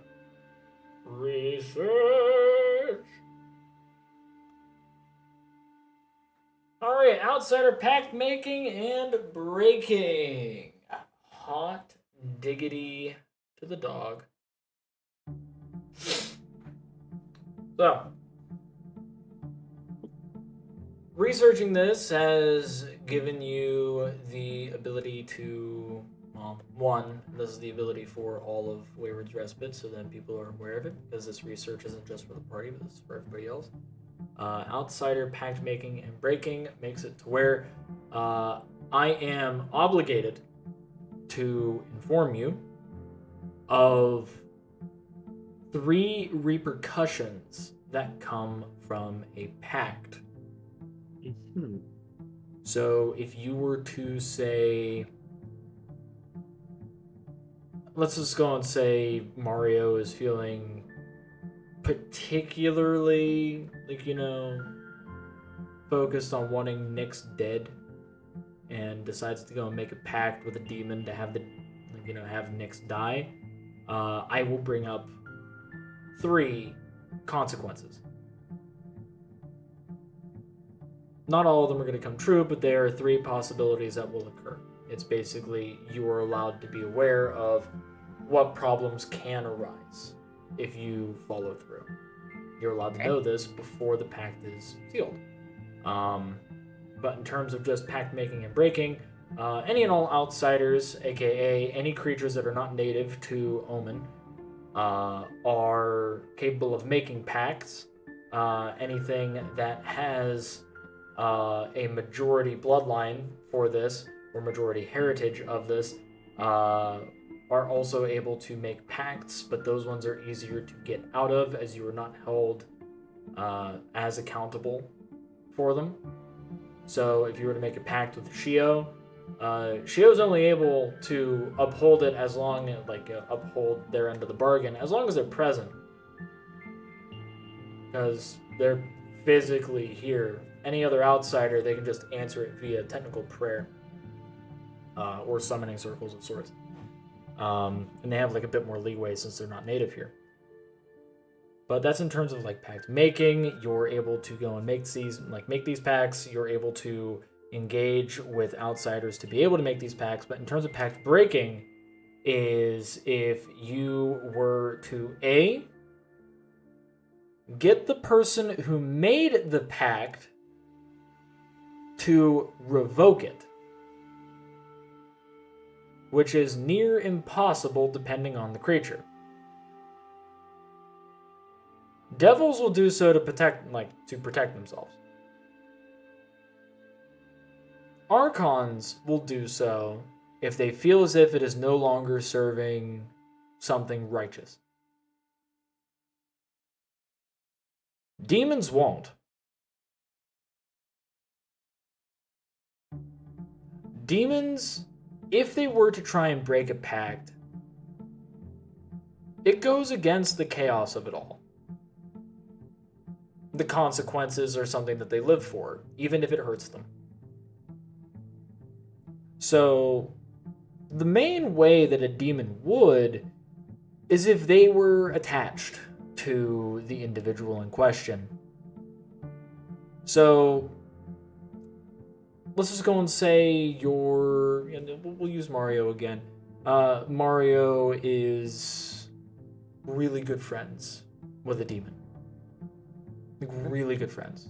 Research! Alright, outsider pact making and breaking. Hot diggity to the dog. So, researching this has given you the ability to, well, one, this is the ability for all of Wayward's Respite, so then people are aware of it, because this research isn't just for the party, but it's for everybody else. Outsider pact making and breaking makes it to where I am obligated to inform you of 3 repercussions that come from a pact. So if you were to say, let's just go and say Mario is feeling particularly, focused on wanting Nyx dead and decides to go and make a pact with a demon to have have Nyx die, I will bring up 3 consequences. Not all of them are going to come true, but there are 3 possibilities that will occur. It's basically you are allowed to be aware of what problems can arise if you follow through. You're allowed to know this before the pact is sealed. But in terms of just pact making and breaking, any and all outsiders, aka any creatures that are not native to Omen, are capable of making pacts. Anything that has a majority bloodline for this, or majority heritage of this are also able to make pacts, but those ones are easier to get out of as you are not held as accountable for them. So if you were to make a pact with Shio, Shio's only able to uphold it as long as, uphold their end of the bargain as long as they're present. Because they're physically here. Any other outsider, they can just answer it via technical prayer. Or summoning circles of sorts. And they have like a bit more leeway since they're not native here. But that's in terms of like pact making. You're able to go and make these pacts. You're able to engage with outsiders to be able to make these pacts. But in terms of pact breaking, is if you were to get the person who made the pact to revoke it, which is near impossible depending on the creature. Devils will do so to protect themselves. Archons will do so if they feel as if it is no longer serving something righteous. Demons won't. Demons, if they were to try and break a pact, it goes against the chaos of it all. The consequences are something that they live for, even if it hurts them. So, the main way that a demon would is if they were attached to the individual in question. So, let's just go and say we'll use Mario again. Mario is really good friends with a demon. Like, really good friends.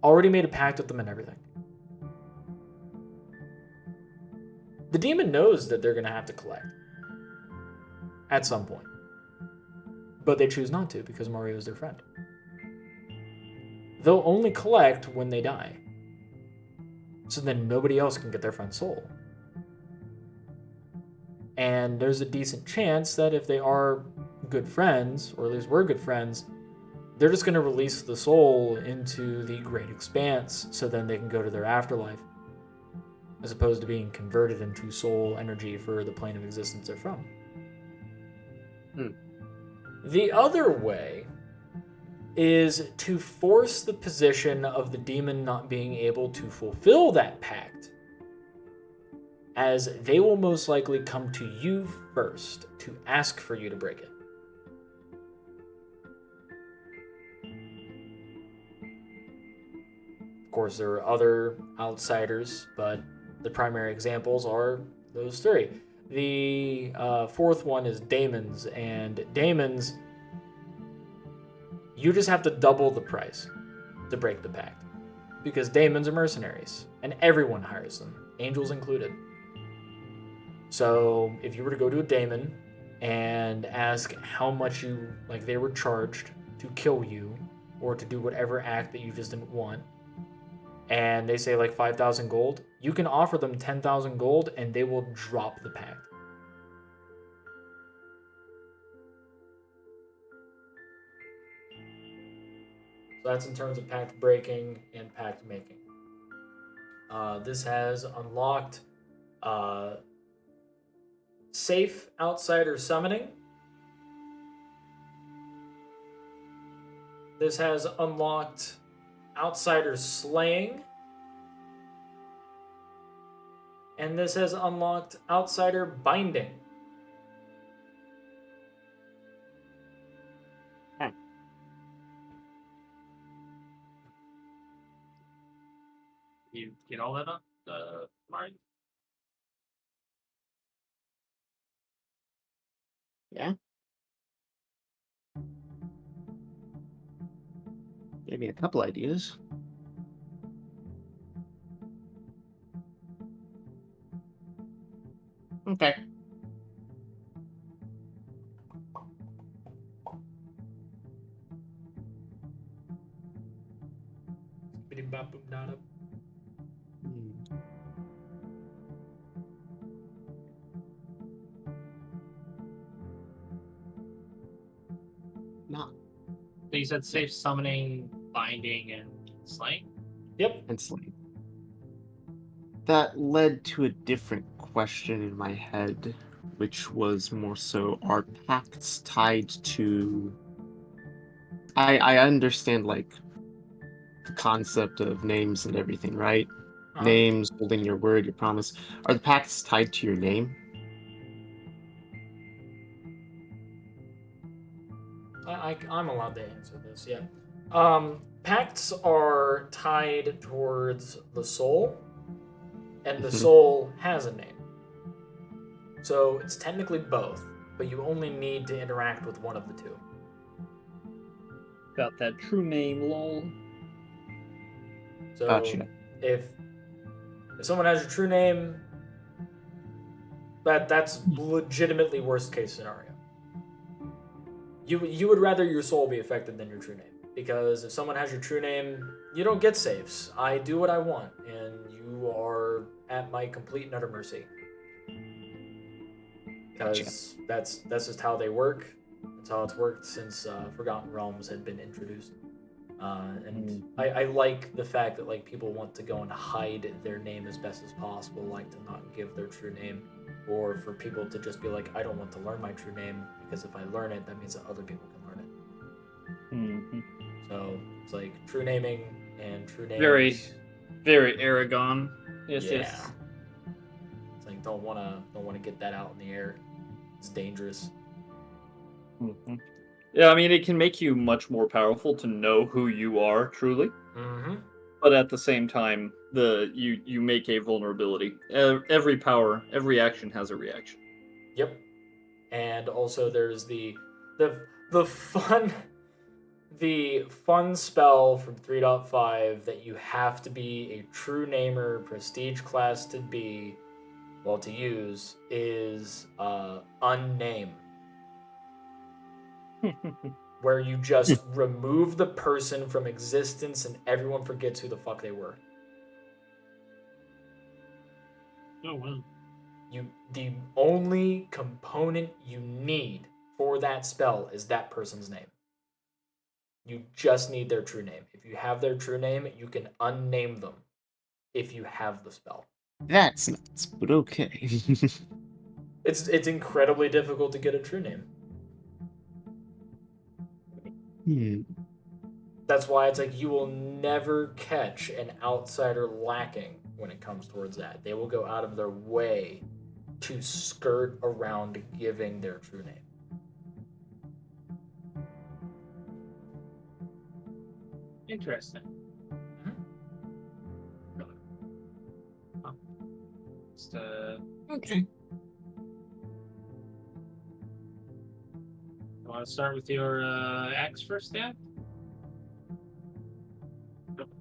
Already made a pact with them and everything. The demon knows that they're going to have to collect. At some point. But they choose not to because Mario is their friend. They'll only collect when they die. So then nobody else can get their friend's soul. And there's a decent chance that if they are good friends, or at least were good friends, they're just going to release the soul into the Great Expanse so then they can go to their afterlife, as opposed to being converted into soul energy for the plane of existence they're from. The other way is to force the position of the demon not being able to fulfill that pact, as they will most likely come to you first to ask for you to break it. Of course, there are other outsiders, but the primary examples are those three. The fourth one is daemons, and daemons, you just have to double the price to break the pact, because daemons are mercenaries, and everyone hires them, angels included. So if you were to go to a daemon and ask how much they were charged to kill you, or to do whatever act that you just didn't want, and they say 5,000 gold, you can offer them 10,000 gold and they will drop the pact. So that's in terms of pact breaking and pact making. This has unlocked safe outsider summoning. This has unlocked outsider slaying. And this has unlocked outsider binding. You get all that up, Marty? Yeah. Gave me a couple ideas. Okay. not So you said safe summoning, binding, and slaying? Yep. and sleep. That led to a different question in my head, which was more so, are pacts tied to... I understand, like, the concept of names and everything, right? Names, holding your word, your promise. Are the pacts tied to your name? I'm allowed to answer this, yeah. Pacts are tied towards the soul, and the Mhm. soul has a name. So it's technically both, but you only need to interact with one of the two. Got that true name, lol. So Gotcha. if someone has your true name, that's legitimately worst case scenario. You would rather your soul be affected than your true name, because if someone has your true name, you don't get saves. I do what I want, and you are at my complete and utter mercy. Because that's just how they work. That's how it's worked since Forgotten Realms had been introduced. And I like the fact that like people want to go and hide their name as best as possible, like to not give their true name, or for people to just be like, I don't want to learn my true name because if I learn it, that means that other people can learn it. Mm-hmm. So it's like true naming and true names. Very Aragon. Yes, Yeah. yes. It's like don't wanna get that out in the air. It's dangerous. Mm-hmm. Yeah, I mean, it can make you much more powerful to know who you are truly, Mm-hmm. but at the same time, you make a vulnerability. Every power, every action has a reaction. Yep. And also there's the fun the fun spell from 3.5 that you have to be a true namer prestige class to be to use is unname, where you just remove the person from existence and everyone forgets who the fuck they were. Oh, wow. The only component you need for that spell is that person's name. You just need their true name. If you have their true name, you can unname them if you have the spell. That's nuts, but okay. It's incredibly difficult to get a true name. That's why it's like you will never catch an outsider lacking when it comes towards that. They will go out of their way to skirt around giving their true name. Interesting. Just, Okay. you want to start with your axe first, Dan?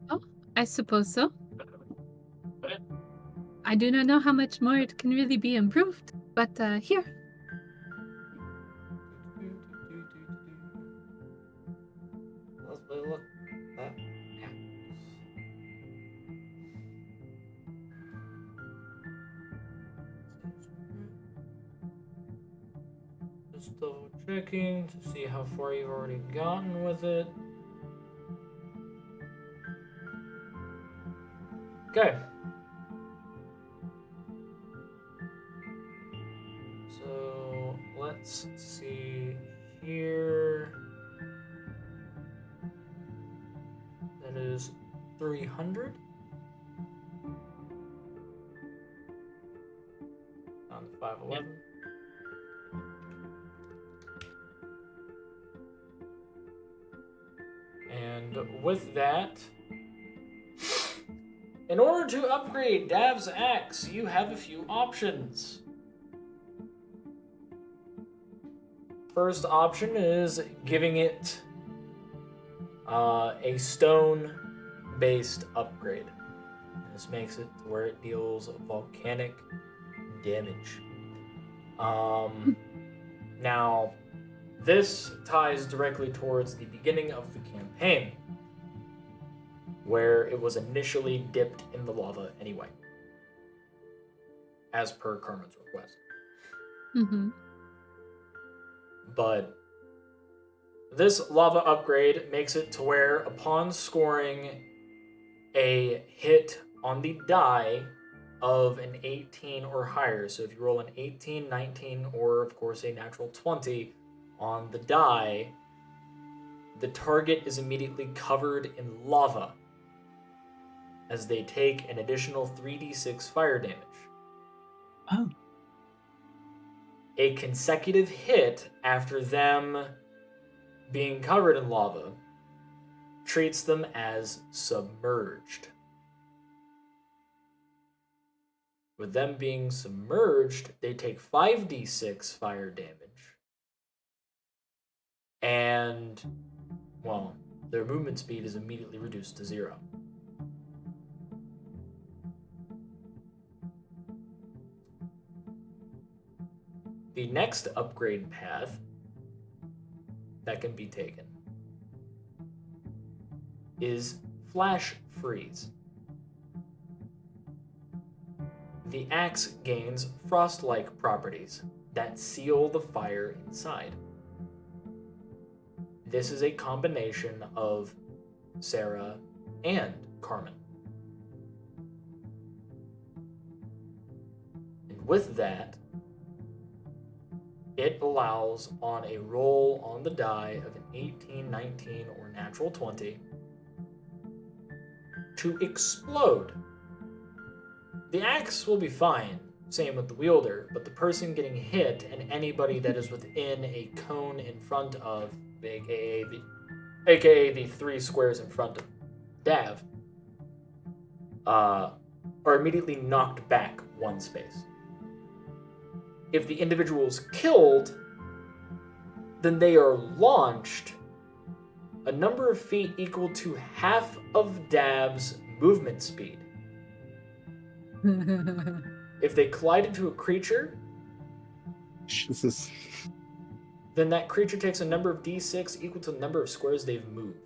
Oh, I suppose so. Okay. I do not know how much more it can really be improved, but here. Let's look at that. Just double checking to see how far you've already gotten with it. Okay. So let's see here. That is 300. On the 511. And with that, in order to upgrade Dav's axe, you have a few options. First option is giving it a stone-based upgrade. This makes it to where it deals volcanic damage. Now, this ties directly towards the beginning of the campaign, where it was initially dipped in the lava anyway, as per Carmen's request. Mm-hmm. But This lava upgrade makes it to where upon scoring a hit on the die of an 18 or higher, so if you roll an 18, 19, or of course a natural 20 on the die, the target is immediately covered in lava as they take an additional 3d6 fire damage. Oh. A consecutive hit after them being covered in lava treats them as submerged. With them being submerged, they take 5d6 fire damage. And, well, their movement speed is immediately reduced to 0. The next upgrade path that can be taken is Flash Freeze. The axe gains frost-like properties that seal the fire inside. This is a combination of Sarah and Carmen. And with that, it allows on a roll on the die of an 18, 19, or natural 20 to explode. The axe will be fine, same with the wielder, but the person getting hit and anybody that is within a cone in front of, aka the 3 squares in front of Dav, are immediately knocked back 1 space. If the individual is killed, then they are launched a number of feet equal to half of Dav's movement speed. If they collide into a creature, Jesus. then that creature takes a number of d6 equal to the number of squares they've moved.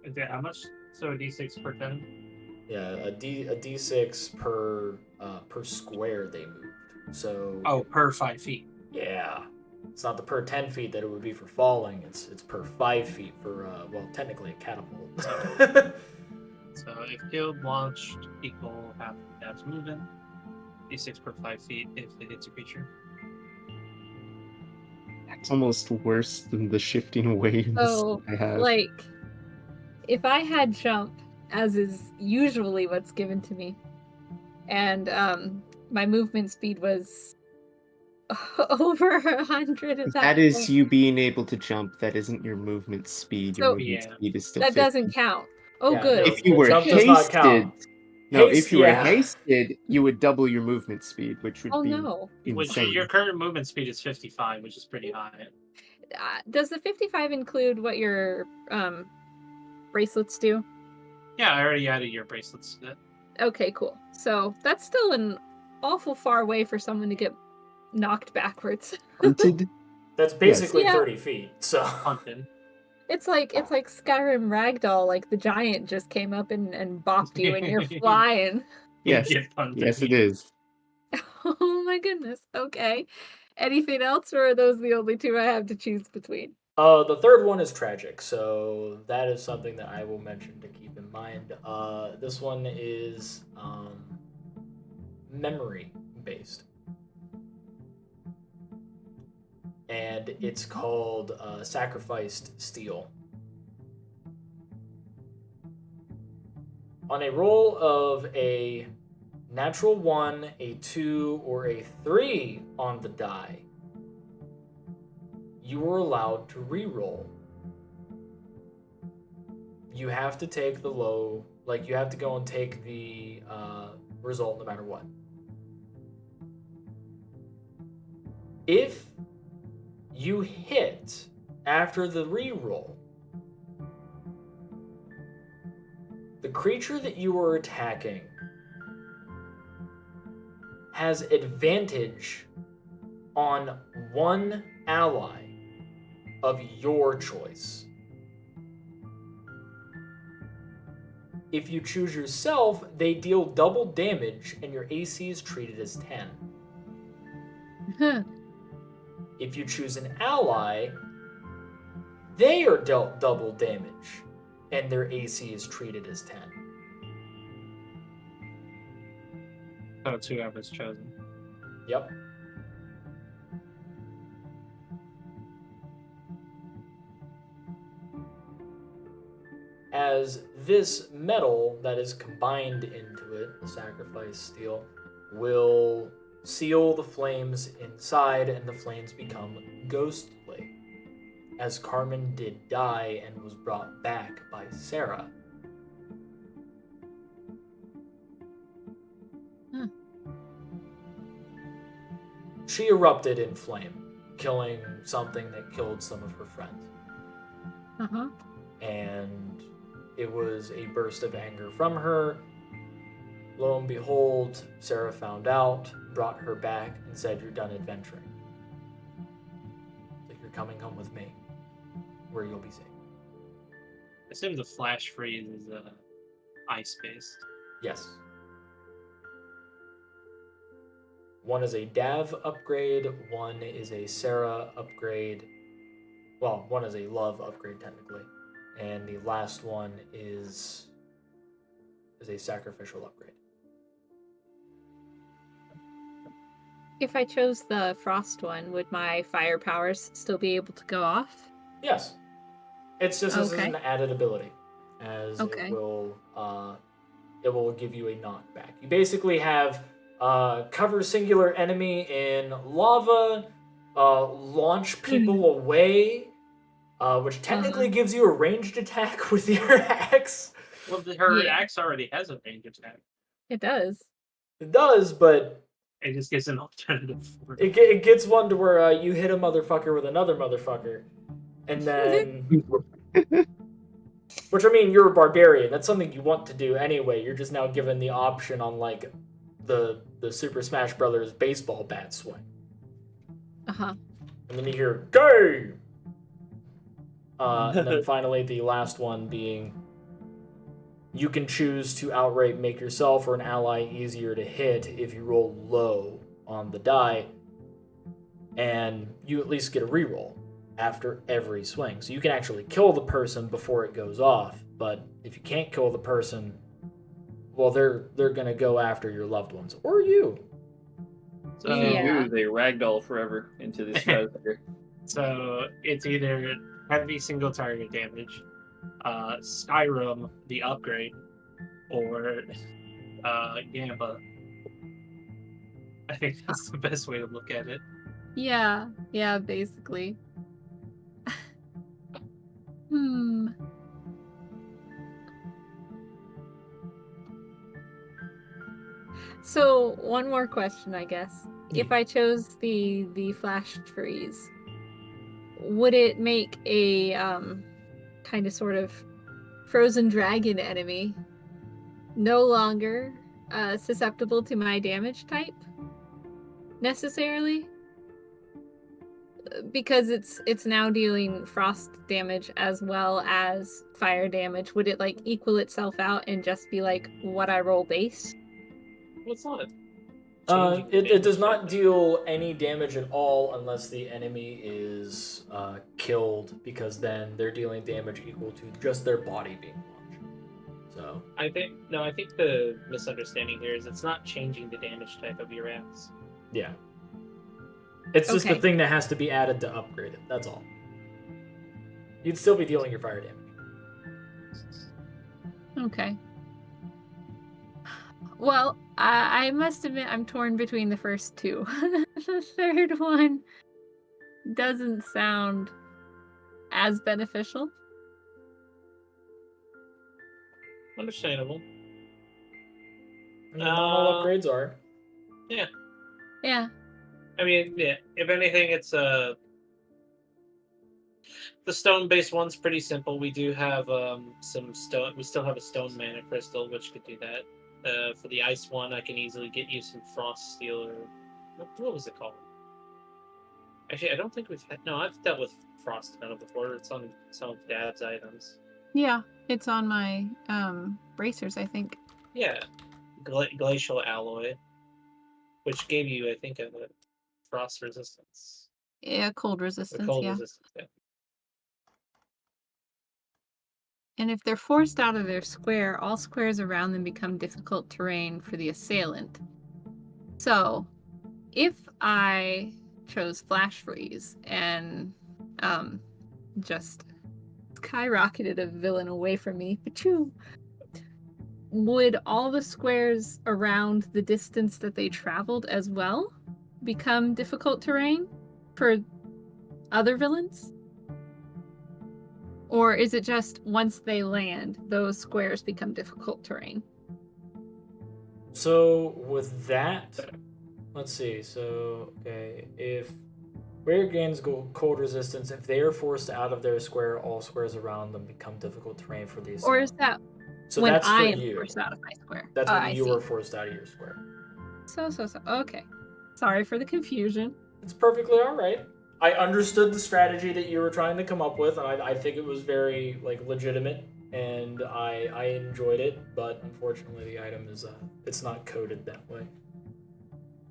Is it how much? So a d6 per 10? Yeah, a d6 per square they moved. So Oh, per 5 feet. yeah, it's not the per 10 feet that it would be for falling. It's per 5 feet for well, technically a catapult. So if killed, launched, equal half of Dab's movement. D6 per 5 feet if it hits a creature. That's almost worse than the shifting waves So, I have. like, if I had jump, as is usually what's given to me, and my movement speed was over 100 at That is point, you being able to jump. That isn't your movement speed. Your So- movement Yeah. speed is still that 50. doesn't count. Oh, Yeah, good. no. If you were Jump does not count. hasted, no, Haste, if you were yeah. hasted, you would double your movement speed, which would Oh be no. Which insane. your current movement speed is 55, which is pretty high. Does the 55 include what your bracelets do? Yeah, I already added your bracelets to that. Okay, cool. So that's still an awful far way for someone to get knocked backwards. Hunted? That's basically Yeah. 30 feet. So Hunted. It's like Skyrim Ragdoll, like the giant just came up and bopped you and you're flying. Yes. Get hunted. Yes, it is. Oh my goodness. Okay. Anything else, or are those the only two I have to choose between? the third one is tragic, so that is something that I will mention to keep in mind. This one is memory based, and it's called Sacrificed Steel. On a roll of a natural 1, a 2, or a 3 on the die, you are allowed to re-roll. You have to take the low, like you have to go and take the result no matter what. If you hit after the re-roll, the creature that you are attacking has advantage on one ally of your choice. If you choose yourself, they deal double damage and your AC is treated as 10. Huh. If you choose an ally, they are dealt double damage and their AC is treated as 10. So it's whoever's chosen. Yep. As this metal that is combined into it, the sacrifice steel, will seal the flames inside and the flames become ghostly. As Carmen did die and was brought back by Sarah. Huh. She erupted in flame, killing something that killed some of her friends. Uh-huh. And it was a burst of anger from her. Lo and behold, Sarah found out, brought her back, and said, "You're done adventuring. Like you're coming home with me, where you'll be safe." I assume the flash freeze is ice-based. Yes. One is a Dav upgrade, one is a Sarah upgrade. Well, one is a Love upgrade, technically. And the last one is a sacrificial upgrade. If I chose the frost one, would my fire powers still be able to go off? Yes. It's just this is Okay. an added ability, as Okay. it will give you a knockback. You basically have cover singular enemy in lava, launch people away, which technically gives you a ranged attack with your axe. Well, her Yeah. axe already has a range attack. It does. It does, but It just gives an alternative for it gets one to where you hit a motherfucker with another motherfucker, and then. Which, I mean, you're a barbarian. That's something you want to do anyway. You're just now given the option on, like, the Super Smash Brothers baseball bat swing. Uh-huh. And then you hear, "Go!" And then finally, the last one being, you can choose to outright make yourself or an ally easier to hit if you roll low on the die, and you at least get a reroll after every swing. So you can actually kill the person before it goes off, but if you can't kill the person, well, they're going to go after your loved ones or you. So, All you Yeah. do is they ragdoll forever into the stratosphere. so it's either heavy single target damage, Skyrim the upgrade, or Gamba. I think that's the best way to look at it. Yeah. Yeah, basically. So, one more question, I guess. If I chose the flash freeze, would it make a kind of sort of frozen dragon enemy no longer susceptible to my damage type necessarily? Because it's now dealing frost damage as well as fire damage. Would it like equal itself out and just be like what I roll base? Well, it's not. It does not deal any damage at all unless the enemy is killed, because then they're dealing damage equal to just their body being launched. So I think the misunderstanding here is it's not changing the damage type of your axe. yeah, it's just the Okay. thing that has to be added to upgrade it. That's all. You'd still be dealing your fire damage. Okay. Well, I must admit I'm torn between the first two. The third one doesn't sound as beneficial. Understandable. I mean, not all upgrades are. Yeah. I mean, yeah. If anything, it's the stone-based one's pretty simple. We do have some stone. We still have a stone mana crystal, which could do that. For the ice one, I can easily get you some frost steel or what was it called? Actually, I don't think we've had. No, I've dealt with frost metal before. It's on some of Dad's items. Yeah, it's on my bracers, I think. Yeah, glacial alloy, which gave you, I think, a frost resistance, Yeah, cold a resistance, cold yeah. resistance. Yeah. And if they're forced out of their square, all squares around them become difficult terrain for the assailant. So, if I chose Flash Freeze and just skyrocketed a villain away from me, achoo, would all the squares around the distance that they traveled as well become difficult terrain for other villains? Or is it just once they land, those squares become difficult terrain? So with that, let's see. So okay, if Rare gains cold resistance, if they are forced out of their square, all squares around them become difficult terrain for the Or is assailant. that So when that's I for am you. forced out of my square? That's Oh, when I you see. were forced out of your square. So. Okay. Sorry for the confusion. It's perfectly all right. I understood the strategy that you were trying to come up with, and I think it was very legitimate, and I enjoyed it. But unfortunately, the item is it's not coded that way.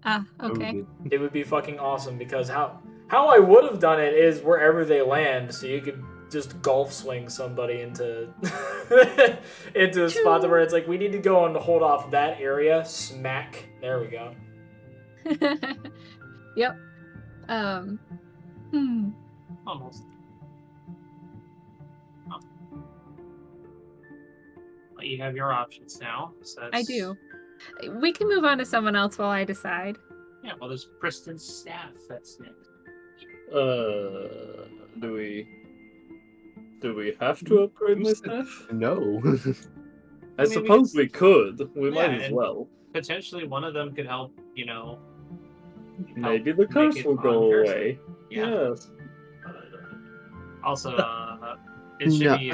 Ah, okay. It would be fucking awesome because how I would have done it is wherever they land, so you could just golf swing somebody into into a spot where it's like we need to go and hold off that area. Smack. There we go. Yep. Almost. Oh. Well, you have your options now. So I do. We can move on to someone else while I decide. Yeah, well, there's Priston's staff that's next. Do we have to upgrade my staff? No. I suppose we could. We might as and well. Potentially one of them could help, Maybe the make curse it will go on-curse. away. Yeah. Yes. Also, it should No. be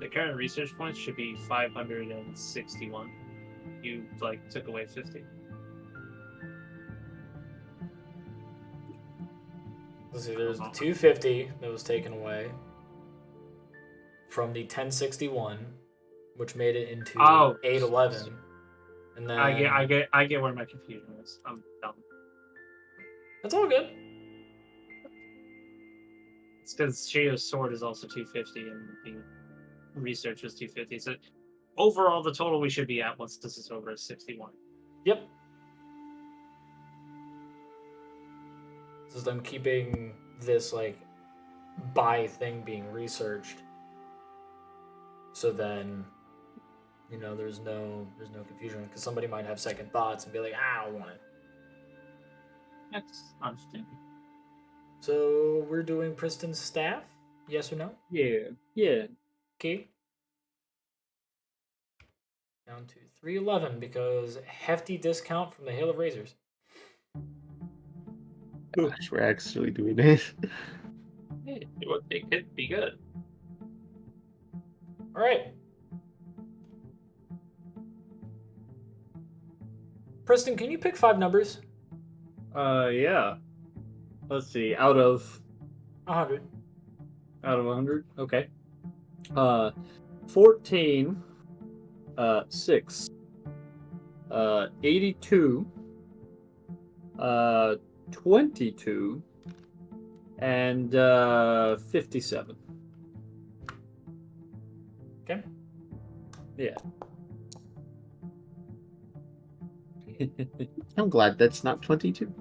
the current research points should be 561. You took away 50. Let's see, there's the 250 that was taken away from the 1061, which made it into 811, and then I get where my confusion is. I'm dumb. That's all good. It's because Shio's sword is also 250 and the research is 250. So overall, the total we should be at once this is over is 61. Yep. This is them keeping this buy thing being researched. So then, there's no confusion because somebody might have second thoughts and be like, I don't want it. That's understandable. So we're doing Priston's staff? Yes or no? Yeah. Okay. Down to 311 because hefty discount from the Hail of Razors. Gosh, we're actually doing this. Hey, it could be good. All right. Priston, can you pick 5 numbers? Yeah. Let's see. Out of 100. Out of 100? Okay. 14, 6, 82, 22, and 57. Okay. Yeah. I'm glad that's not 22.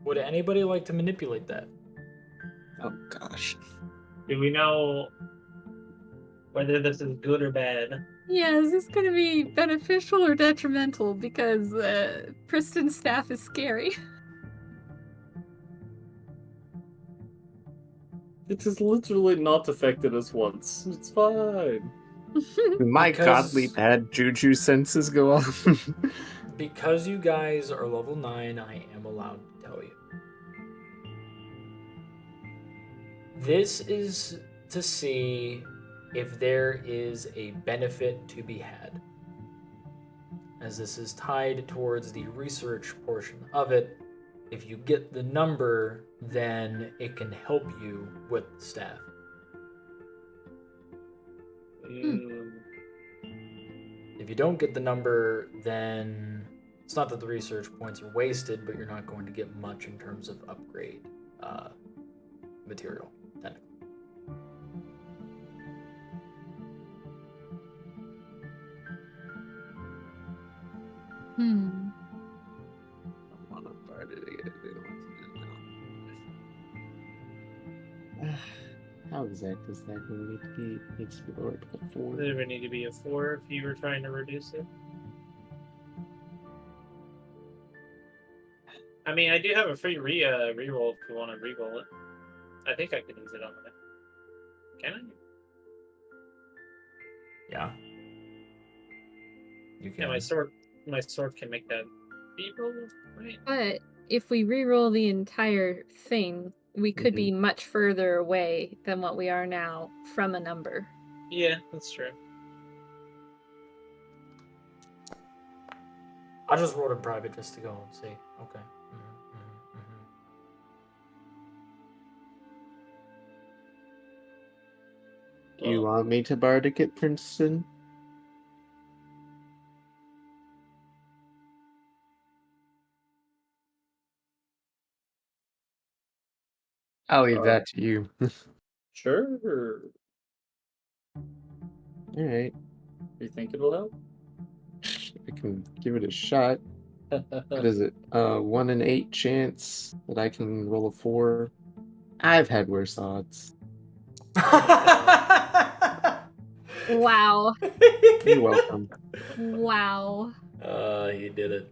Would anybody like to manipulate that? Oh gosh. Do we know whether this is good or bad? Yeah, is this going to be beneficial or detrimental? Because Priston's staff is scary. It has literally not affected us once. It's fine. My Because- godly bad juju senses go off. Because you guys are level 9, I am allowed to tell you. This is to see if there is a benefit to be had. As this is tied towards the research portion of it, if you get the number, then it can help you with the staff. If you don't get the number, then it's not that the research points are wasted, but you're not going to get much in terms of upgrade material, technically. How exact is that going to need to be? It needs to be lowered to 4. Does it ever need to be a 4 if you were trying to reduce it? I mean, I do have a free reroll if you want to reroll it. I think I can use it on that. Can I? Yeah. You can. Yeah, my sword can make that reroll, right? But if we reroll the entire thing, we could be much further away than what we are now from a number. Yeah, that's true. I just rolled in private just to go and see. Okay. Do you want me to bardic it, Princeton? I'll leave that to you. Sure. Alright. You think it'll help? I can give it a shot. What is it? 1 in 8 chance that I can roll a 4. I've had worse odds. Wow. You're welcome. Wow. He did it.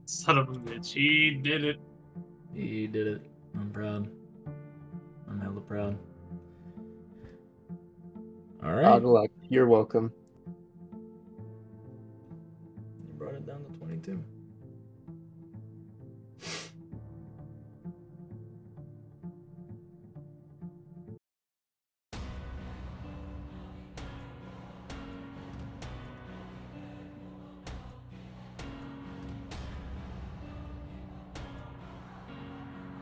Son of a bitch, he did it. He did it. I'm proud. I'm hella proud. All right. Good luck. You're welcome. You brought it down to 22.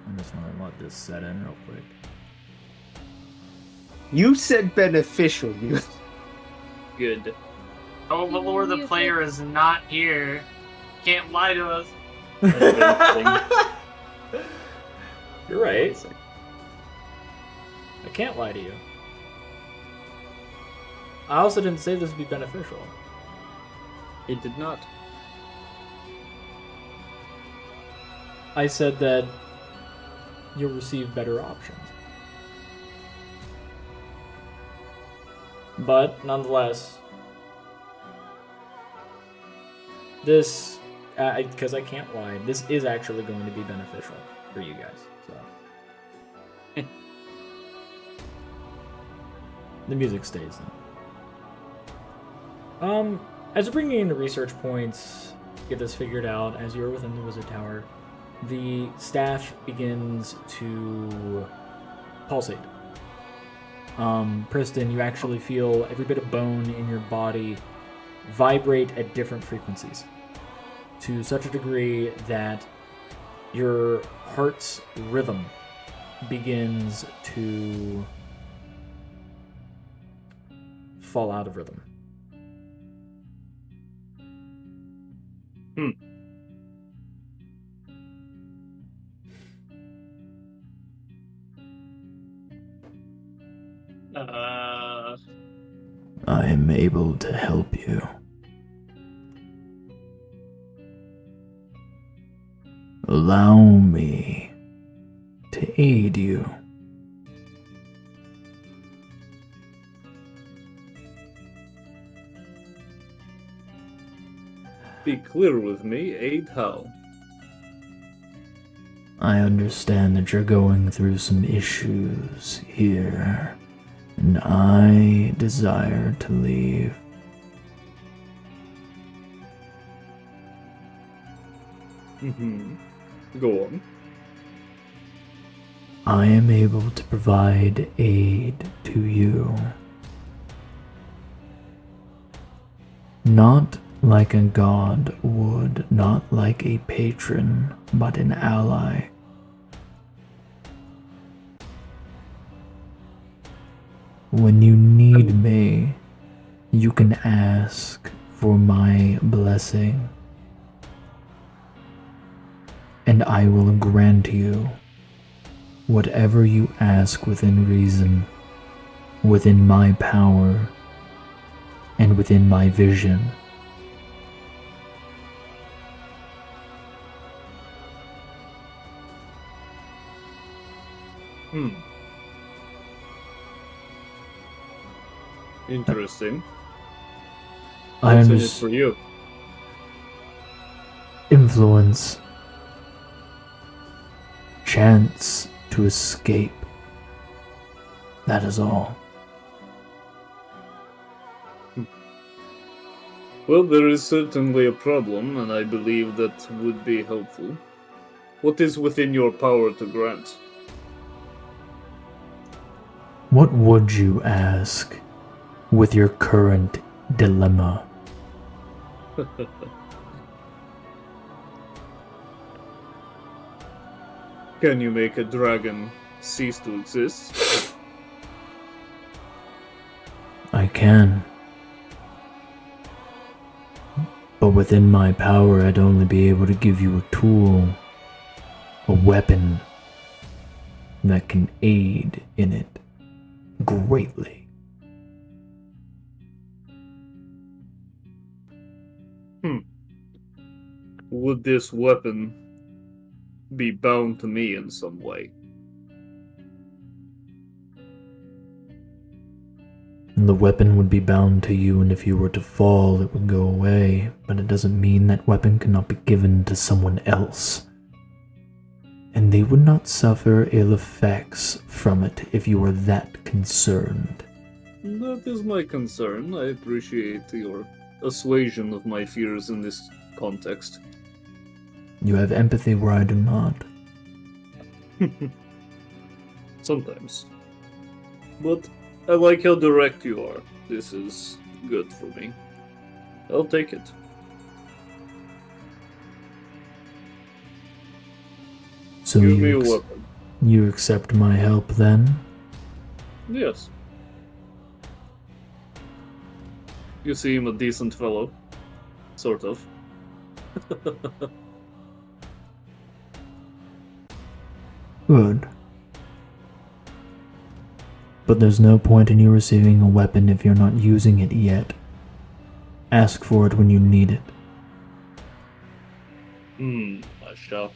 I'm just gonna let this set in real quick. You said beneficial. You Good. Oh, the lord, the player is not here. Can't lie to us. You're right. I can't lie to you. I also didn't say this would be beneficial. It did not. I said that you'll receive better options. But nonetheless, this, because I can't lie, this is actually going to be beneficial for you guys. So the music stays though. As you're bringing in the research points, get this figured out. As you're within the wizard tower, the staff begins to pulsate. Priston, you actually feel every bit of bone in your body vibrate at different frequencies to such a degree that your heart's rhythm begins to fall out of rhythm. I am able to help you. Allow me to aid you. Be clear with me, aid how? I understand that you're going through some issues here, and I desire to leave. Go on. I am able to provide aid to you. Not like a god would, not like a patron, but an ally. When you need me, you You can ask for my blessing, and I will grant you whatever you ask within reason, within my power, and within my vision. Interesting. I What's in it understand. for you? Influence, chance to escape. That is all. Well, there is certainly a problem, and I believe that would be helpful. What is within your power to grant? What would you ask with your current dilemma? Can you make a dragon cease to exist? I can. But within my power, I'd only be able to give you a tool, a weapon that can aid in it greatly. Would this weapon be bound to me in some way? The weapon would be bound to you, and if you were to fall, it would go away, but it doesn't mean that weapon cannot be given to someone else. And they would not suffer ill effects from it if you were that concerned. That is my concern. I appreciate your assuasion of my fears in this context. You have empathy where I do not. Sometimes. But I like how direct you are. This is good for me. I'll take it. So Give me a weapon. you accept my help then? Yes. You seem a decent fellow. Sort of. Good. But there's no point in you receiving a weapon if you're not using it yet. Ask for it when you need it. I shall.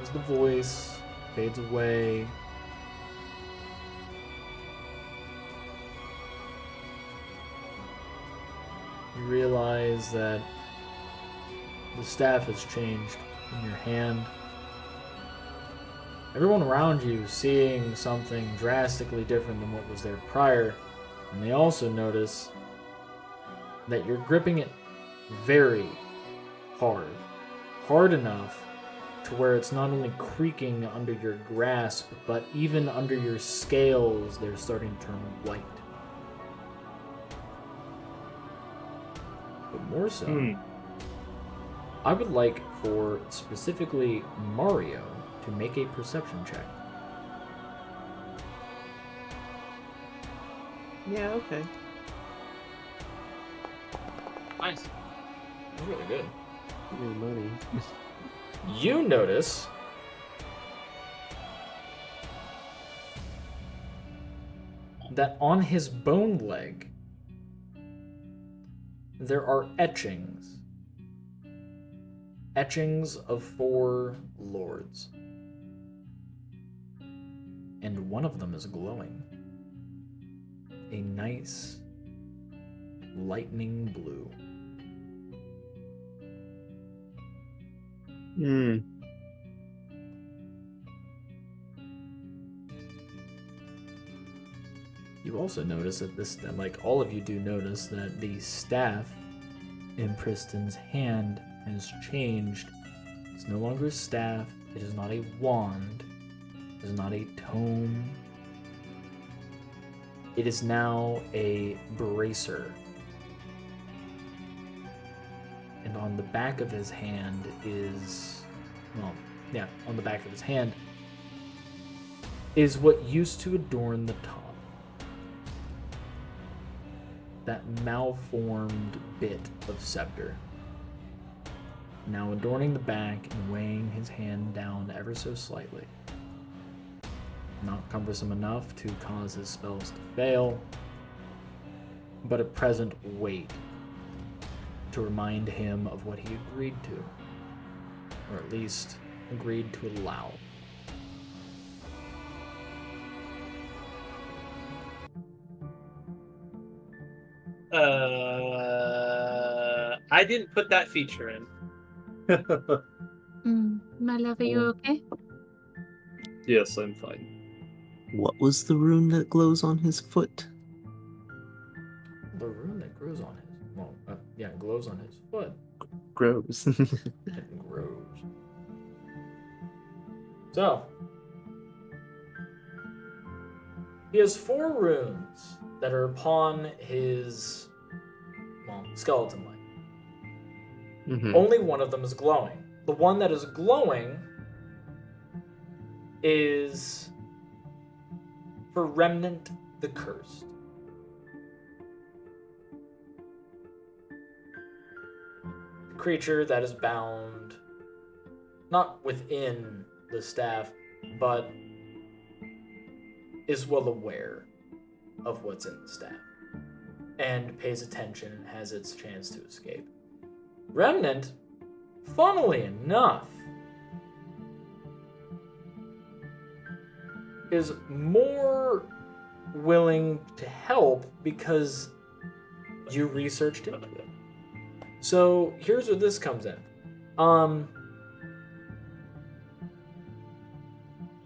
As the voice fades away, you realize that the staff has changed in your hand. Everyone around you seeing something drastically different than what was there prior, and they also notice that you're gripping it very hard. Hard enough to where it's not only creaking under your grasp, but even under your scales, they're starting to turn white. But more so, I would like for specifically Mario to make a perception check. Yeah, okay. Nice. That's really good. Give me money. You notice that on his bone leg there are etchings. Etchings of 4 lords. And one of them is glowing. A nice lightning blue. You also notice that like all of you do notice that the staff in Priston's hand has changed. It's no longer a staff. It is not a wand. It is not a tome. It is now a bracer. And and on the back of his hand is, on the back of his hand is what used to adorn the top. That malformed bit of scepter. Now adorning the back and weighing his hand down ever so slightly. Not cumbersome enough to cause his spells to fail, but a present weight to remind him of what he agreed to, or at least agreed to allow. I didn't put that feature in. My love, are you okay? Yes, I'm fine. What was the rune that glows on his foot? The rune that grows on his, glows on his foot. Grows. It grows. So, he has 4 runes that are upon his, skeleton leg. Only one of them is glowing. The one that is glowing is for Remnant the Cursed. The creature that is bound, not within the staff, but is well aware of what's in the staff and pays attention and has its chance to escape. Remnant, funnily enough, is more willing to help because you researched into it. So here's where this comes in.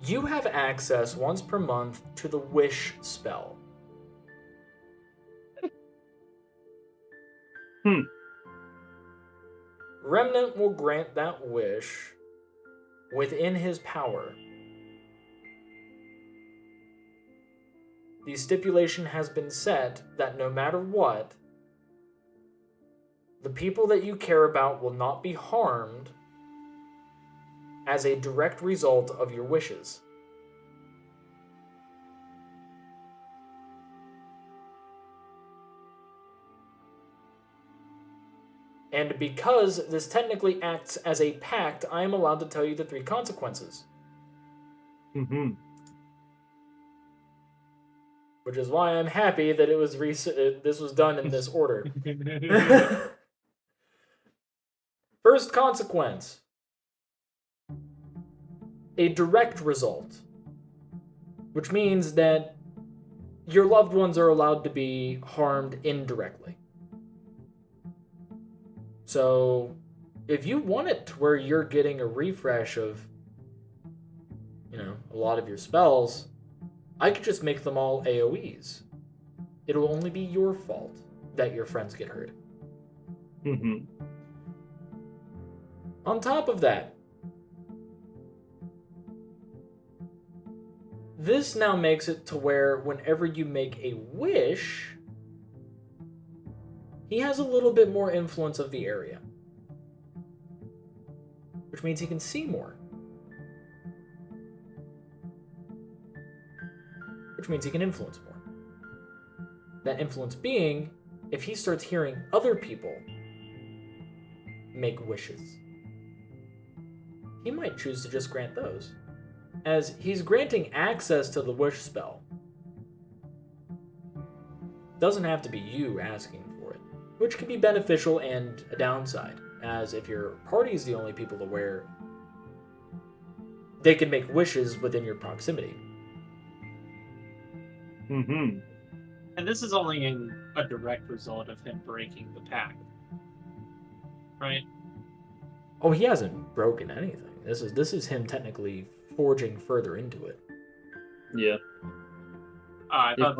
You have access once per month to the Wish spell. Remnant will grant that wish within his power. The stipulation has been set that no matter what, the people that you care about will not be harmed as a direct result of your wishes. And because this technically acts as a pact, I am allowed to tell you the 3 consequences. Which is why I'm happy that it was this was done in this order. First consequence. A direct result. Which means that your loved ones are allowed to be harmed indirectly. So, if you want it to where you're getting a refresh of, a lot of your spells, I could just make them all AoEs. It'll only be your fault that your friends get hurt. On top of that, this now makes it to where whenever you make a wish, he has a little bit more influence of the area. Which means he can see more. Which means he can influence more. That influence being, if he starts hearing other people make wishes, he might choose to just grant those. As he's granting access to the wish spell. Doesn't have to be you asking for it, which can be beneficial and a downside, as if your party is the only people aware, they can make wishes within your proximity. And this is only a direct result of him breaking the pact, right? Oh, he hasn't broken anything. This is him technically forging further into it. Yeah. I thought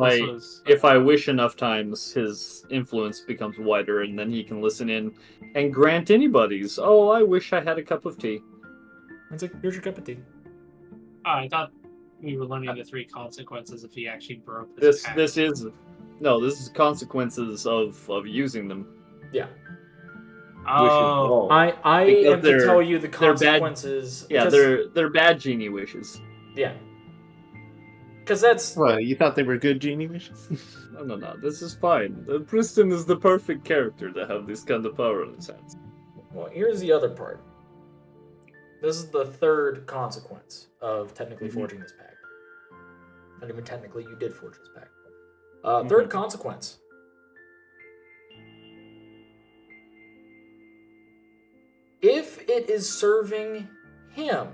If I wish enough times, his influence becomes wider, and then he can listen in and grant anybody's. Oh, I wish I had a cup of tea. It's like, here's your cup of tea. I thought we were learning the 3 consequences if he actually broke this pact. This is consequences of using them. Yeah. Oh, I Because am to they're- tell you the they're bad- consequences. Yeah, 'cause- they're bad genie wishes. yeah. Because that's What, you thought they were good genie wishes? No. This is fine. Priston is the perfect character to have this kind of power in his hands. well. Here's the other part. This is the third consequence of technically forging this pact. Not even technically, you did forge this pact. Third consequence. If it is serving him,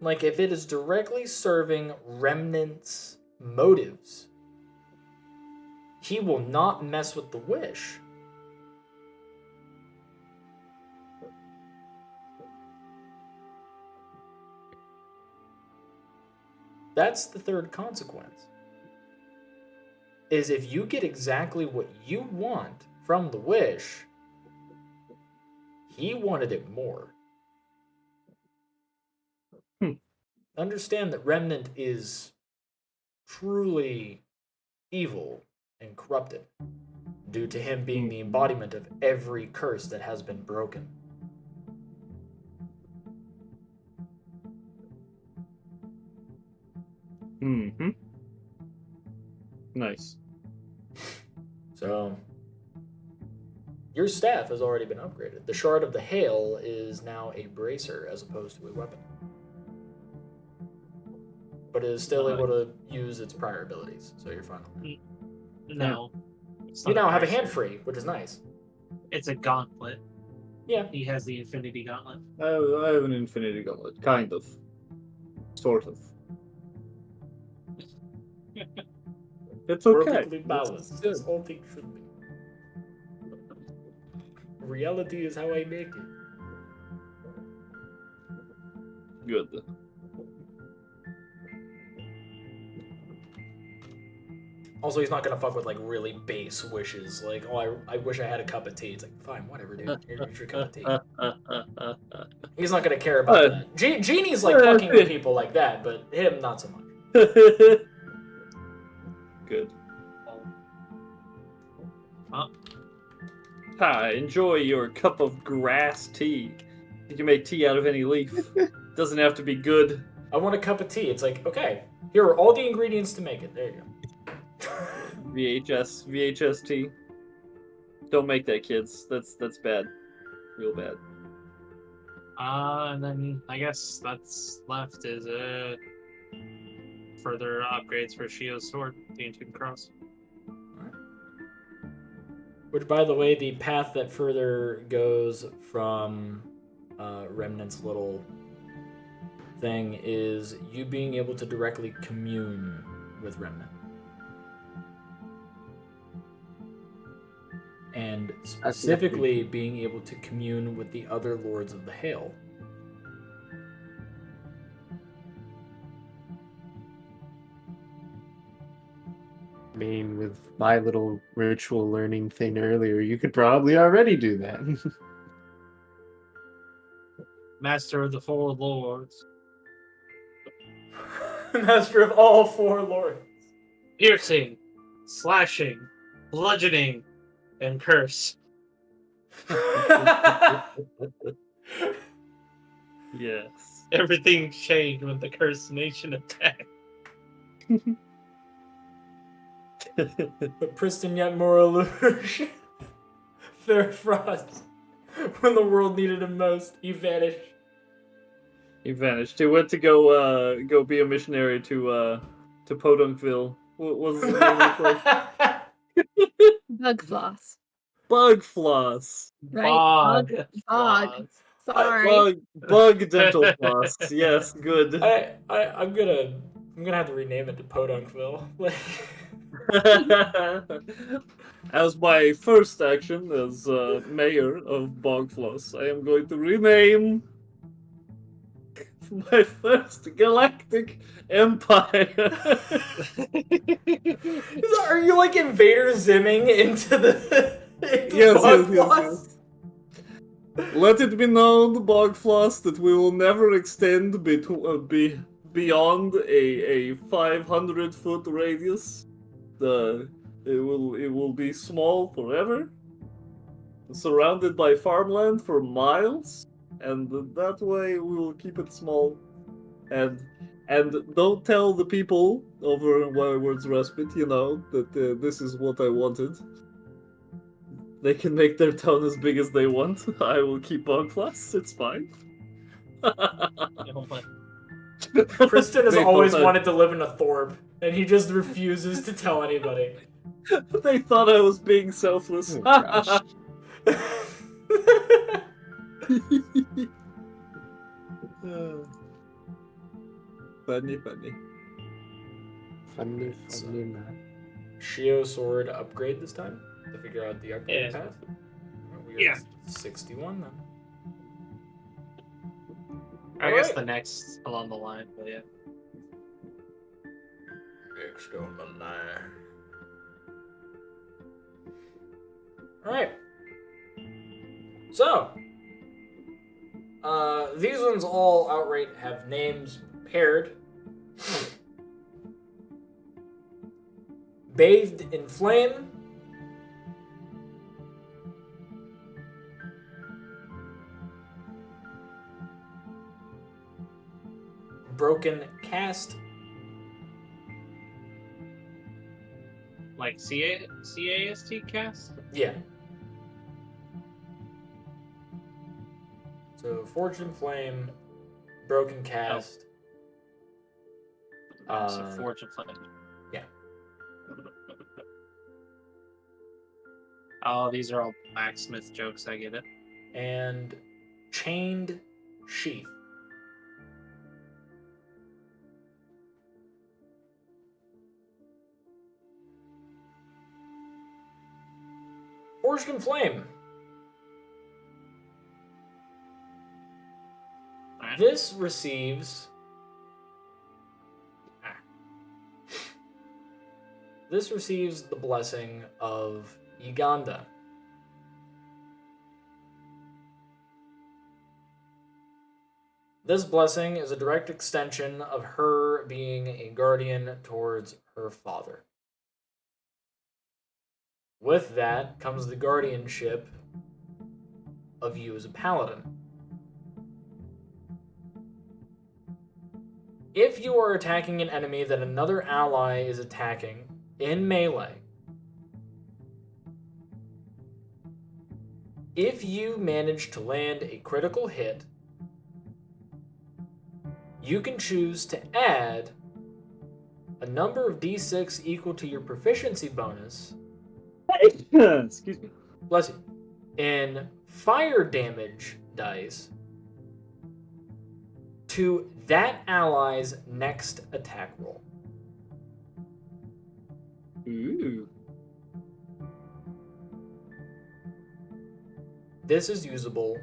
like if it is directly serving Remnant's motives, he will not mess with the wish. That's the third consequence. Is if you get exactly what you want from the wish, he wanted it more. Understand that Remnant is truly evil and corrupted due to him being the embodiment of every curse that has been broken. Mm-hmm. Nice. So, your staff has already been upgraded. The Shard of the Hail is now a bracer as opposed to a weapon. But it is still able to use its prior abilities, so you're fine on that. no. You now have a hand free, which is nice. It's a gauntlet. Yeah. He has the Infinity Gauntlet. I have an Infinity Gauntlet, kind of, sort of. It's okay. Perfectly balanced, It's good. as all things should be. Reality is how I make it. Good. Also, he's not gonna fuck with like really base wishes, like, oh, I wish I had a cup of tea. It's like, fine, whatever, dude. Here's your cup of tea. He's not gonna care about that. Genie's like fucking with people like that, but him not so much. Good. Huh? Ha, enjoy your cup of grass tea. You can make tea out of any leaf. Doesn't have to be good. I want a cup of tea. It's like, okay, here are all the ingredients to make it. There you go. VHS tea. Don't make that, kids. That's bad. Real bad. And then I guess that's left is further upgrades for Shio's sword, the Ancient Cross. Which, by the way, the path that further goes from Remnant's little thing is you being able to directly commune with Remnant. And specifically being able to commune with the other Lords of the Hail. I mean, with my little ritual learning thing earlier, you could probably already do that. Master of the Four Lords. Master of all four Lords. Piercing, slashing, bludgeoning, and curse. Yes. Everything changed when the Cursed Nation attacked. But Priston yet more illusion. Fair frost. When the world needed him most, he vanished. He vanished. He went to go be a missionary to Podunkville. What was his name of the place? Bug floss. Bug floss. Right? Bog. Bog. Sorry. Bug dental floss. Yes, good. I'm gonna have to rename it to Podunkville. Like, as my first action as mayor of Bogfloss, I am going to rename my first galactic empire. are you like Invader Zimming into the Yes. Bogfloss? Let it be known, Bogfloss, that we will never extend beyond a 500-foot radius. It will be small forever. surrounded by farmland for miles, and that way we will keep it small. And don't tell the people over in Wayward's Respite, that this is what I wanted. They can make their town as big as they want. I will keep Bugflass. It's fine. Priston has They always thought wanted to live in a Thorpe, and he just refuses to tell anybody. They thought I was being selfless. Oh, gosh. Funny. Funny, man. Shio sword upgrade this time to figure out the upgrade Yeah. path. We got Yeah. 61 then. I guess Alright. the next along the line, but yeah. Next on the line. Alright. So, these ones all outright have names paired. Bathed in Flame. Broken Cast. Like CAST cast? Yeah. So Forged in Flame, Broken Cast. So Forge of Flame. yeah. Oh, these are all blacksmith jokes, I get it. And Chained Sheath. Forged in Flame. Alright. This receives. This receives the blessing of Uganda. This blessing is a direct extension of her being a guardian towards her father. With that comes the guardianship of you as a paladin. If you are attacking an enemy that another ally is attacking in melee, if you manage to land a critical hit, you can choose to add a number of d6 equal to your proficiency bonus, Excuse me. bless you, in fire damage dice to that ally's next attack roll. Ooh. This is usable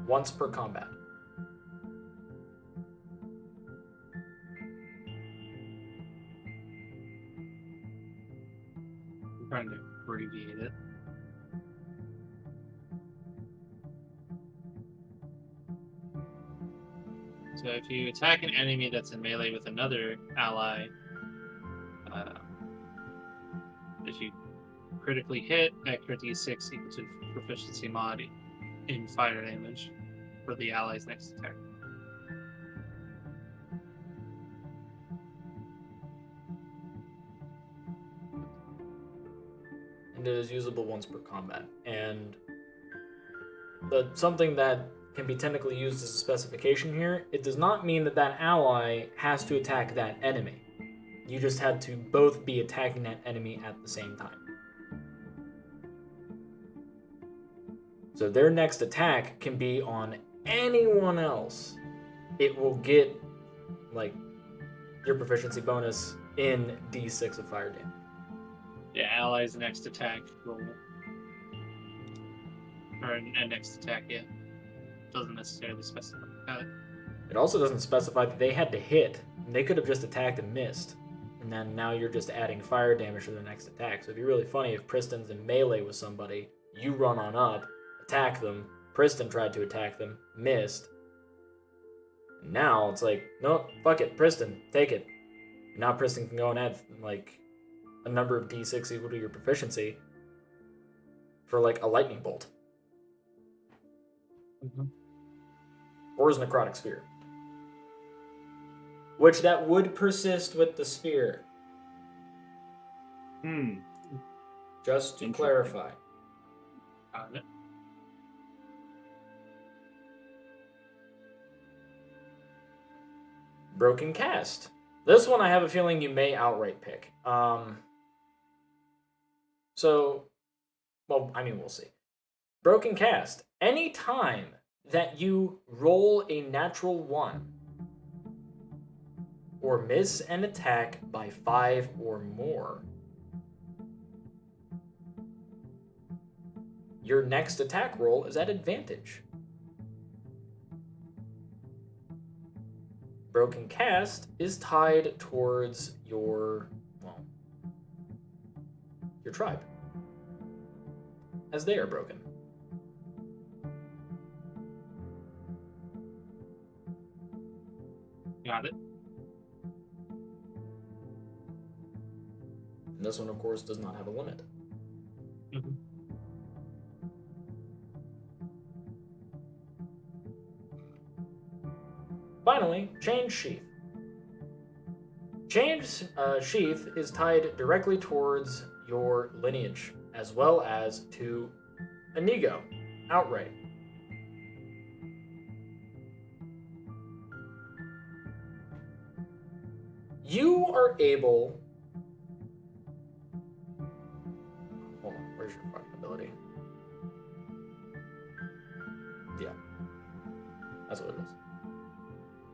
once per combat. I'm trying to abbreviate it. So if you attack an enemy that's in melee with another ally, if you critically hit, extra d6 equal to proficiency mod in fire damage for the ally's next attack. And it is usable once per combat. And something that can be technically used as a specification here, it does not mean that that ally has to attack that enemy. You just had to both be attacking that enemy at the same time. So their next attack can be on anyone else. It will get, like, your proficiency bonus in d6 of fire damage. Yeah, ally's next attack roll. Or a next attack, yeah. Doesn't necessarily specify. It also doesn't specify that they had to hit. They could have just attacked and missed. And then now you're just adding fire damage to their next attack. So it'd be really funny if Priston's in melee with somebody, you run on up, attack them, Priston tried to attack them, missed. And now it's like, nope, fuck it, Priston, take it. And now Priston can go and add, like, a number of d6 equal to your proficiency. for like a lightning bolt Mhm. or his necrotic sphere, which that would persist with the sphere. Just to Interesting. clarify. Got it. Broken Cast. This one I have a feeling you may outright pick. We'll see. Broken Cast. Any time that you roll a natural 1 or miss an attack by 5 or more, your next attack roll is at advantage. Broken Cast is tied towards your tribe, as they are broken. Got it. And this one, of course, does not have a limit. Mhm. Finally, Chained Sheath. Chained Sheath is tied directly towards your lineage, as well as to Inigo, outright. You are able... Hold on, where's your fucking ability? Yeah. That's what it is.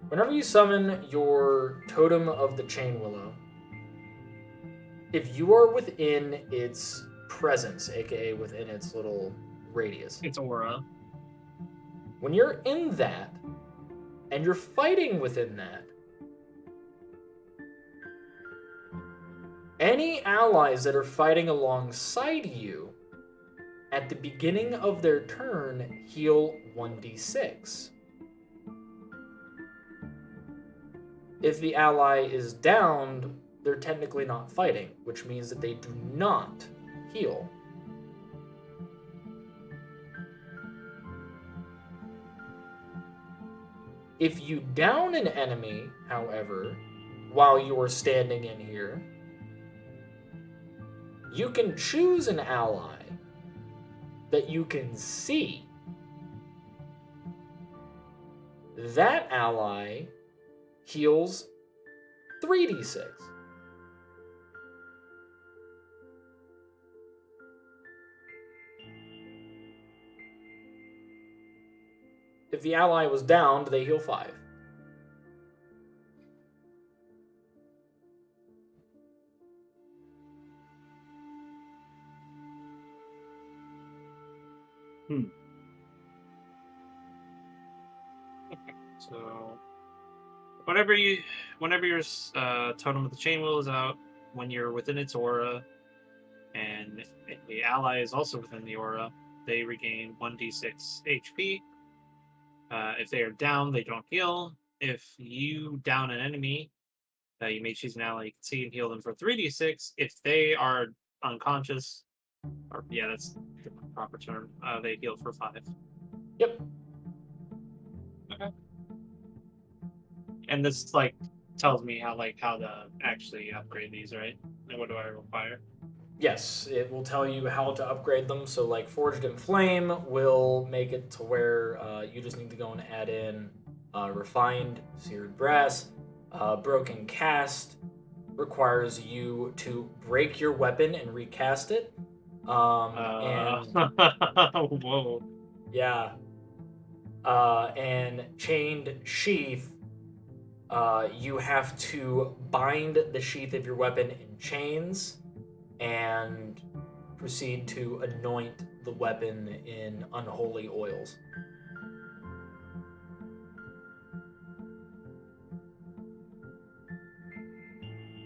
Whenever you summon your Totem of the Chain Willow, if you are within its presence, aka within its little radius, It's aura. when you're in that, and you're fighting within that, any allies that are fighting alongside you at the beginning of their turn heal 1d6. If the ally is downed, they're technically not fighting, which means that they do not heal. If you down an enemy, however, while you are standing in here, you can choose an ally that you can see. That ally heals 3d6. If the ally was downed, they heal 5. So, whenever your Totem of the Chain Wheel is out, when you're within its aura, and the ally is also within the aura, they regain 1d6 HP. If they are down, they don't heal. If you down an enemy, you may choose an ally you can see and heal them for 3d6. If they are unconscious, or yeah, that's the proper term, they heal for 5. Yep. Okay. And this like tells me how to actually upgrade these, right? And what do I require? Yes, it will tell you how to upgrade them. So, like, Forged in Flame will make it to where you just need to go and add in Refined Seared Brass. Broken Cast requires you to break your weapon and recast it. And Whoa. yeah. And Chained Sheath, you have to bind the sheath of your weapon in chains and proceed to anoint the weapon in unholy oils.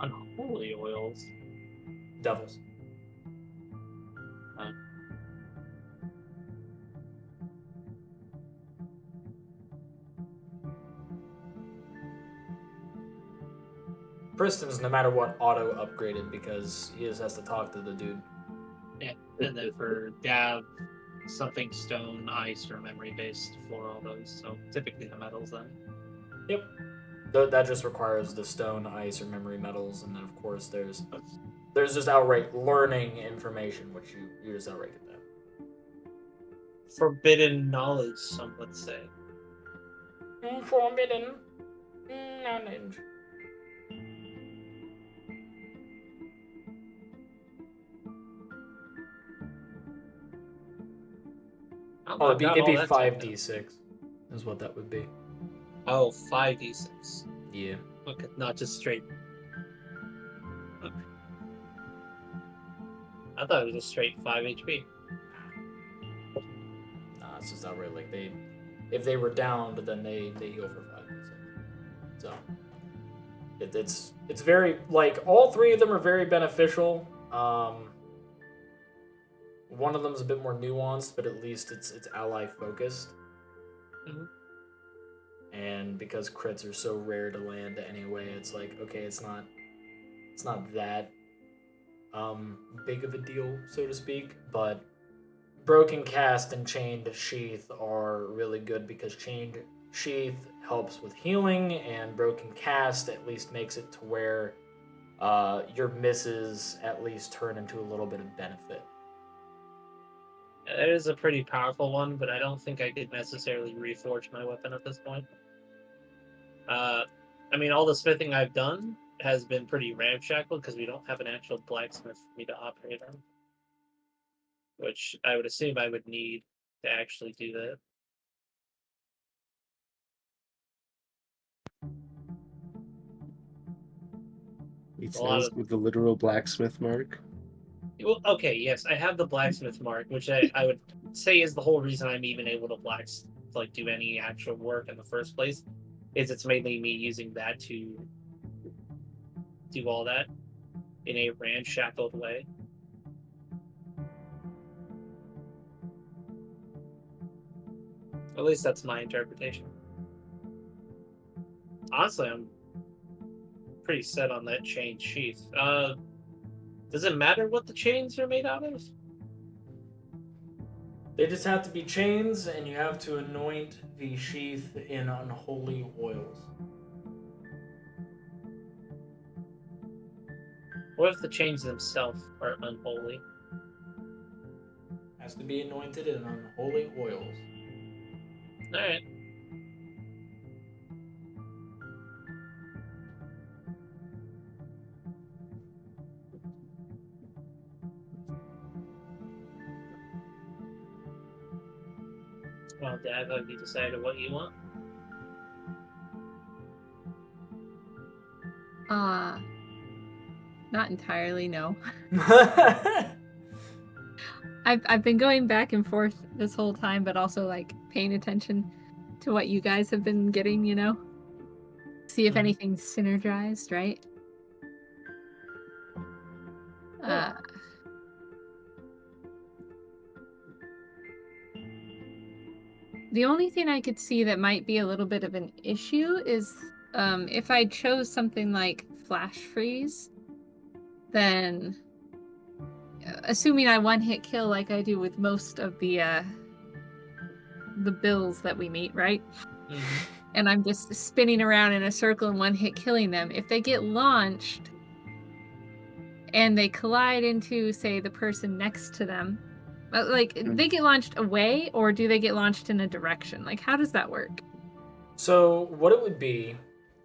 Unholy oils. Devils. Priston's no matter what auto upgraded because he just has to talk to the dude. Yeah. And then for dab, something stone, ice, or memory based for all those. So typically the metals then. Yep. That just requires the stone, ice, or memory metals, and then of course there's just outright learning information, which you just outright get that. Forbidden knowledge, some would say. Forbidden knowledge. Oh, it'd be 5d6 is what that would be. Oh, 5d6. Yeah. Okay, not just straight. Okay. I thought it was just straight 5 HP. Nah, it's just outright like if they were downed, then they heal for 5d6. So it's very like all three of them are very beneficial. One of them is a bit more nuanced, but at least it's ally focused. Mhm. And because crits are so rare to land anyway, it's like okay, it's not that big of a deal, so to speak. But Broken Cast and Chained Sheath are really good because Chained Sheath helps with healing, and Broken Cast at least makes it to where your misses at least turn into a little bit of benefit. It is a pretty powerful one, but I don't think I could necessarily reforge my weapon at this point. I mean, all the smithing I've done has been pretty ramshackle because we don't have an actual blacksmith for me to operate on. Which I would assume I would need to actually do that. It A lot says of- with the literal blacksmith mark. Well, okay, yes, I have the blacksmith mark, which I would say is the whole reason I'm even able to do any actual work in the first place. Is it's mainly me using that to do all that in a ramshackled way. At least that's my interpretation. Honestly, I'm pretty set on that chain sheath. Does it matter what the chains are made out of? They just have to be chains, and you have to anoint the sheath in unholy oils. What if the chains themselves are unholy? Has to be anointed in unholy oils. Alright. Well, Dad, have you decided what you want? Not entirely, no. I've been going back and forth this whole time, but also like paying attention to what you guys have been getting, you know? See if anything's synergized, right? The only thing I could see that might be a little bit of an issue is if I chose something like Flash Freeze, then assuming I one-hit kill like I do with most of the bills that we meet, right? Mm-hmm. And I'm just spinning around in a circle and one-hit killing them. If they get launched and they collide into, say, the person next to them, they get launched away, or do they get launched in a direction? Like, how does that work? So what it would be,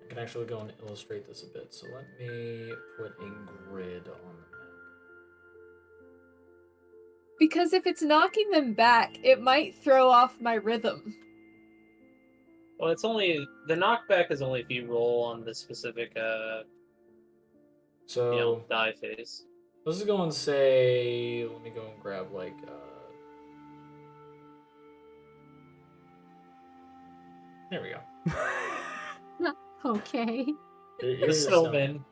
I can actually go and illustrate this a bit. So let me put a grid on the map. Because if it's knocking them back, it might throw off my rhythm. Well, it's only the knockback is only if you roll on the specific die phase. Let's just go and say, let me go and grab like there we go. Okay. The snowman.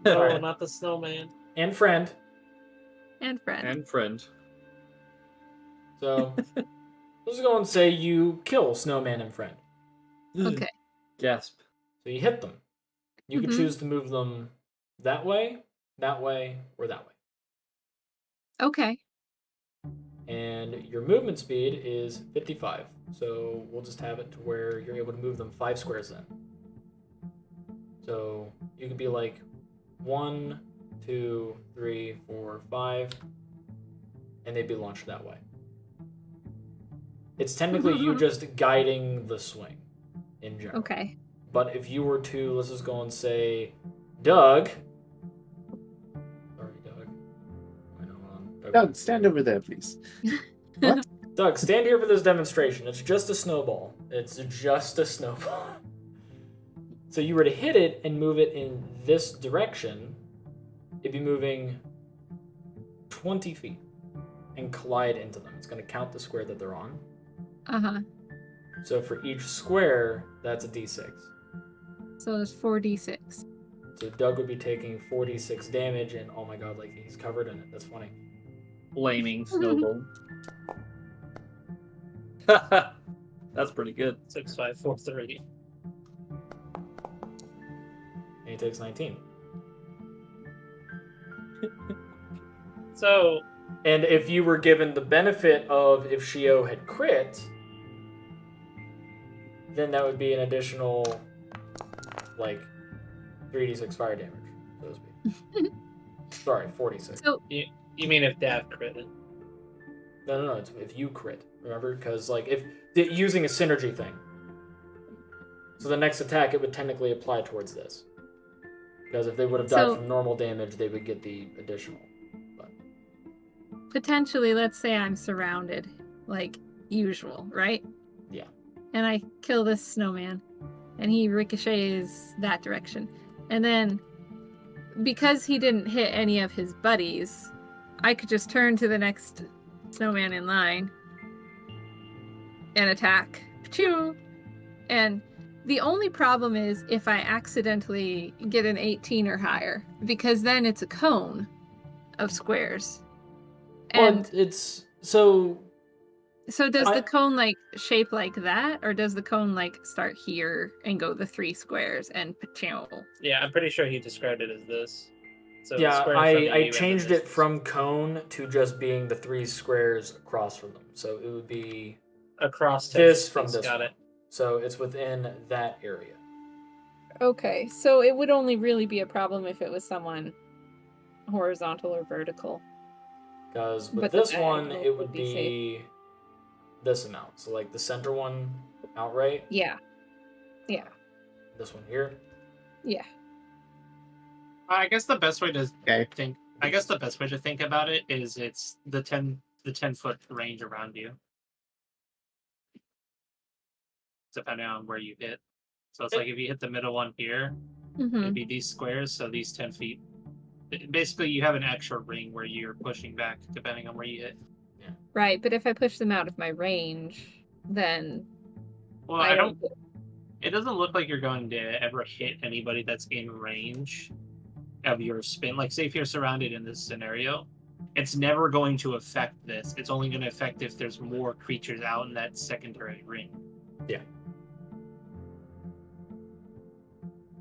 No, Alright. not the snowman. And friend. And friend. And friend. So let's go and say you kill snowman and friend. Okay. Gasp. So you hit them. You can choose to move them that way, or that way. Okay. and your movement speed is 55. So we'll just have it to where you're able to move them 5 squares then. So you could be like 1, 2, 3, 4, 5, and they'd be launched that way. It's technically you just guiding the swing in general. Okay. But if you were to, let's just go and say, Doug. Sorry, Doug. I know, Doug, stand over there, please. Doug, stand here for this demonstration. It's just a snowball. It's just a snowball. So you were to hit it and move it in this direction, it'd be moving 20 feet and collide into them. It's going to count the square that they're on. Uh-huh. So for each square, that's a d6. So there's 4d6. So Doug would be taking 46 damage, and oh my god, like he's covered in it. That's funny. Flaming snowball. That's pretty good. 6, 5, 4, 3. And he takes 19. So, And if you were given the benefit of if Shio had crit, then that would be an additional, like, 3d6 fire damage, so to speak. Sorry, 46. So you mean if Dav critted? No, it's if you crit, remember? Because, like, if using a synergy thing. So the next attack, it would technically apply towards this. Because if they would have died from normal damage, they would get the additional. But potentially, let's say I'm surrounded, like usual, right? yeah. And I kill this snowman, and he ricochets that direction. And then, because he didn't hit any of his buddies, I could just turn to the next snowman in line and attack. Pachoo! And the only problem is if I accidentally get an 18 or higher, because then it's a cone of squares. And Well, it's so does the cone like shape like that, or does the cone like start here and go the 3 squares and pachow? Yeah, I'm pretty sure he described it as this. So the yeah, square in front of you I and changed then it from cone to just being the 3 squares across from them. So it would be across this Texas, from this got one. it. So it's within that area. Okay, so it would only really be a problem if it was someone horizontal or vertical. Because with But the this one, diagonal it would would be be this amount. So like the center one outright, Yeah. Yeah. this one here. Yeah. I guess the best way to Okay. think. I guess the best way to think about it is it's the 10-foot range around you, depending on where you hit. So it's like if you hit the middle one here, it'd be these squares. So these 10 feet. Basically, you have an extra ring where you're pushing back, depending on where you hit. Right, but if I push them out of my range, then Well, I don't. It doesn't look like you're going to ever hit anybody that's in range of your spin. Like, say if you're surrounded in this scenario, it's never going to affect this. It's only going to affect if there's more creatures out in that secondary ring. Yeah.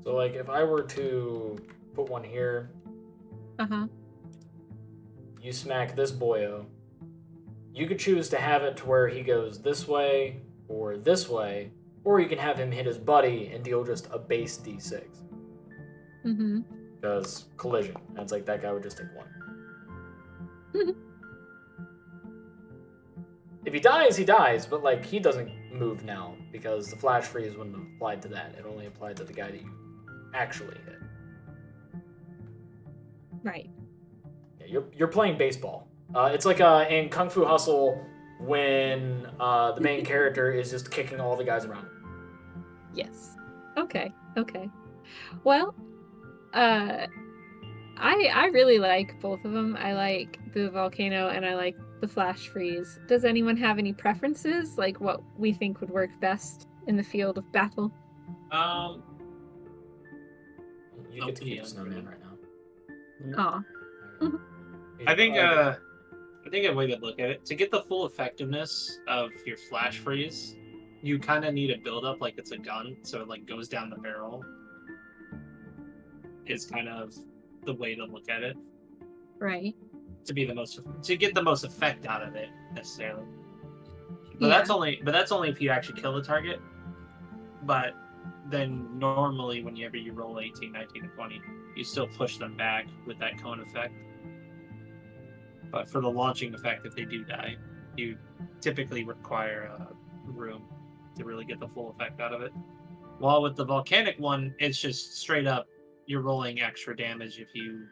So like if I were to put one here, you smack this boyo, you could choose to have it to where he goes this way, or you can have him hit his buddy and deal just a base d6. Because collision. And it's like that guy would just take 1. If he dies, he dies, but like he doesn't move now because the flash freeze wouldn't have applied to that. It only applied to the guy that you actually hit. Right. Yeah, you're playing baseball. It's like in Kung Fu Hustle when the main character is just kicking all the guys around him. Yes. Okay. Well, I really like both of them. I like the volcano and I like the flash freeze. Does anyone have any preferences, like what we think would work best in the field of battle? You get to keep Snowman right now. Aw. I think a way to look at it, to get the full effectiveness of your flash freeze, you kind of need a build up like it's a gun, so it like goes down the barrel. Is kind of the way to look at it. Right. to get the most effect out of it necessarily. But Yeah. that's only if you actually kill the target. But then normally whenever you roll 18, 19, and 20, you still push them back with that cone effect. But for the launching effect, if they do die, you typically require room to really get the full effect out of it. While with the volcanic one, it's just straight up, you're rolling extra damage if you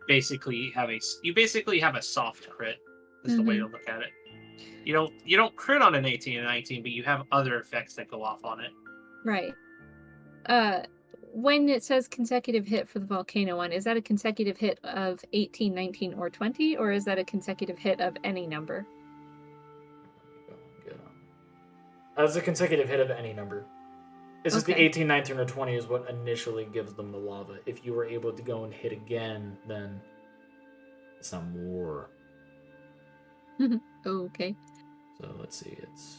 basically have a soft crit. Is the way to look at it. You don't crit on an 18 and 19, but you have other effects that go off on it. Right. When it says consecutive hit for the volcano one, is that a consecutive hit of 18, 19, or 20, or is that a consecutive hit of any number? That's a consecutive hit of any number. It's just the Okay. 18, 19, or 20 is what initially gives them the lava. If you were able to go and hit again, then it's not more. Okay. So let's see, it's...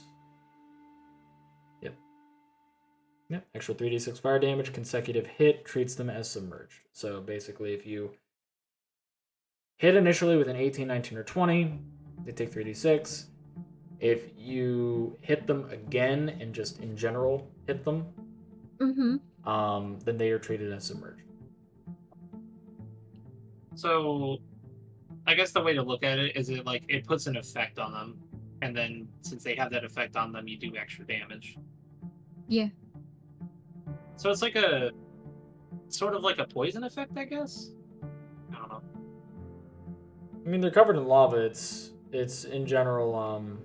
Yep, extra 3d6 fire damage, consecutive hit, treats them as submerged. So basically, if you hit initially with an 18, 19, or 20, they take 3d6. If you hit them again and just in general hit them, then they are treated as submerged. So, I guess the way to look at it is it puts an effect on them, and then since they have that effect on them, you do extra damage. Yeah. So it's sort of like a poison effect, I guess. I don't know. I mean, they're covered in lava. It's in general,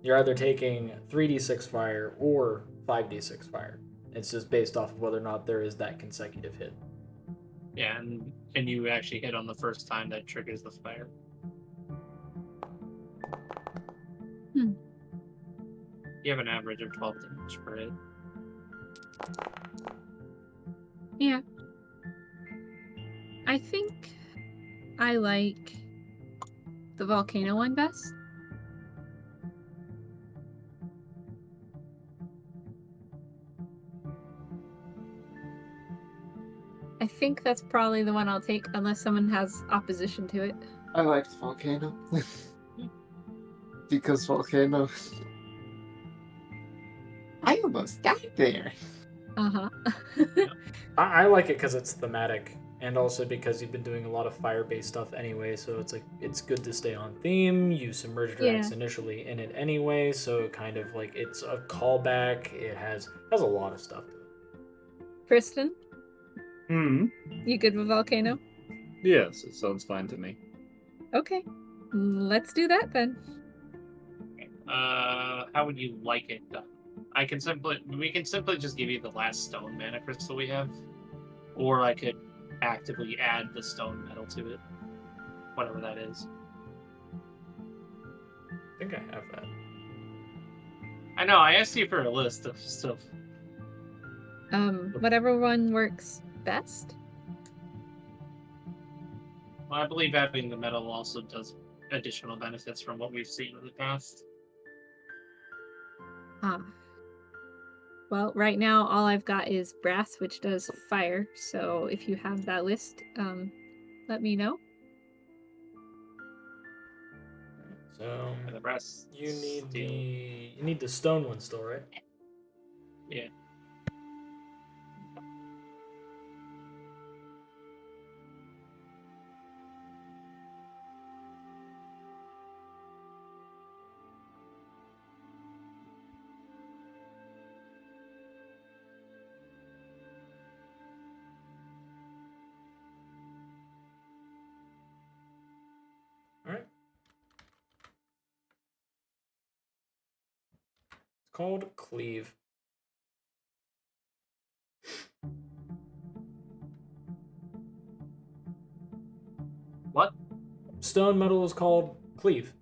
you're either taking 3d6 fire or 5d6 fire. It's just based off of whether or not there is that consecutive hit. Yeah, and you actually hit on the first time that triggers the fire. You have an average of 12 damage per hit. Yeah. I think I like the volcano one best. I think that's probably the one I'll take unless someone has opposition to it. I liked volcano. Because volcano. I almost died there. Uh-huh. I like it because it's thematic, and also because you've been doing a lot of fire-based stuff anyway, so it's good to stay on theme. You submerged your axe initially in it anyway, so kind of like it's a callback. It has a lot of stuff to it. Priston? You good with volcano? Yes, it sounds fine to me. Okay. Let's do that then. How would you like it done? We can simply just give you the last stone mana crystal we have, or I could actively add the stone metal to it, whatever that is. I think I have that. I know, I asked you for a list of stuff. Whatever one works best. Well, I believe having the metal also does additional benefits from what we've seen in the past. Well, right now all I've got is brass, which does fire. So if you have that list, let me know. So And the brass you need steel. the stone one still, right? Yeah. All right. It's called Cleave. What? Stone metal is called Cleave.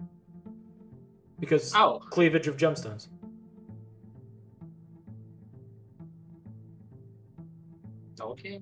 Because cleavage of gemstones. Okay.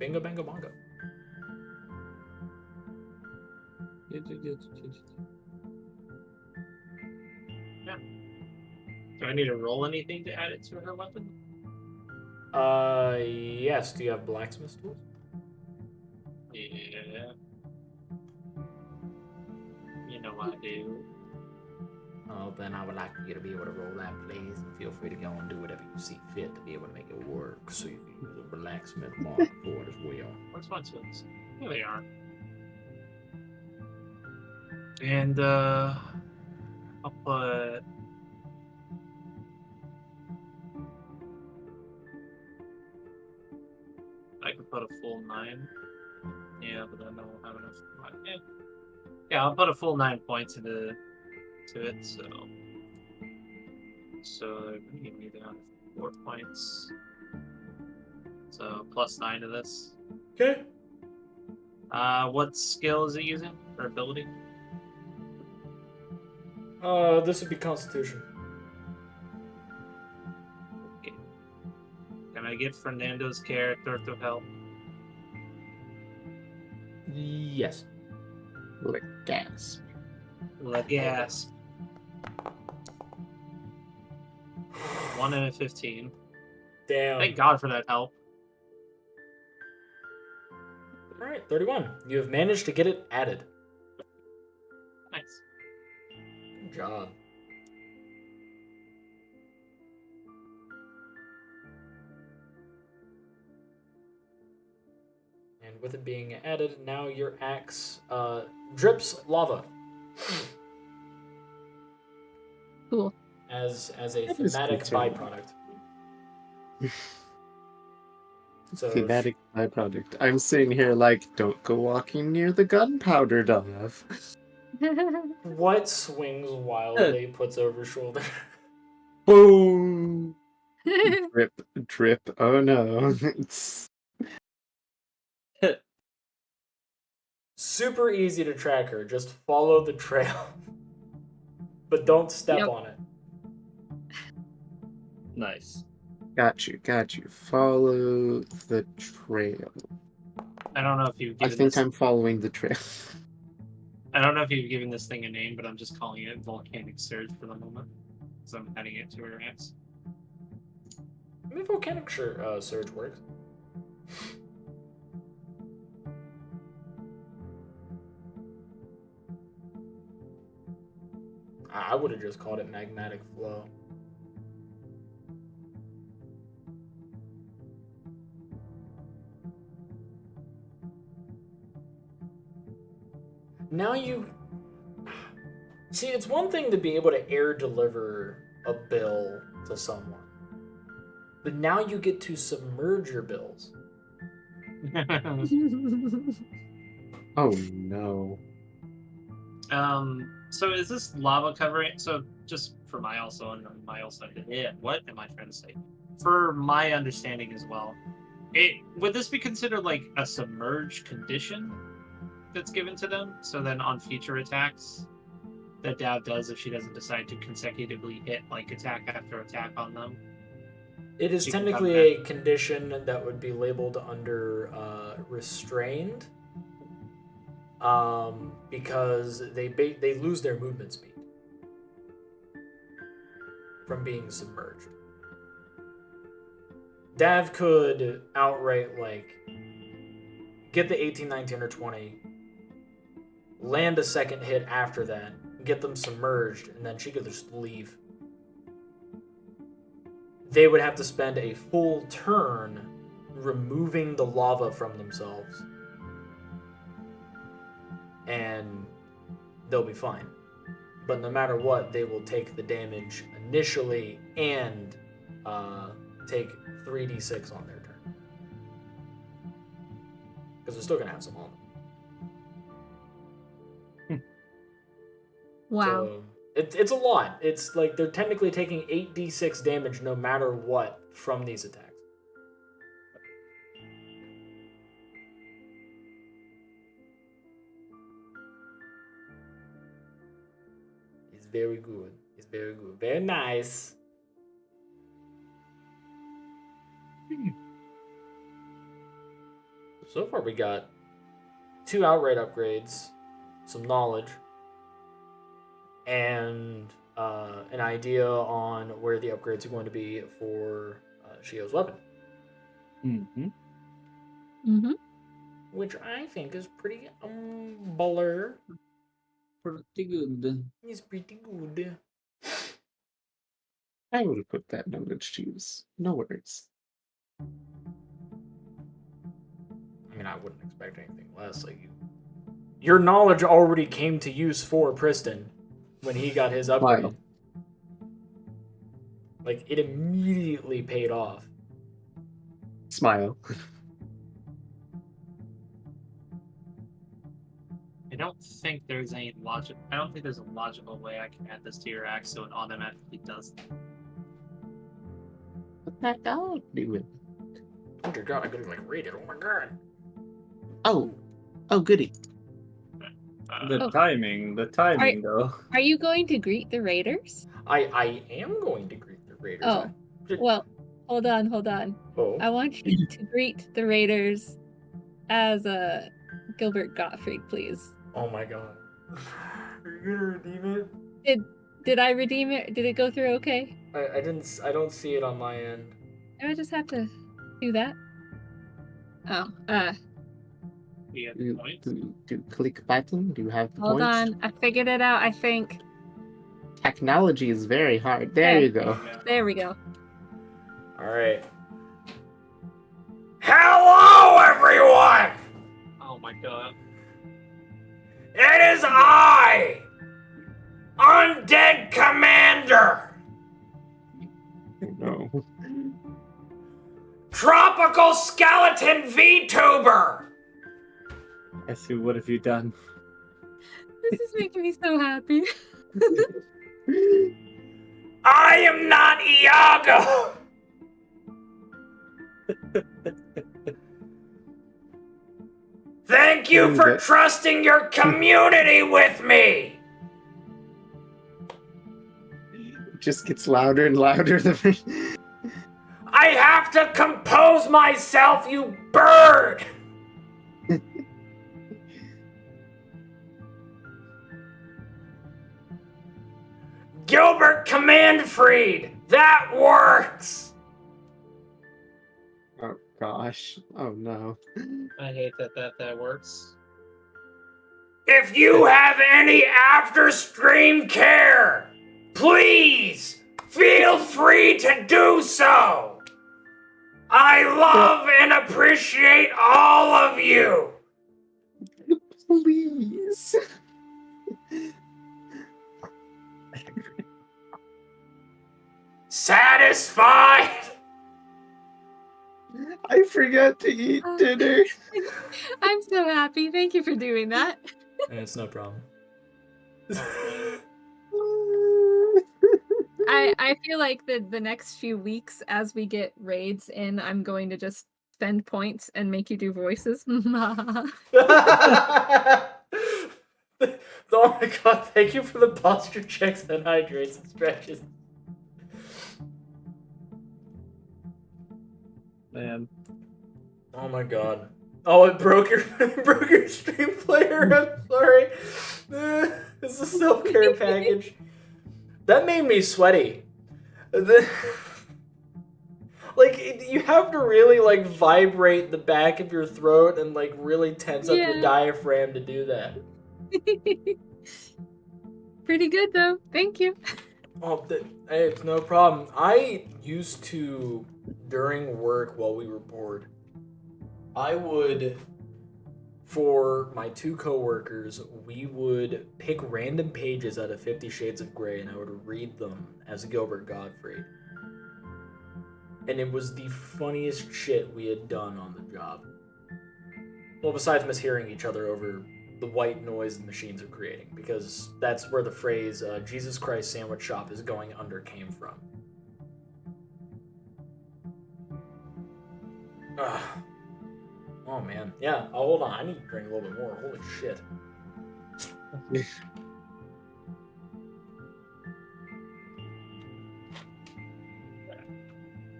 Bingo, bango, bongo. Do I need to roll anything to add it to her weapon? Yes. Do you have blacksmith tools? Yeah. You know I do. Oh, then I would like you to be able to roll that, please, and feel free to go and do whatever you see fit to be able to make it work, so you can use a blacksmith mark for it as well. Where's my tools? Here they are. And I'll put. I can put a full 9. Yeah, but then I won't have enough. Yeah, I'll put a full 9 points into it. So they're gonna give me down 4 points. So plus 9 to this. Okay. What skill is it using or ability? This would be Constitution. Okay. Can I get Fernando's character to help? Yes. Like gasp. Legasp. 1 and a 15. Damn. Thank God for that help. All right, 31. You have managed to get it added. Nice. Good job. And with it being added, now your axe drips lava. Cool. As a That is thematic good to know. byproduct. So Thematic byproduct. I'm sitting here like, don't go walking near the gunpowder dove. what swings wildly, puts over shoulder. Boom! Drip, drip. Oh no. It's Super easy to track her. Just follow the trail. But don't step Yep. on it. Nice. got you. Follow the trail. I don't know if you've I given think this. I'm following the trail. I don't know if you've given this thing a name, but I'm just calling it volcanic surge for the moment. So I'm adding it to her axe. I mean, volcanic surge works. I would have just called it magmatic flow. Now you see, it's one thing to be able to air deliver a bill to someone, but now you get to submerge your bills. Oh no. So is this lava covering? So just for my also and my also, yeah. What am I trying to say? For my understanding as well, would this be considered like a submerged condition that's given to them? So then on future attacks that Dav does, if she doesn't decide to consecutively hit like attack after attack on them, It is she can technically come a condition that would be labeled under restrained, because they lose their movement speed from being submerged. Dav could outright get the 18, 19, or 20, land a second hit after that, get them submerged, and then she could just leave. They would have to spend a full turn removing the lava from themselves, and they'll be fine. But no matter what, they will take the damage initially and take 3d6 on their turn. Because they're still going to have some on them. Wow. So it's a lot. It's like they're technically taking 8d6 damage no matter what from these attacks. It's very good. It's very good. Very nice. so far we got 2 outright upgrades, some knowledge, and an idea on where the upgrades are going to be for Shio's weapon. Mm-hmm. Mm-hmm. Which I think is pretty baller. Pretty good. It's pretty good. I will put that knowledge to use. No worries. I mean, I wouldn't expect anything less. Like, your knowledge already came to use for Priston when he got his upgrade. Wow. Like, it immediately paid off. Smile. I don't think there's any logic. I don't think there's a logical way I can add this to your axe so it automatically does it. What the hell do it? Oh dear God, I'm getting like raided. Oh my God. Oh, goody. The Oh. timing, though. Are you going to greet the raiders? I am going to greet the raiders. Oh. Well, hold on. Oh. I want you to greet the raiders as Gilbert Gottfried, please. Oh my God. Are you gonna redeem it? Did I redeem it? Did it go through okay? I don't see it on my end. Do I just have to do that? Oh, We have Do, points. do click button? Do you have the hold points? on. I figured it out, I think. Technology is very hard. There you go. Yeah. There we go. Alright. Hello everyone! Oh my god. It is I! Undead Commander! No. Tropical Skeleton VTuber! I see. What have you done? This is making me so happy. I am not Iago! Thank you for trusting your community with me! It just gets louder and louder. I have to compose myself, you bird! Gilbert Commandfried! That works! Oh gosh. Oh no. I hate that works. If you have any after stream care, please feel free to do so. I love and appreciate all of you. Please. Satisfied? I forgot to eat dinner. I'm so happy. Thank you for doing that. It's no problem. I feel like the next few weeks as we get raids in, I'm going to just spend points and make you do voices. Oh my God, thank you for the posture checks and hydrates and stretches. Man. Oh my God. Oh, it broke your stream player. I'm sorry. It's a self-care package. That made me sweaty. You have to really like vibrate the back of your throat and like really tense up your diaphragm to do that. Pretty good though. Thank you. Oh, hey, it's no problem. I used to, during work while we were bored, I would, for my 2 coworkers, we would pick random pages out of 50 Shades of Grey and I would read them as Gilbert Gottfried. And it was the funniest shit we had done on the job. Well, besides mishearing each other over the white noise the machines are creating, because that's where the phrase Jesus Christ Sandwich Shop is going under came from. Ugh. Oh man, yeah. Oh, hold on, I need to drink a little bit more. Holy shit.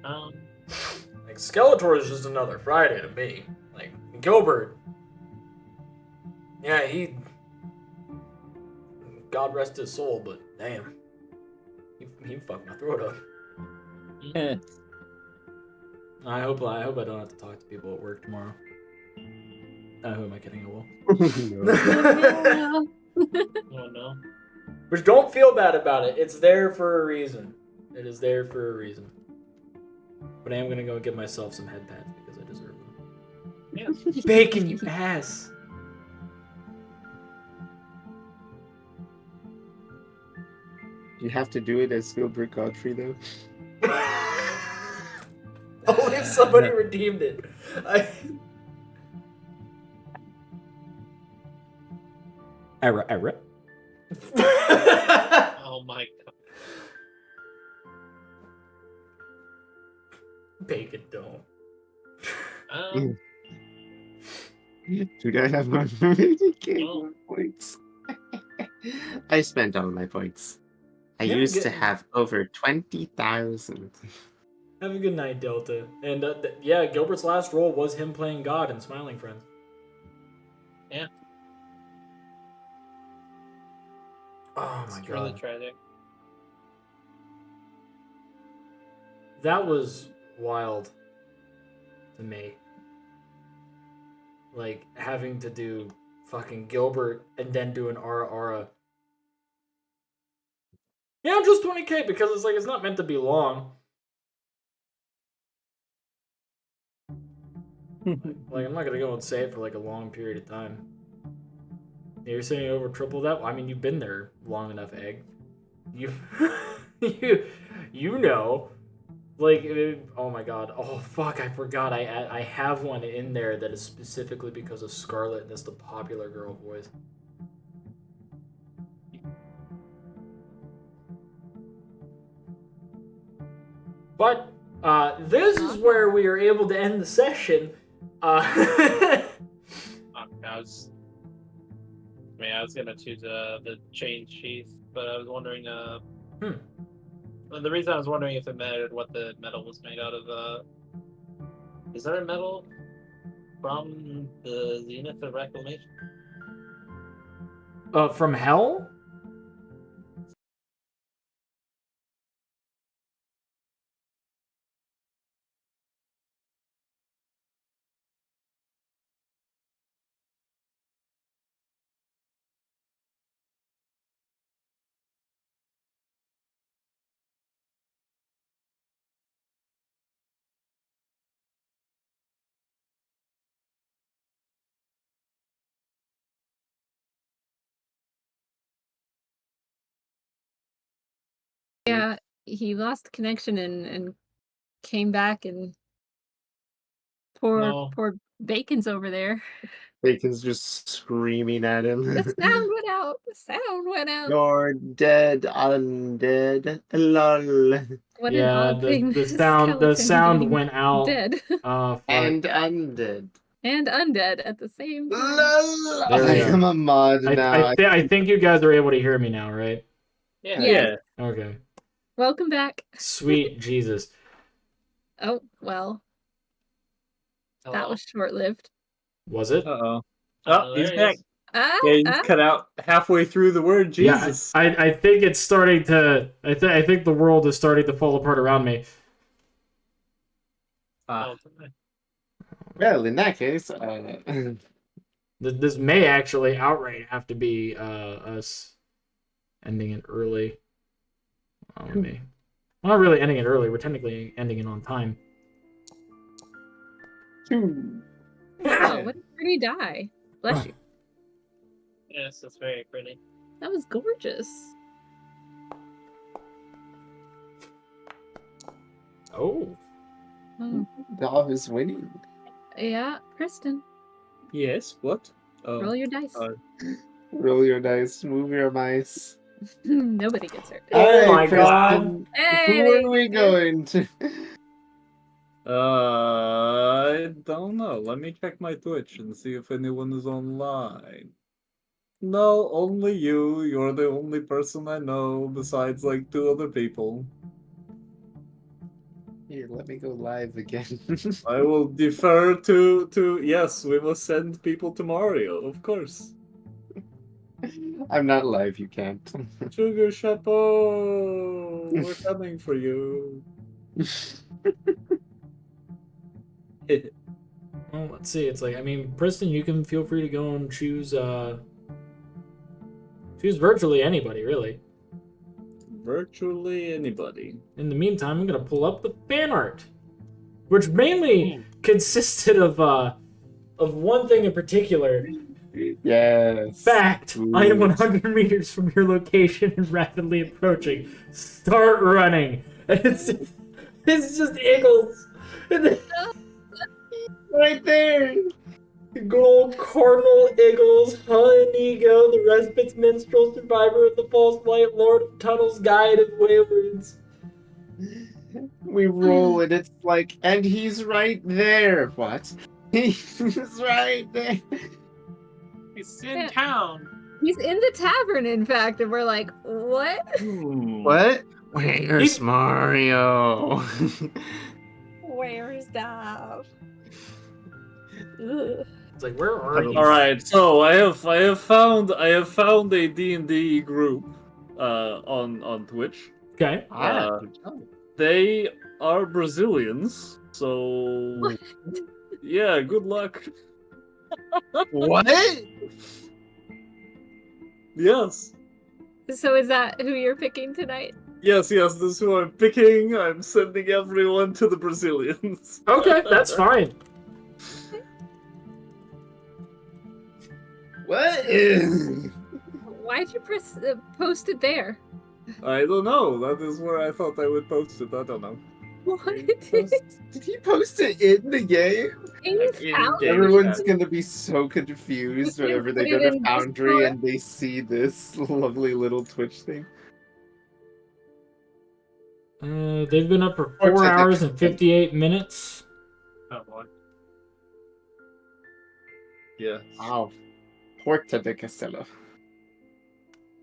Um, Like Skeletor is just another Friday to me. Like, Gilbert. Yeah, he. God rest his soul, but damn. He fucked my throat up. Eh. I hope I don't have to talk to people at work tomorrow. Who am I kidding? I will. Oh no. But don't feel bad about it. It's there for a reason. It is there for a reason. But I am gonna go get myself some head pads because I deserve them. Yeah. Bacon, you ass. You have to do it as Gilbert Godfrey, though. Only if somebody redeemed it. Error. Oh my god. Bacon don't. Dude, I have my game Oh. points. I spent all my points. I Yeah, used to good. have over 20,000. Have a good night, Delta. And yeah, Gilbert's last role was him playing God in Smiling Friends. Yeah. Oh my It's really god. tragic. That was wild to me. Like, having to do fucking Gilbert and then do an Aura. Yeah, just 20k because it's like, it's not meant to be long. Like, I'm not gonna go and say it for like a long period of time. You're saying over triple that? I mean, you've been there long enough, Egg. You, you know. Like, oh my god. Oh, fuck, I forgot. I have one in there that is specifically because of Scarlet, and it's the popular girl voice. But, this is where we are able to end the session. I was gonna choose the chain sheath, but I was wondering. The reason I was wondering if it mattered what the metal was made out of. Is there a metal from the Zenith of Reclamation? From Hell? Yeah, he lost connection and came back, and No. poor Bacon's over there. Bacon's just screaming at him. The sound went out. The sound went out. You're dead, undead. Lol. What an Yeah, odd thing. the sound skeleton went out. Dead Fuck. And undead. and undead at the same time. Lol. There we I go. am a mod now. I think you guys are able to hear me now, right? Yeah. Yes. Okay. Welcome back. Sweet Jesus. Oh, well, that Hello? was short-lived. Was it? Uh-oh. Oh, Oh, he's there he back. is. Yeah, he's cut out halfway through the word Jesus. Yeah, I think it's starting to. I think the world is starting to fall apart around me. Oh, Well, in that case, This may actually outright have to be us ending it early. Let me. We're not really ending it early. We're technically ending it on time. Oh, what a pretty die. Bless you. yes, that's very pretty. That was gorgeous. Oh. Oh, Dog is winning. yeah, Priston, Yes, what? Oh. roll your dice. Roll your dice, move your mice. Nobody gets hurt. Oh my Priston, Hey, who are we going to? I don't know. Let me check my Twitch and see if anyone is online. No, only you. You're the only person I know besides like 2 other people. Here, let me go live again. I will defer to yes, we must send people to Mario, of course. I'm not live, you can't. Sugar Chapeau, we're coming for you. Well, let's see. It's like, I mean, Priston, you can feel free to go and choose virtually anybody, really. Virtually anybody. In the meantime, I'm gonna pull up the fan art, which mainly consisted of one thing in particular. Yes. Fact: Ooh. I am 100 meters from your location and rapidly approaching. Start running. And it's just Eagles. Right there. Good old Cardinal Eagles, Inigo, the Respite's minstrel, survivor of the false light, Lord of Tunnels, guide of Waywards. We roll and it's like, and he's right there. What? He's right there. He's in town. He's in the tavern, in fact, and we're like, what? What? Where's Mario? Where's Dav? Ugh. It's like, where are you? All right, so I have found a D&D group on Twitch. Okay. They are Brazilians, so What? yeah, good luck. What? Yes. So is that who you're picking tonight? Yes, this is who I'm picking. I'm sending everyone to the Brazilians. Okay, that's fine. What? Why'd you post it there? I don't know. That is where I thought I would post it. I don't know. What? Did he post it in the game? In Foundry? Everyone's gonna be so confused whenever they go Put it to in Foundry Discord. and they see this lovely little Twitch thing. They've been up for Or 4 take a- hours and 58 minutes. Oh boy. Yeah. Wow. Porta de Castello.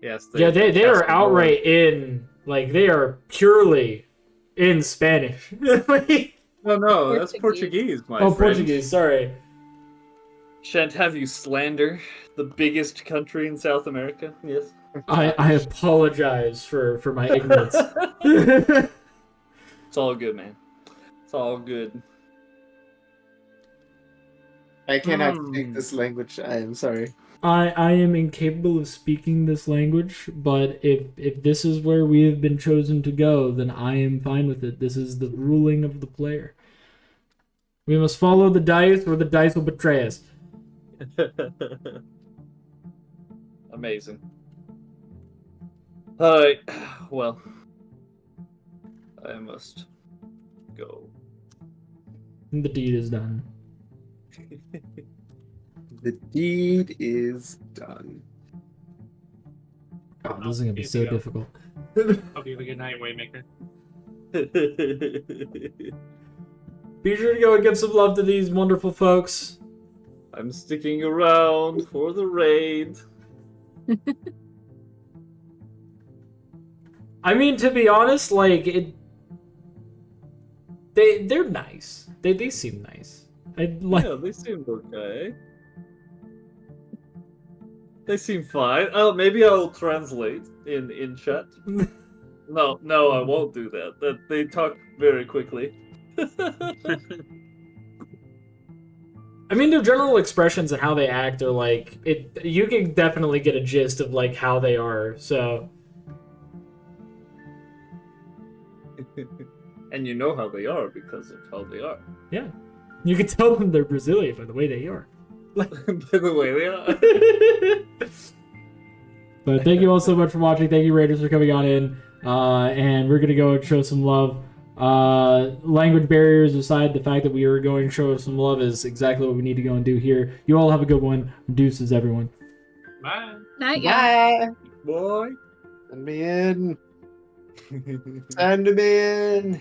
Yes. Yeah, they are cast outright in, like, they are purely in Spanish. Like, No, that's Portuguese. Portuguese, my oh, friend. Portuguese, sorry. Shan't have you slander the biggest country in South America. Yes. I apologize for my ignorance. It's all good, man. It's all good. I cannot speak this language. I am sorry. I am incapable of speaking this language, but if this is where we have been chosen to go, then I am fine with it. This is the ruling of the player. We must follow the dice, or the dice will betray us. Amazing. Alright, well, I must go. The deed is done. The deed is done. Oh, this is gonna be so difficult. Hope you have a good night, Waymaker. Be sure to go and give some love to these wonderful folks. I'm sticking around for the raid. I mean, to be honest, like they're nice. They seem nice. Yeah, they seem okay. They seem fine. Oh, maybe I'll translate in chat. No, I won't do that. They talk very quickly. I mean, their general expressions and how they act are like it. You can definitely get a gist of like how they are. So, and you know how they are because of how they are. yeah, you can tell them they're Brazilian by the way they are. By the way they are. But thank you all so much for watching. Thank you, Raiders, for coming on in. And we're gonna go and show some love. Language barriers aside, the fact that we are going to show some love is exactly what we need to go and do here. You all have a good one. Deuces, everyone. Bye. Night, y'all. Bye. Boy. Send me in. Send me in.